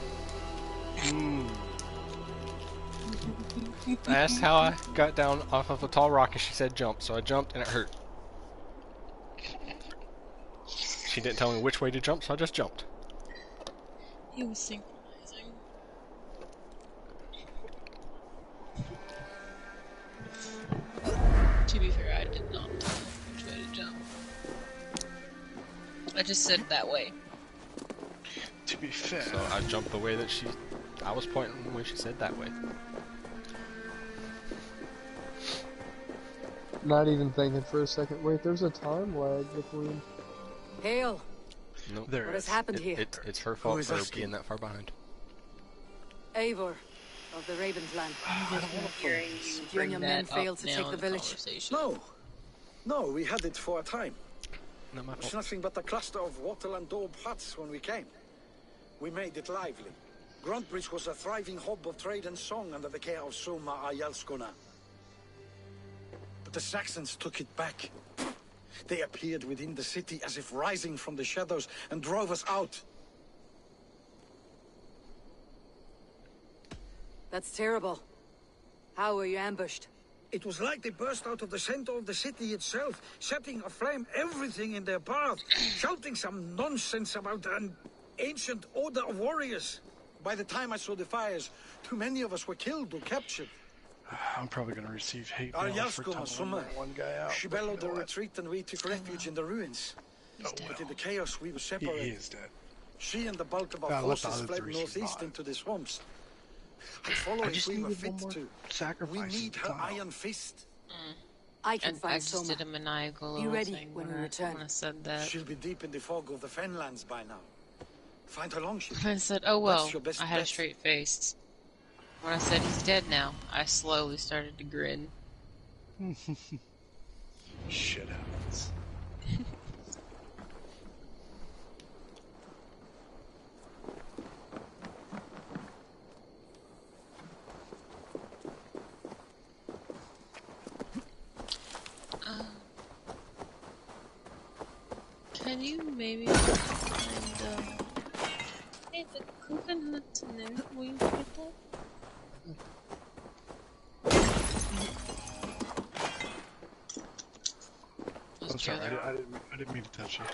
[SPEAKER 20] I asked how I got down off of a tall rock and she said jump, so I jumped and it hurt. She didn't tell me which way to jump, so I just jumped.
[SPEAKER 2] He was synchronizing. To be fair, I did not tell him which way to jump. I just said that way.
[SPEAKER 1] To be fair.
[SPEAKER 20] So I jumped the way that I was pointing when she said that way.
[SPEAKER 9] Not even thinking for a second. Wait, there's a time lag between.
[SPEAKER 12] Hail!
[SPEAKER 20] Nope.
[SPEAKER 12] What has happened here?
[SPEAKER 20] It's her fault for being that far behind.
[SPEAKER 12] Eivor, of the Raven clan. You and your men failed to take the village.
[SPEAKER 18] No, we had it for a time.
[SPEAKER 20] Not my fault.
[SPEAKER 18] It's nothing but a cluster of wattle and daub huts when we came. We made it lively. Gruntbridge was a thriving hub of trade and song under the care of Soma Ayalskona. But the Saxons took it back. They appeared within the city as if rising from the shadows and drove us out.
[SPEAKER 12] That's terrible. How were you ambushed?
[SPEAKER 18] It was like they burst out of the center of the city itself, setting aflame everything in their path, shouting some nonsense about an ancient order of warriors. By the time I saw the fires, too many of us were killed or captured.
[SPEAKER 1] I'm probably going to receive hate mail for telling that one guy out.
[SPEAKER 18] She bellowed the retreat and we took refuge in the ruins. But in the chaos we were separated.
[SPEAKER 1] He is dead.
[SPEAKER 18] She and the bulk of our forces fled northeast into the swamps. I'd follow if we were fit to. We need her iron fist.
[SPEAKER 12] I can find Soma.
[SPEAKER 2] Did a maniacal
[SPEAKER 12] Be ready
[SPEAKER 2] thing
[SPEAKER 12] when we return.
[SPEAKER 2] When I said that.
[SPEAKER 18] She'll be deep in the fog of the Fenlands by now. Find her longship.
[SPEAKER 2] I said, oh well, I had a straight face. When I said he's dead now, I slowly started to grin.
[SPEAKER 1] Shit happens.
[SPEAKER 2] Can you maybe find, hey, the cooking hut's in there. Will you get that?
[SPEAKER 1] I'm sorry, I didn't mean to touch you.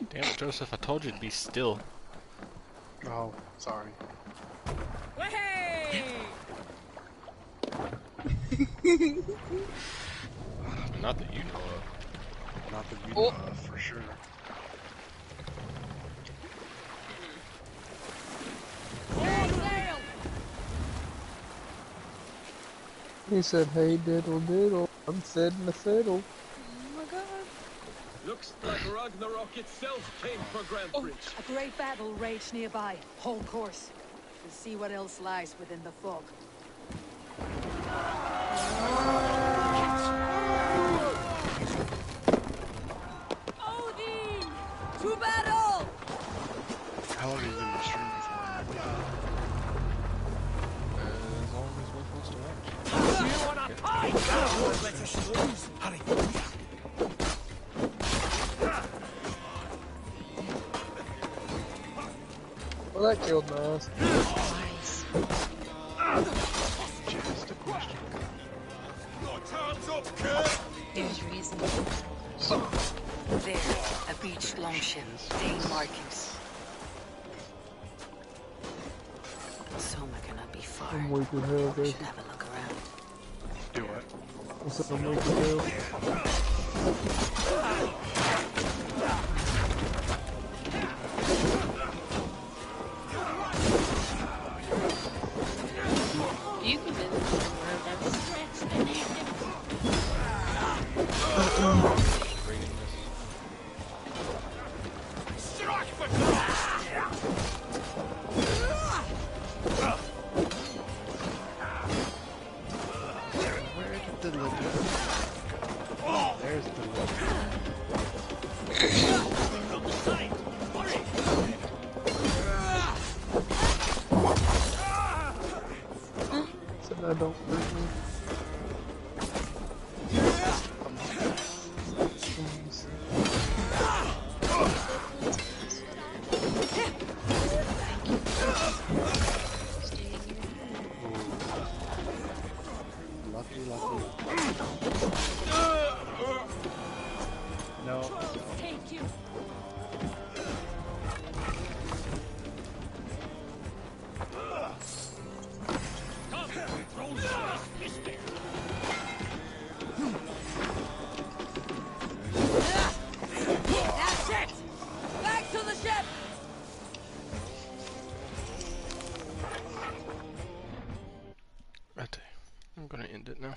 [SPEAKER 20] Damn it, Joseph, I told you to be still.
[SPEAKER 1] Oh, sorry.
[SPEAKER 20] Not that you know of.
[SPEAKER 1] Not that you know of, for sure.
[SPEAKER 9] He said, hey diddle diddle, I'm setting the fiddle.
[SPEAKER 2] Oh my god.
[SPEAKER 19] Looks like Ragnarok itself came for Grantbridge.
[SPEAKER 12] A great battle raged nearby. Hold course. We'll see what else lies within the fog. Odin! To battle!
[SPEAKER 1] How long have you been streaming for?
[SPEAKER 20] As long as Wolf wants to watch.
[SPEAKER 13] You wanna fight? Let us lose. Hurry.
[SPEAKER 9] Well, that killed my ass.
[SPEAKER 1] Just a question.
[SPEAKER 2] There's reason.
[SPEAKER 12] There, a beached longship. Dane markings. Soma cannot be far.
[SPEAKER 9] I'm weak as hell,
[SPEAKER 12] We
[SPEAKER 9] guys.
[SPEAKER 12] should have a look around.
[SPEAKER 1] Do what?
[SPEAKER 9] What's up, Michael Bell?
[SPEAKER 2] You can visit somewhere that's
[SPEAKER 19] Strike for
[SPEAKER 1] Where did the litter go? There's the litter.
[SPEAKER 9] So now don't hurt me.
[SPEAKER 1] Lucky. No.
[SPEAKER 14] Thank you.
[SPEAKER 12] That's it! Back to the ship!
[SPEAKER 20] Right. I'm gonna end it now.